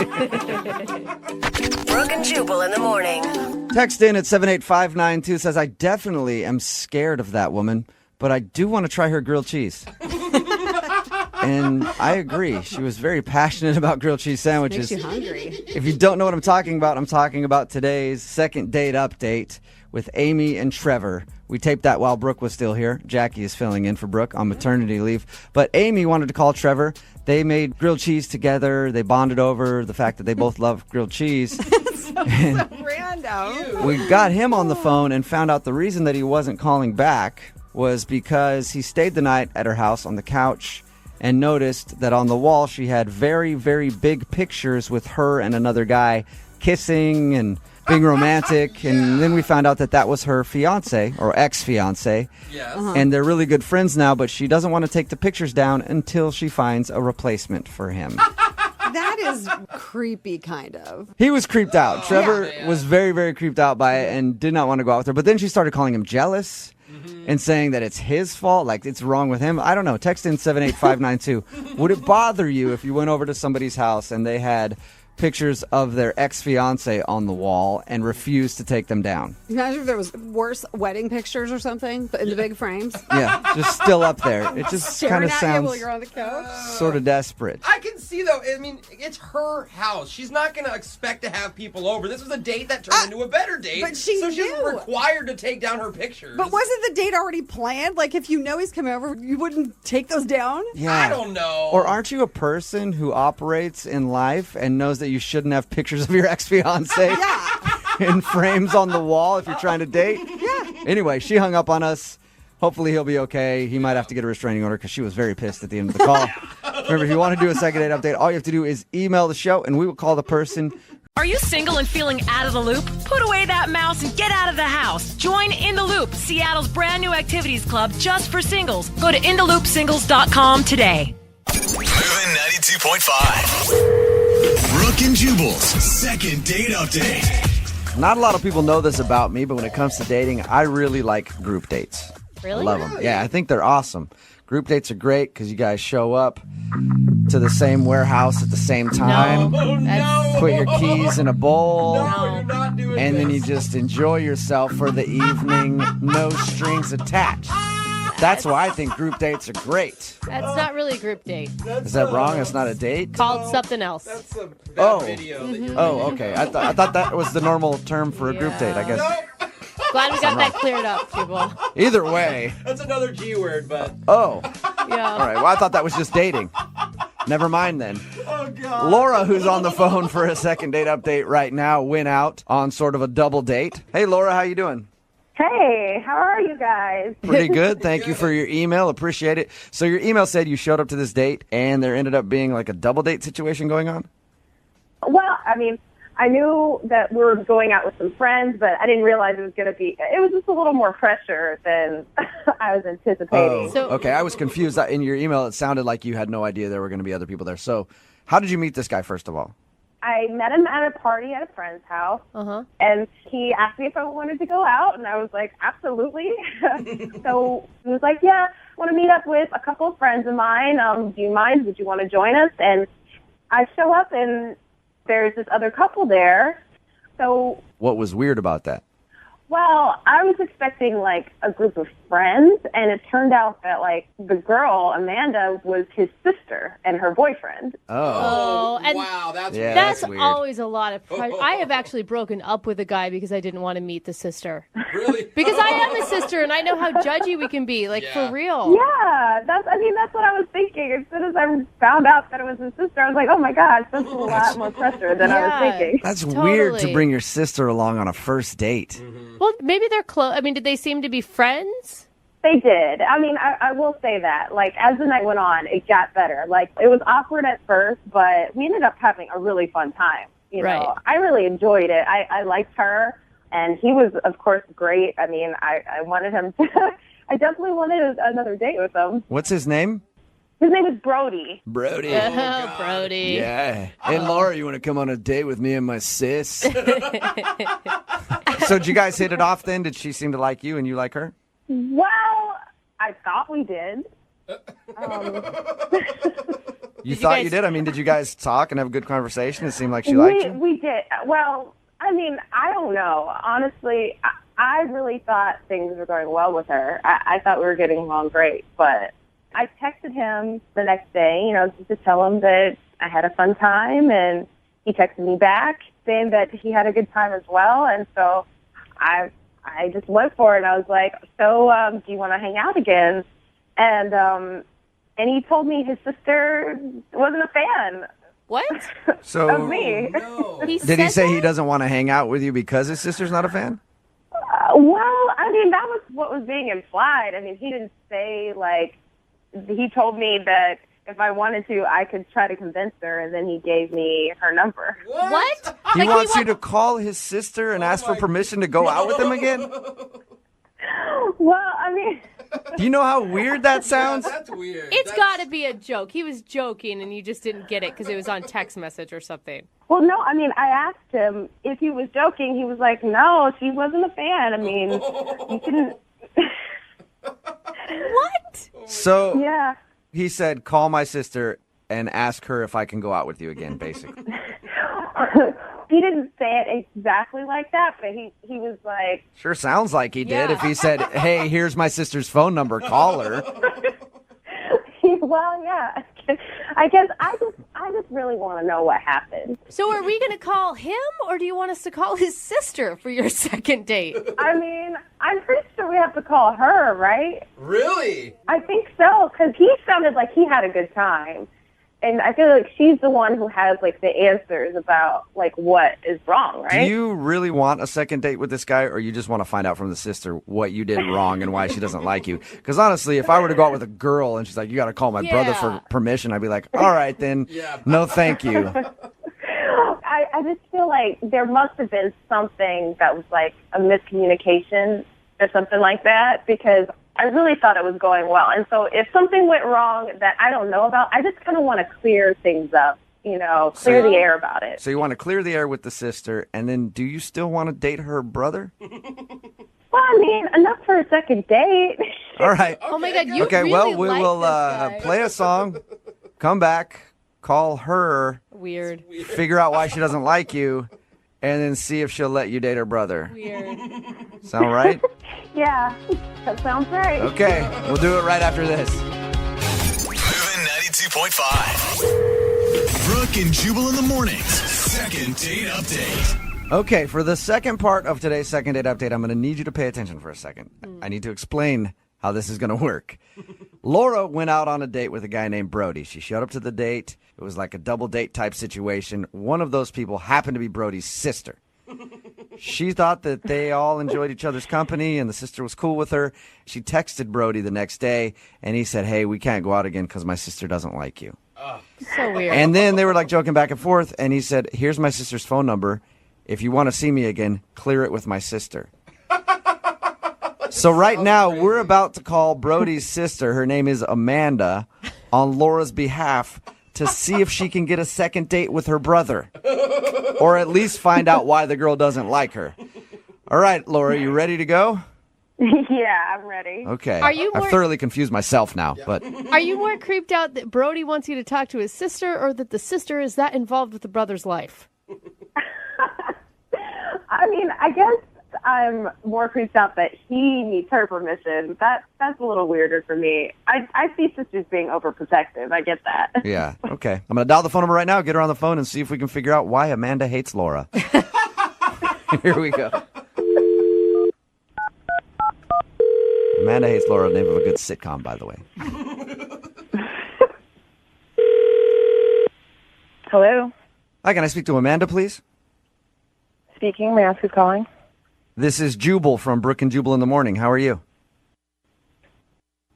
Brooke and Jubal in the morning. Text in at 78592 says, I definitely am scared of that woman, but I do want to try her grilled cheese. And I agree. She was very passionate about grilled cheese sandwiches. Makes you hungry. If you don't know what I'm talking about today's second date update with Amy and Trevor. We taped that while Brooke was still here. Jackie is filling in for Brooke on maternity leave. But Amy wanted to call Trevor. They made grilled cheese together. They bonded over the fact that they both love grilled cheese. so random. We got him on the phone and found out the reason that he wasn't calling back was because he stayed the night at her house on the couch and noticed that on the wall she had very, very big pictures with her and another guy kissing and being romantic. And then we found out that that was her fiance or ex-fiance. Yes. And they're really good friends now, but she doesn't want to take the pictures down until she finds a replacement for him. That is creepy, kind of. He was creeped out. Trevor was very, very creeped out by it and did not want to go out with her. But then she started calling him jealous and saying that it's his fault, like it's wrong with him. I don't know. Text in 78592. Would it bother you if you went over to somebody's house and they had pictures of their ex-fiance on the wall and refused to take them down? Imagine if there was worse wedding pictures or something but in the big frames. Yeah, just still up there. It just kind Staring of at you while sounds you're on the couch. sort of desperate. I can see, though, I mean, it's her house. She's not going to expect to have people over. This was a date that turned into a better date. But she so she's knew. required to take down her pictures. But wasn't the date already planned? Like, if you know he's coming over, you wouldn't take those down? Yeah. I don't know. Or aren't you a person who operates in life and knows that you shouldn't have pictures of your ex-fiance in frames on the wall if you're trying to date? Yeah. Anyway, she hung up on us. Hopefully he'll be okay. He might have to get a restraining order because she was very pissed at the end of the call. Remember, if you want to do a second date update, all you have to do is email the show and we will call the person. Are you single and feeling out of the loop? Put away that mouse and get out of the house. Join In the Loop, Seattle's brand new activities club just for singles. Go to intheloopsingles.com today. Moving 92.5. Brooke and Jubal's second date update. Not a lot of people know this about me, but when it comes to dating, I really like group dates. Really? I love them. Yeah, I think they're awesome. Group dates are great because you guys show up to the same warehouse at the same time. No. Put your keys in a bowl. No, you're not doing And then you this. just enjoy yourself for the evening, no strings attached. That's why I think group dates are great. That's not really a group date. Is that wrong? It's not a date? Called something else. That's a bad Oh. video. that you're Oh, doing. okay. I thought that was the normal term for a group date, I guess. Glad we got that cleared up, Jubal. Either way. That's another G word, but. Oh. Yeah. All right. Well, I thought that was just dating. Never mind then. Oh, God. Laura, who's on the phone for a second date update right now, went out on sort of a double date. Hey, Laura, how you doing? Hey, how are you guys? Pretty good. Thank you for your email. Appreciate it. So your email said you showed up to this date and there ended up being like a double date situation going on? Well, I mean, I knew that we were going out with some friends, but I didn't realize it was going to be, it was just a little more pressure than I was anticipating. Oh, okay. I was confused. In your email, it sounded like you had no idea there were going to be other people there. So how did you meet this guy, first of all? I met him at a party at a friend's house, and he asked me if I wanted to go out, and I was like, absolutely. So he was like, yeah, I want to meet up with a couple of friends of mine. Do you mind? Would you want to join us? And I show up, and there's this other couple there. So, What was weird about that? well, I was expecting, like, a group of friends, and it turned out that, like, the girl, Amanda, was his sister and her boyfriend. Oh, and wow, that's Yeah, weird. that's weird. always a lot of pressure. I have actually broken up with a guy because I didn't want to meet the sister. Really? Because I am his sister, and I know how judgy we can be. Like, for real. Yeah, that's what I was thinking. As soon as I found out that it was his sister, I was like, oh my gosh, that's a lot more pressure than I was thinking. That's weird to bring your sister along on a first date. Well, maybe they're close. I mean, did they seem to be friends? They did. I mean, I will say that. Like, as the night went on, it got better. Like, it was awkward at first, but we ended up having a really fun time. You know, I really enjoyed it. I liked her, and he was, of course, great. I mean, I wanted him to, I definitely wanted another date with him. What's his name? His name is Brody. Brody. Oh, Brody. Yeah. Hey, Laura, you want to come on a date with me and my sis? So did you guys hit it off then? Did she seem to like you and you like her? Well, I thought we did. You thought you did? I mean, did you guys talk and have a good conversation? It seemed like she liked you. We did. Well, I mean, I don't know. Honestly, I really thought things were going well with her. I thought we were getting along great, but I texted him the next day, you know, just to tell him that I had a fun time, and he texted me back saying that he had a good time as well, and so I just went for it. And I was like, so do you want to hang out again? And he told me his sister wasn't a fan. What? So of me. did he say he doesn't want to hang out with you because his sister's not a fan? Well, I mean, that was what was being implied. I mean, he didn't say, like, he told me that if I wanted to, I could try to convince her, and then he gave me her number. What? He wants you to call his sister and ask for permission to go out with him again? Well, I mean... Do you know how weird that sounds? That's weird. It's got to be a joke. He was joking, and you just didn't get it because it was on text message or something. Well, no, I mean, I asked him if he was joking. He was like, no, she wasn't a fan. I mean, you couldn't... What? So yeah. He said, call my sister and ask her if I can go out with you again, basically. He didn't say it exactly like that, but he was like... Sure sounds like he did. If he said, hey, here's my sister's phone number, call her. Well, yeah. I guess I just really want to know what happened. So are we going to call him, or do you want us to call his sister for your second date? I mean, I'm pretty sure we have to call her, right? Really? I think so, because he sounded like he had a good time. And I feel like she's the one who has, like, the answers about, like, what is wrong, right? Do you really want a second date with this guy, or you just want to find out from the sister what you did wrong and why she doesn't like you? Because honestly, if I were to go out with a girl and she's like, you got to call my brother for permission, I'd be like, all right, then, no thank you. I just feel like there must have been something that was, like, a miscommunication or something like that, because I really thought it was going well. And so if something went wrong that I don't know about, I just kind of want to clear things up, you know, clear the air about it. So you want to clear the air with the sister, and then do you still want to date her brother? Well, I mean, enough for a second date. All right. Oh, my God, you Okay, really well, we like will this guy. play a song, come back, call her, Weird. figure out why she doesn't like you, and then see if she'll let you date her brother. Weird. Sound right? Yeah, that sounds right. Okay, we'll do it right after this. Moving 92.5. Brooke and Jubal in the mornings. Second date update. Okay, for the second part of today's second date update, I'm going to need you to pay attention for a second. I need to explain how this is going to work. Laura went out on a date with a guy named Brody. She showed up to the date. It was like a double date type situation. One of those people happened to be Brody's sister. She thought that they all enjoyed each other's company and the sister was cool with her. She texted Brody the next day and he said, hey, we can't go out again because my sister doesn't like you. So weird. And then they were like joking back and forth and he said, here's my sister's phone number. If you want to see me again, clear it with my sister. So right now we're about to call Brody's sister. Her name is Amanda on Laura's behalf to see if she can get a second date with her brother. Or at least find out why the girl doesn't like her. All right, Laura, you ready to go? Yeah, I'm ready. Okay. Are you I've more- thoroughly confused myself now, but Are you more creeped out that Brody wants you to talk to his sister or that the sister is that involved with the brother's life? I mean, I guess I'm more creeped out that he needs her permission. That's a little weirder for me. I see sisters being overprotective. I get that. yeah, okay. I'm going to dial the phone number right now, get her on the phone, and see if we can figure out why Amanda hates Laura. Here we go. Amanda hates Laura, name of a good sitcom, by the way. Hello? Hi, can I speak to Amanda, please? Speaking. May I ask who's calling? This is Jubal from Brooke and Jubal in the Morning. How are you?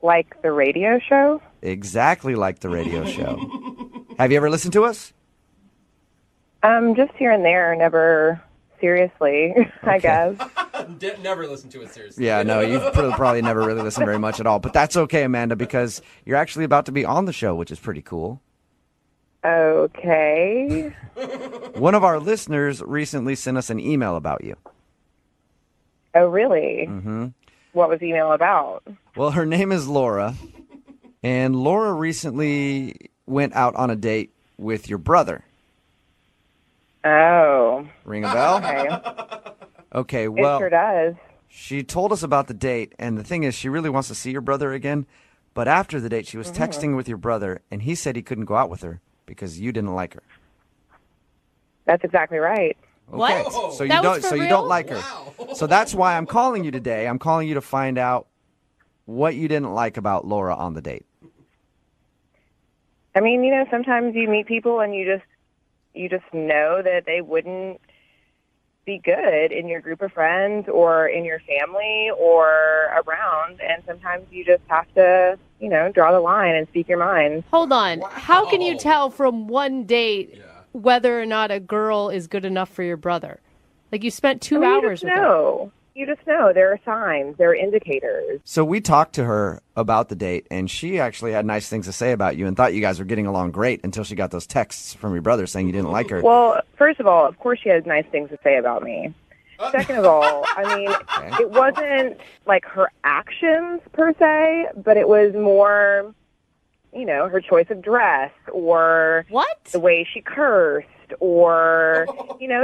Like the radio show? Exactly like the radio show. Have you ever listened to us? Just here and there, never seriously, I guess. Never listen to it seriously. Yeah, no, you've probably never really listened very much at all. But that's okay, Amanda, because you're actually about to be on the show, which is pretty cool. Okay. One of our listeners recently sent us an email about you. Oh, really? Mm-hmm. What was the email about? Well, her name is Laura, and Laura recently went out on a date with your brother. Oh. Ring a bell? Okay. Okay, well, it sure does. She told us about the date, and the thing is, she really wants to see your brother again. But after the date, she was texting with your brother, and he said he couldn't go out with her because you didn't like her. That's exactly right. Okay. What? So you That was don't. for So you real? don't like her. So that's why I'm calling you today. I'm calling you to find out what you didn't like about Laura on the date. I mean, sometimes you meet people and you just know that they wouldn't be good in your group of friends or in your family or around, and sometimes you just have to, draw the line and speak your mind. Hold on. How can you tell from one date whether or not a girl is good enough for your brother? Like, you spent 2 hours with her. You just know. There are signs. There are indicators. So we talked to her about the date, and she actually had nice things to say about you and thought you guys were getting along great until she got those texts from your brother saying you didn't like her. Well, first of all, of course she has nice things to say about me. Second of all, I mean, it wasn't like her actions per se, but it was more, her choice of dress or the way she cursed or,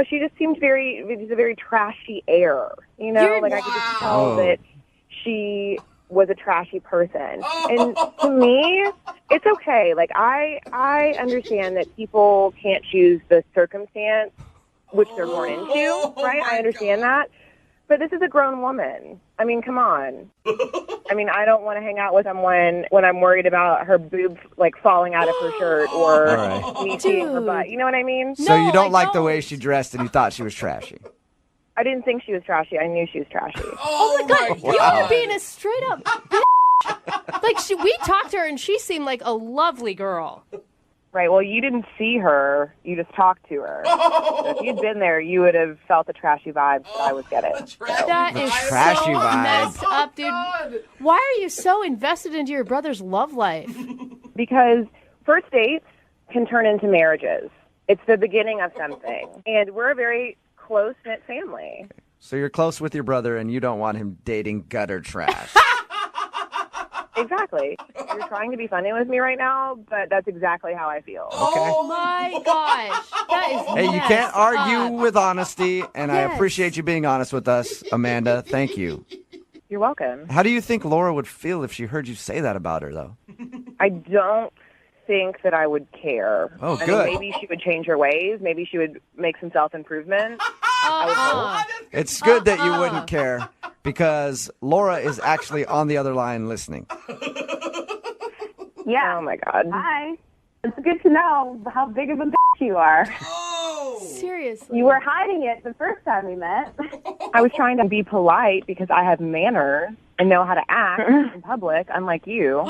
she just seemed it was a very trashy air, like I could just tell that she was a trashy person. And to me, it's okay. Like, I understand that people can't choose the circumstance which they're born into, right? I understand that. But this is a grown woman. I mean, come on. I mean, I don't want to hang out with someone when I'm worried about her boobs, falling out of her shirt or me seeing her butt. You know what I mean? So you don't like the way she dressed and you thought she was trashy. I didn't think she was trashy. I knew she was trashy. Oh my God, you are being a straight up bitch. We talked to her and she seemed like a lovely girl. Right, well, you didn't see her. You just talked to her. So if you'd been there, you would have felt the trashy vibes that I was getting. That is trashy so vibe. messed up, dude. Why are you so invested into your brother's love life? Because first dates can turn into marriages. It's the beginning of something. And we're a very close-knit family. So you're close with your brother and you don't want him dating gutter trash. Exactly. You're trying to be funny with me right now, but that's exactly how I feel. Oh my gosh. That is Hey, you messed can't argue up. with honesty, and I Yes. appreciate you being honest with us, Amanda. Thank you. You're welcome. How do you think Laura would feel if she heard you say that about her, though? I don't think that I would care. Oh, I good. mean, maybe she would change her ways. Maybe she would make some self-improvement. I would hope. It's good that you wouldn't care, because Laura is actually on the other line listening. Yeah. Oh, my God. Hi. It's good to know how big of a bitch you are. Seriously. You were hiding it the first time we met. I was trying to be polite because I have manners and know how to act in public, unlike you.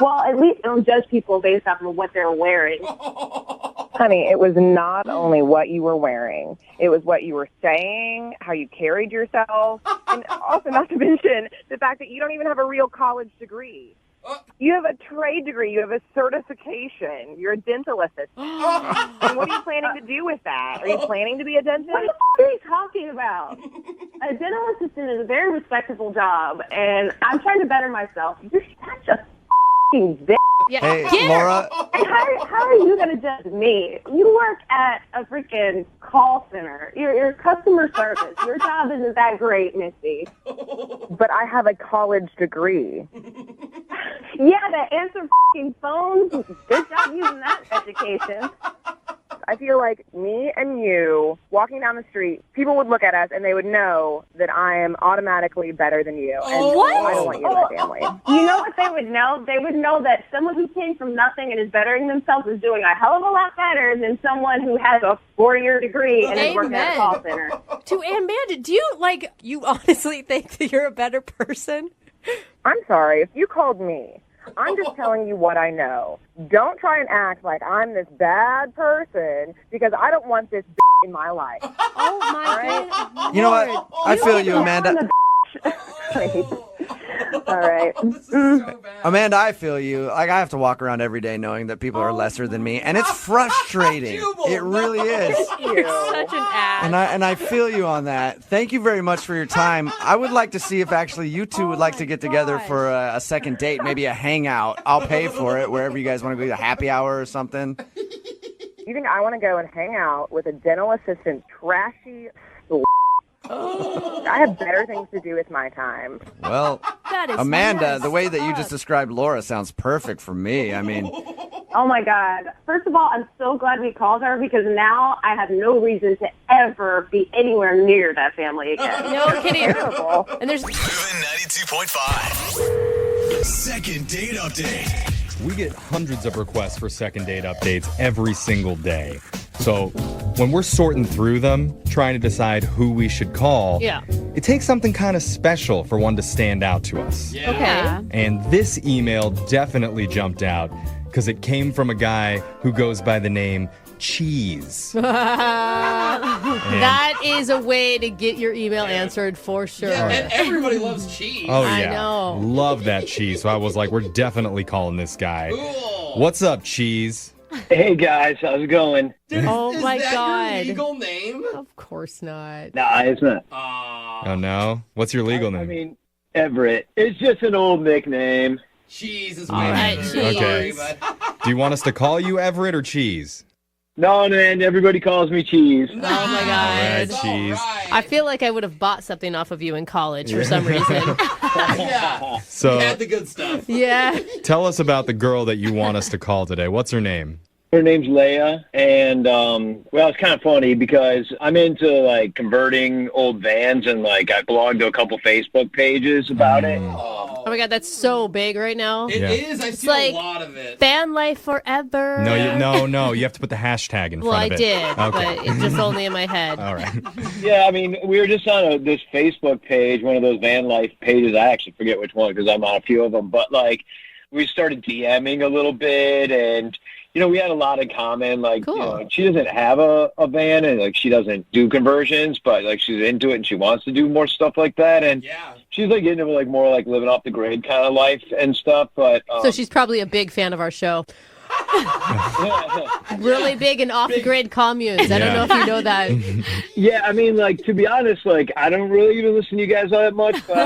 Well, at least don't judge people based off of what they're wearing. Honey, it was not only what you were wearing. It was what you were saying, how you carried yourself, and also not to mention the fact that you don't even have a real college degree. You have a trade degree. You have a certification. You're a dental assistant. And what are you planning to do with that? Are you planning to be a dentist? What the f- are you talking about? A dental assistant is a very respectable job, and I'm trying to better myself. You're such a f***ing bitch. Yeah. Hey, Laura. And how are you going to judge me? You work at a freaking call center. You're customer service. Your job isn't that great, Missy. But I have a college degree. Yeah, to answer f***ing phones. Good job using that education. I feel like me and you walking down the street, people would look at us and they would know that I am automatically better than you. And What? I don't want you in my family. You know what they would know? They would know that someone who came from nothing and is bettering themselves is doing a hell of a lot better than someone who has a 4-year degree and is working at a call center. To Amanda, do you honestly think that you're a better person? I'm sorry. If you called me, I'm just telling you what I know. Don't try and act like I'm this bad person because I don't want this in my life. Oh, my God. You know what? I feel you, Amanda. All right. Amanda, I feel you. Like, I have to walk around every day knowing that people are lesser than me, and it's frustrating. It really is. You're such an ass. And I feel you on that. Thank you very much for your time. I would like to see if actually you two would like to get together for a second date, maybe a hangout. I'll pay for it wherever you guys want to go, a happy hour or something. You think I want to go and hang out with a dental assistant trashy I have better things to do with my time. Well, That is Amanda, nice. the way that you just described Laura sounds perfect for me. I mean, Oh, my God. First of all, I'm so glad we called her because now I have no reason to ever be anywhere near that family again. No kidding. Terrible. And there's Moving 92.5. Second date update. We get hundreds of requests for second date updates every single day. So when we're sorting through them, trying to decide who we should call, Yeah. it takes something kind of special for one to stand out to us. Yeah. Okay. And this email definitely jumped out because it came from a guy who goes by the name Cheese. That is a way to get your email answered for sure. Yeah, and everybody loves cheese. Oh, yeah. I know. Love that cheese. So I was like, we're definitely calling this guy. Cool. What's up, Cheese? Hey, guys. How's it going? Oh, Is my that God. your legal name? Of course not. Nah, it's not. Oh, no? What's your legal name? I mean, Everett. It's just an old nickname. Cheese is All my right, name. okay. Sorry, bud. Do you want us to call you Everett or Cheese? No, man. Everybody calls me Cheese. Oh, my God. All right, Cheese. I feel like I would have bought something off of you in college for some reason. Yeah. So You had the good stuff. Yeah. tell us about the girl that you want us to call today. What's her name? Her name's Leia, and well, it's kind of funny because I'm into like converting old vans, and like I belong to a couple Facebook pages about it. Oh my God, that's so big right now. It Yeah. is. I It's see like a lot of it. Van life forever. No. You have to put the hashtag in Well, front I of it. did, Okay. but it's just only in my head. All right. Yeah, I mean, we were just on this Facebook page, one of those van life pages. I actually forget which one because I'm on a few of them, but like we started DMing a little bit, and you know, we had a lot in common. Like, Cool. you know, she doesn't have a van, and like she doesn't do conversions, but like she's into it and she wants to do more stuff like that. And Yeah. she's like into like more like living off the grid kind of life and stuff. But So she's probably a big fan of our show. Really big and off the grid communes. I don't know if you know that. yeah, I mean, like to be honest, like I don't really even listen to you guys all that much. But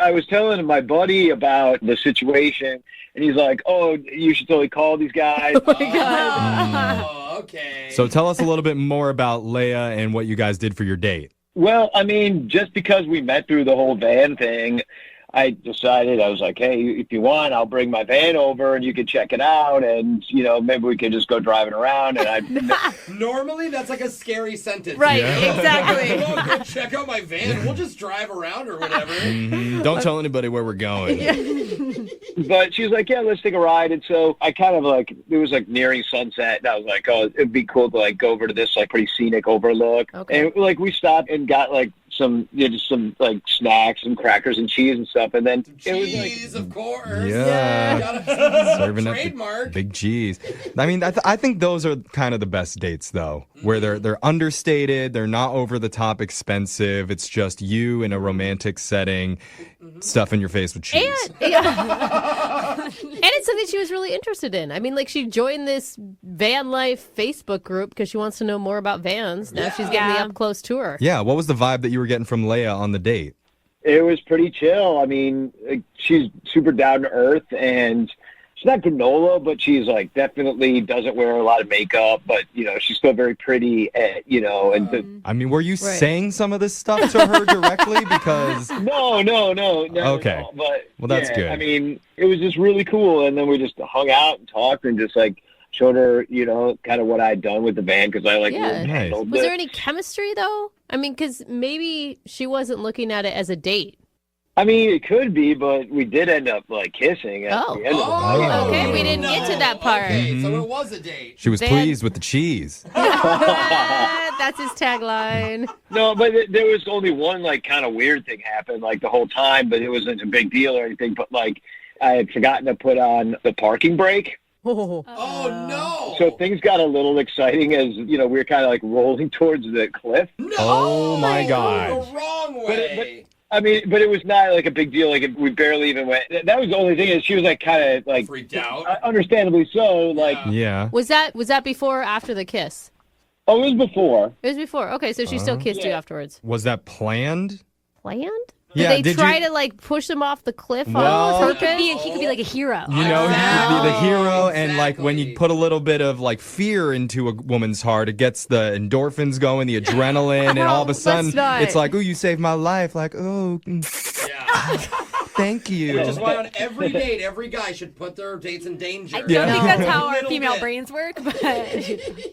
I was telling my buddy about the situation, and he's like, "Oh, you should totally call these guys." Oh my God. Oh, okay. So tell us a little bit more about Leia and what you guys did for your date. Well, I mean, just because we met through the whole van thing, I decided, I was like, hey, if you want, I'll bring my van over and you can check it out, and, you know, maybe we could just go driving around. And Normally, that's like a scary sentence. Right, exactly. Oh, go check out my van. We'll just drive around or whatever. Mhm. Don't tell anybody where we're going. But she was like, yeah, let's take a ride. And so I kind of like, it was like nearing sunset, and I was like, oh, it'd be cool to like go over to this like pretty scenic overlook. Okay. And like we stopped and got like some just some like snacks, some crackers and cheese and stuff, and then Cheese, of course. Yeah. Serving up the Trademark. big cheese. I mean, I think those are kind of the best dates, though, where they're understated, they're not over the top expensive. It's just you in a romantic setting, stuff in your face with cheese. And it's something she was really interested in. I mean, like, she joined this van life Facebook group because she wants to know more about vans. Now she's getting the up close tour. Yeah, what was the vibe that you were getting from Leia on the date? it was pretty chill. I mean, she's super down to earth, and she's not granola, but she's like definitely doesn't wear a lot of makeup, but you know, she's still very pretty, you know. And I mean, were you saying some of this stuff to her directly? Because no. Okay. No, but well, that's good. I mean, it was just really cool, and then we just hung out and talked and just like showed her, you know, kind of what I'd done with the band because I handled Was it. there any chemistry though? I mean, because maybe she wasn't looking at it as a date. I mean, it could be, but we did end up like kissing at the end of the night. Okay, we didn't get to that part. Okay, so it was a date. She was pleased with the cheese. That's his tagline. No, but there was only one like kind of weird thing happened like the whole time, but it wasn't a big deal or anything. But like I had forgotten to put on the parking brake. Oh no! So things got a little exciting as, you know, we were kind of like rolling towards the cliff. No! Oh my God. The wrong way. But it was not like a big deal. Like we barely even went. That was the only thing is she was like kind of like freaked out. Understandably so. Like yeah. Was that before or after the kiss? Oh, it was before. It was before. Okay, so she still kissed you afterwards. Was that planned? Planned? Yeah, Did they try to like push him off the cliff Well- on purpose? He could be like a hero. You know, he could be the hero, and like when you put a little bit of like fear into a woman's heart, it gets the endorphins going, the adrenaline, and all of a sudden it's like, oh, you saved my life. Like, oh, thank you. Which is why on every date, every guy should put their dates in danger. I don't think that's how our Little female bit. brains work, but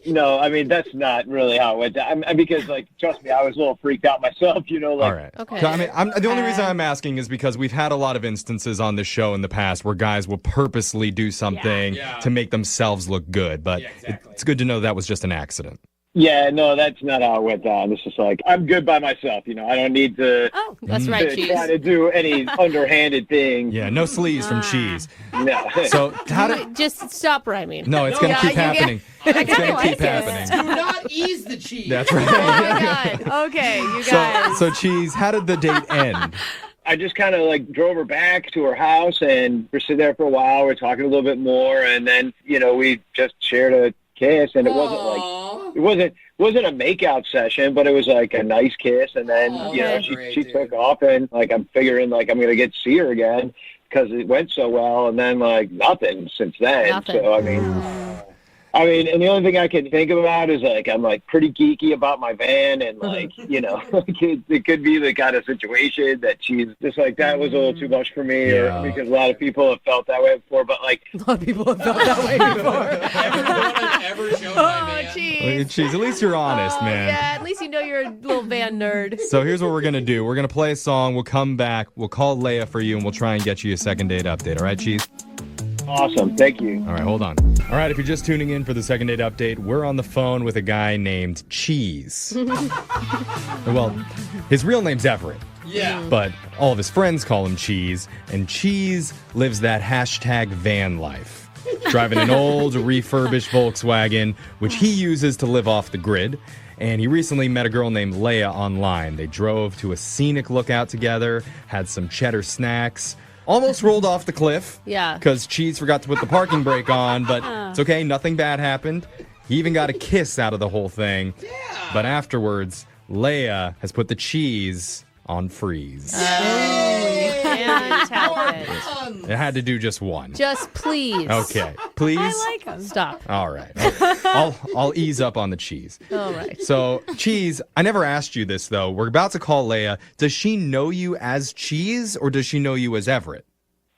No, I mean that's not really how it went down. Because like, trust me, I was a little freaked out myself. You know, like. All right. Okay. So, I mean, the only reason I'm asking is because we've had a lot of instances on this show in the past where guys will purposely do something to make themselves look good, but it's good to know that was just an accident. Yeah, no, that's not how it went down. It's just like, I'm good by myself, you know. I don't need to, that's right, to Cheese. try to do any underhanded thing. Yeah, no sleeves from Cheese. No. So how did... Just stop rhyming. No, it's going to keep happening. It's going to keep happening. Do not ease the cheese. That's right. oh my God. Okay, you guys. So Cheese, how did the date end? I just kind of like drove her back to her house, and we're sitting there for a while. We're talking a little bit more, and then, you know, we just shared a kiss, and it wasn't like, it wasn't a makeout session, but it was like a nice kiss, and then, you know, she took off, and like I'm figuring like I'm going to get to see her again because it went so well, and then like nothing since then. Nothing. So, I mean, and the only thing I can think about is like I'm like pretty geeky about my van, and like, you know, like it could be the kind of situation that she's just like, that was a little too much for me, or because a lot of people have felt that way before. But like, a lot of people have felt that way before. Everyone I've ever shown my man. Cheese. Cheese, at least you're honest, man. Yeah, at least you know you're a little van nerd. So here's what we're going to do. We're going to play a song. We'll come back. We'll call Leia for you, and we'll try and get you a second date update. All right, Cheese? awesome. Thank you. All right, hold on. All right, if you're just tuning in for the second date update, we're on the phone with a guy named Cheese. Well, his real name's Everett. Yeah. But all of his friends call him Cheese, and Cheese lives that hashtag van life. Driving an old, refurbished Volkswagen, which he uses to live off the grid. And he recently met a girl named Leia online. They drove to a scenic lookout together, had some cheddar snacks, almost rolled off the cliff. Yeah. Because Cheese forgot to put the parking brake on, but it's okay, nothing bad happened. He even got a kiss out of the whole thing. Yeah. But afterwards, Leia has put the cheese on freeze. Fantastic. It had to do just one. Just please. Okay, please. I like him. Stop. All right. I'll ease up on the cheese. All right. So, Cheese, I never asked you this, though. We're about to call Leia. Does she know you as Cheese, or does she know you as Everett?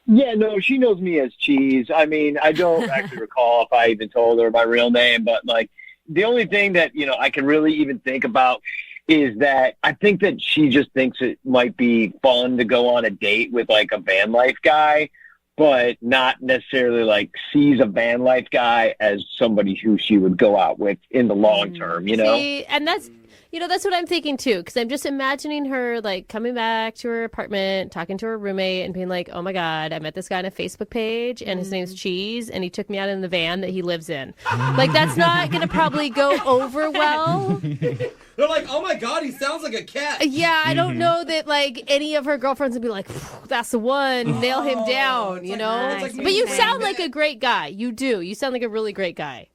Yeah, no, she knows me as Cheese. I mean, I don't actually recall if I even told her my real name, but like the only thing that, you know, I can really even think about is that I think that she just thinks it might be fun to go on a date with like a van life guy, but not necessarily like sees a van life guy as somebody who she would go out with in the long term, you know? See, and that's, You know, that's what I'm thinking too, because I'm just imagining her like coming back to her apartment, talking to her roommate, and being like, "Oh my God, I met this guy on a Facebook page, and his name's Cheese, and he took me out in the van that he lives in." Like, that's not gonna probably go over well. They're like, "Oh my God, he sounds like a cat." Yeah, I don't know that like any of her girlfriends would be like, "That's the one, nail him down," you know. But you sound like a great guy. You do. You sound like a really great guy.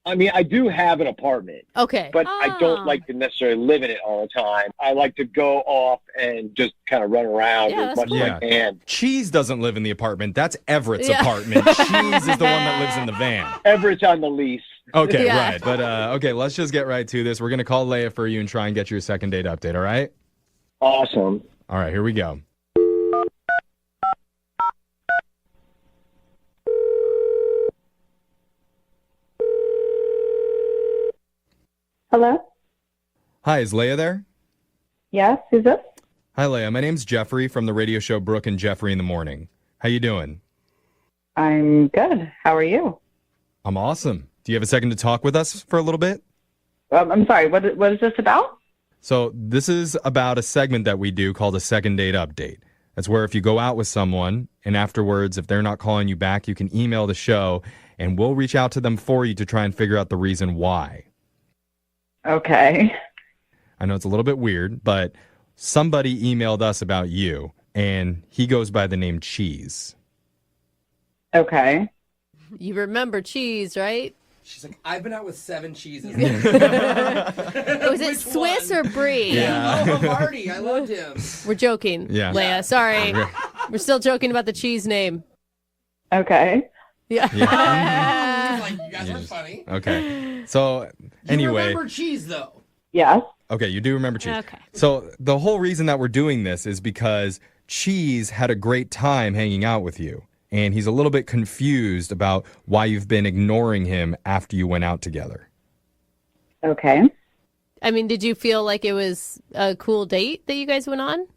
I mean, I do have an apartment. Okay. But I don't like to necessarily live in it all the time. I like to go off and just kind of run around as much as I can. Cheese doesn't live in the apartment. That's Everett's apartment. Cheese is the one that lives in the van. Everett's on the lease. Okay, right. But, okay, let's just get right to this. We're going to call Leia for you and try and get your second date update, all right? Awesome. All right, here we go. Hello? Hi, is Leia there? Yes, who's this? Hi, Leia. My name's Jeffrey from the radio show Brooke and Jeffrey in the Morning. How you doing? I'm good. How are you? I'm awesome. Do you have a second to talk with us for a little bit? I'm sorry, what is this about? So this is about a segment that we do called a second date update. That's where if you go out with someone and afterwards, if they're not calling you back, you can email the show and we'll reach out to them for you to try and figure out the reason why. Okay. I know it's a little bit weird, but somebody emailed us about you, and he goes by the name Cheese. Okay. You remember Cheese, right? She's like, "I've been out with 7 cheeses." Was it Swiss or Brie? Yeah. Oh, Marty, I loved him. We're joking, Yeah. Leia. Sorry. We're still joking about the cheese name. Okay. Yeah. Like, you guys are funny. Okay. So, anyway. You remember Cheese, though. Yes. Okay, you do remember Cheese. Okay. So, the whole reason that we're doing this is because Cheese had a great time hanging out with you. And he's a little bit confused about why you've been ignoring him after you went out together. Okay. I mean, did you feel like it was a cool date that you guys went on?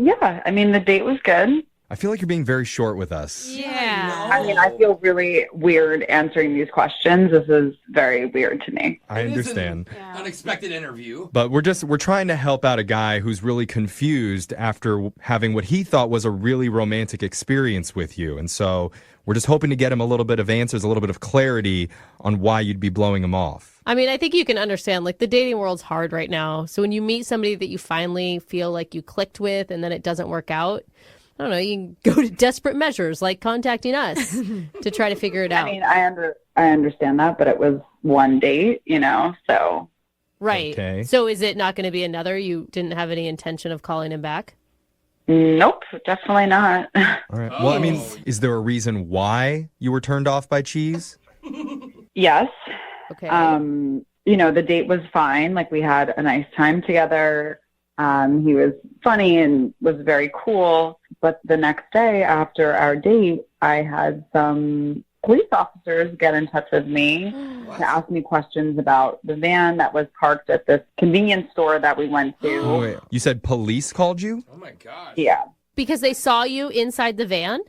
Yeah. I mean, the date was good. I feel like you're being very short with us. Yeah. I mean, I feel really weird answering these questions. This is very weird to me. I understand. Unexpected interview. But we're trying to help out a guy who's really confused after having what he thought was a really romantic experience with you. And so we're just hoping to get him a little bit of answers, a little bit of clarity on why you'd be blowing him off. I mean, I think you can understand, like, the dating world's hard right now. So when you meet somebody that you finally feel like you clicked with and then it doesn't work out, I don't know, you can go to desperate measures like contacting us to try to figure it out. I mean, I understand that, but it was one date, so. Right. Okay. So is it not going to be another? You didn't have any intention of calling him back? Nope, definitely not. All right. Well, I mean, is there a reason why you were turned off by Cheese? Yes. Okay. The date was fine. Like, we had a nice time together. He was funny and was very cool. But the next day after our date, I had some police officers get in touch with me to ask me questions about the van that was parked at this convenience store that we went to. Oh, wait. You said police called you? Oh, my gosh. Yeah. Because they saw you inside the van?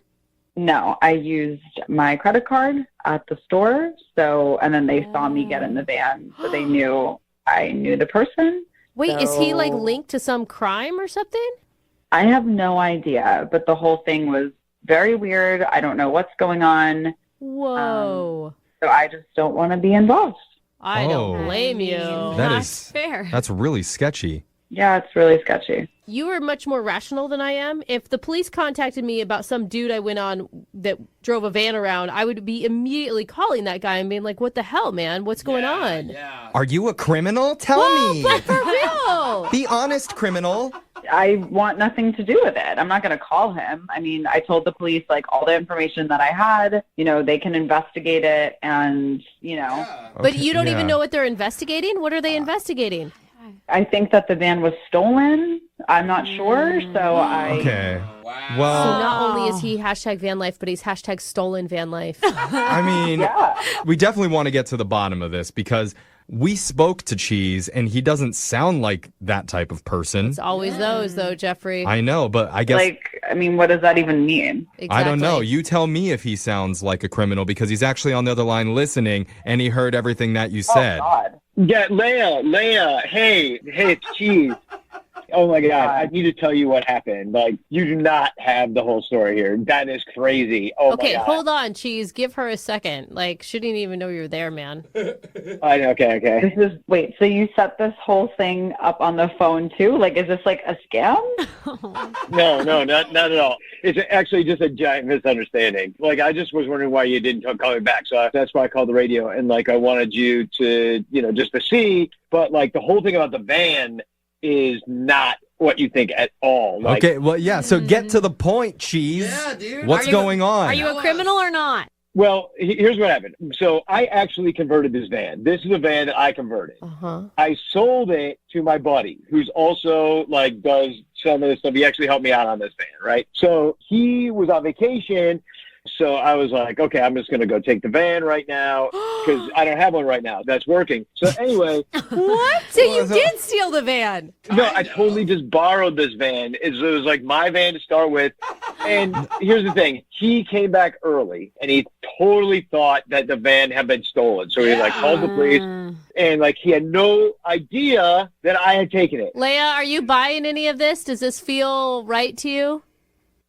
No, I used my credit card at the store. And then they saw me get in the van. So they knew I knew the person. Wait, is he like linked to some crime or something? I have no idea, but the whole thing was very weird. I don't know what's going on. Whoa. So I just don't want to be involved. I don't blame you. That's fair. That's really sketchy. Yeah, it's really sketchy. You are much more rational than I am. If the police contacted me about some dude I went on that drove a van around, I would be immediately calling that guy and being like, "What the hell, man? What's going on?" Yeah. Are you a criminal? Tell me. But for real. Be honest, criminal. I want nothing to do with it. I'm not going to call him. I mean, I told the police, like, all the information that I had, they can investigate it and, But you don't even know what they're investigating? What are they investigating? I think that the van was stolen. I'm not sure. So Okay. Well, So not only is he hashtag van life, but he's hashtag stolen van life. I mean, we definitely want to get to the bottom of this because we spoke to Cheese and he doesn't sound like that type of person. It's always those, though, Jeffrey. I know, but I guess... what does that even mean? I don't know. You tell me if he sounds like a criminal because he's actually on the other line listening and he heard everything that you said. Oh, God. Yeah, Leia, hey, it's Cheese. Oh my God, I need to tell you what happened. Like, you do not have the whole story here. That is crazy. Oh my Okay, God. hold on, Cheese. Give her a second. Like, she didn't even know you were there, man. I know, okay. Wait, so you set this whole thing up on the phone too? Like, is this like a scam? No, not at all. It's actually just a giant misunderstanding. Like, I just was wondering why you didn't call me back. So that's why I called the radio. And, like, I wanted you to, just to see. But, like, the whole thing about the van is not what you think at all. Like, okay, well, yeah, so get to the point, Cheese. Yeah, dude. What's going on? Are you a criminal or not? Well, here's what happened. So I actually converted this van. This is a van that I converted. Uh-huh. I sold it to my buddy, who's also, like, does some of this stuff. He actually helped me out on this van, right? So he was on vacation. So I was like, okay, I'm just going to go take the van right now because I don't have one right now that's working. So anyway. What? So you did steal the van? No, I totally just borrowed this van. It was like my van to start with. And here's the thing. He came back early and he totally thought that the van had been stolen. So he called the police and like he had no idea that I had taken it. Leia, are you buying any of this? Does this feel right to you?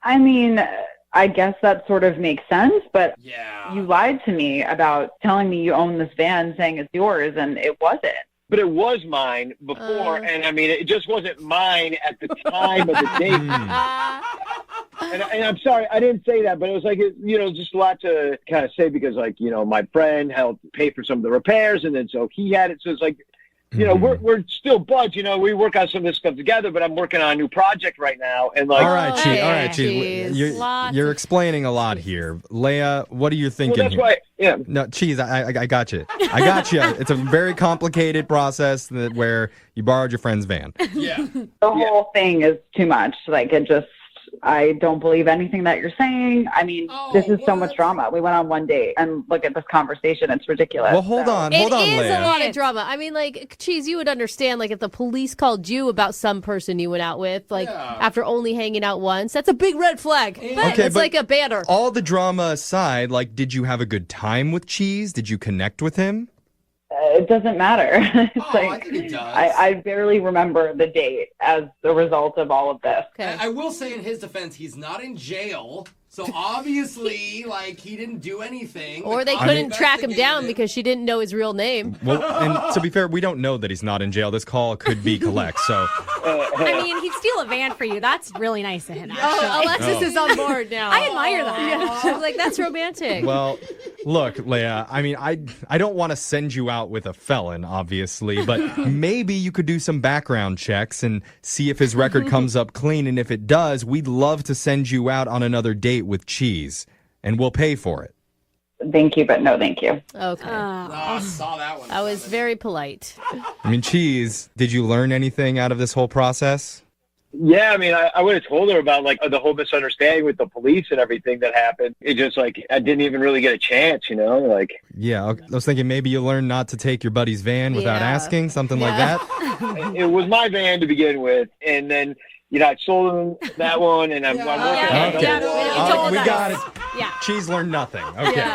I mean, I guess that sort of makes sense, but you lied to me about telling me you own this van, saying it's yours, and it wasn't. But it was mine before, and I mean, it just wasn't mine at the time of the date. And I'm sorry, I didn't say that, but it was like, just a lot to kind of say because, like, my friend helped pay for some of the repairs, and then so he had it. So it's like, we're still buds. We work on some of this stuff together, but I'm working on a new project right now. And like, all right, Cheese. You're explaining a lot here. Leia, what are you thinking? Well, that's why, yeah. No, Cheese, I got you. I got you. It's a very complicated process where you borrowed your friend's van. Yeah. The whole thing is too much. Like, I don't believe anything that you're saying. I mean, this is so much drama. We went on one date, and look at this conversation. It's ridiculous. Well, hold on, It is Leia. a lot of drama. I mean, like, Cheese, you would understand, like, if the police called you about some person you went out with, like, after only hanging out once, that's a big red flag. But it's like a banner. All the drama aside, like, did you have a good time with Cheese? Did you connect with him? It doesn't matter. I think it does. I barely remember the date as a result of all of this. I will say in his defense, he's not in jail. So obviously, like, he didn't do anything. Or they couldn't track him down because she didn't know his real name. Well, and to be fair, we don't know that he's not in jail. This call could be collect, so. I mean, he'd steal a van for you. That's really nice of him, actually. Oh, Alexis is on board now. I admire that. Yeah. Like, that's romantic. Well, look, Leia, I mean, I don't want to send you out with a felon, obviously, but maybe you could do some background checks and see if his record comes up clean, and if it does, we'd love to send you out on another date with Cheese, and we'll pay for it. Thank you, but no thank you. Okay. I saw that one. I was very polite. I mean, Cheese, did you learn anything out of this whole process? Yeah, I mean, I would have told her about, like, the whole misunderstanding with the police and everything that happened. It just, like, I didn't even really get a chance, like. Yeah, I was thinking maybe you learned not to take your buddy's van without asking, something like that. It was my van to begin with, and then, I sold him that one, and I'm working on Okay. another one. We got it. Yeah. Cheese learned nothing. Okay. Yeah.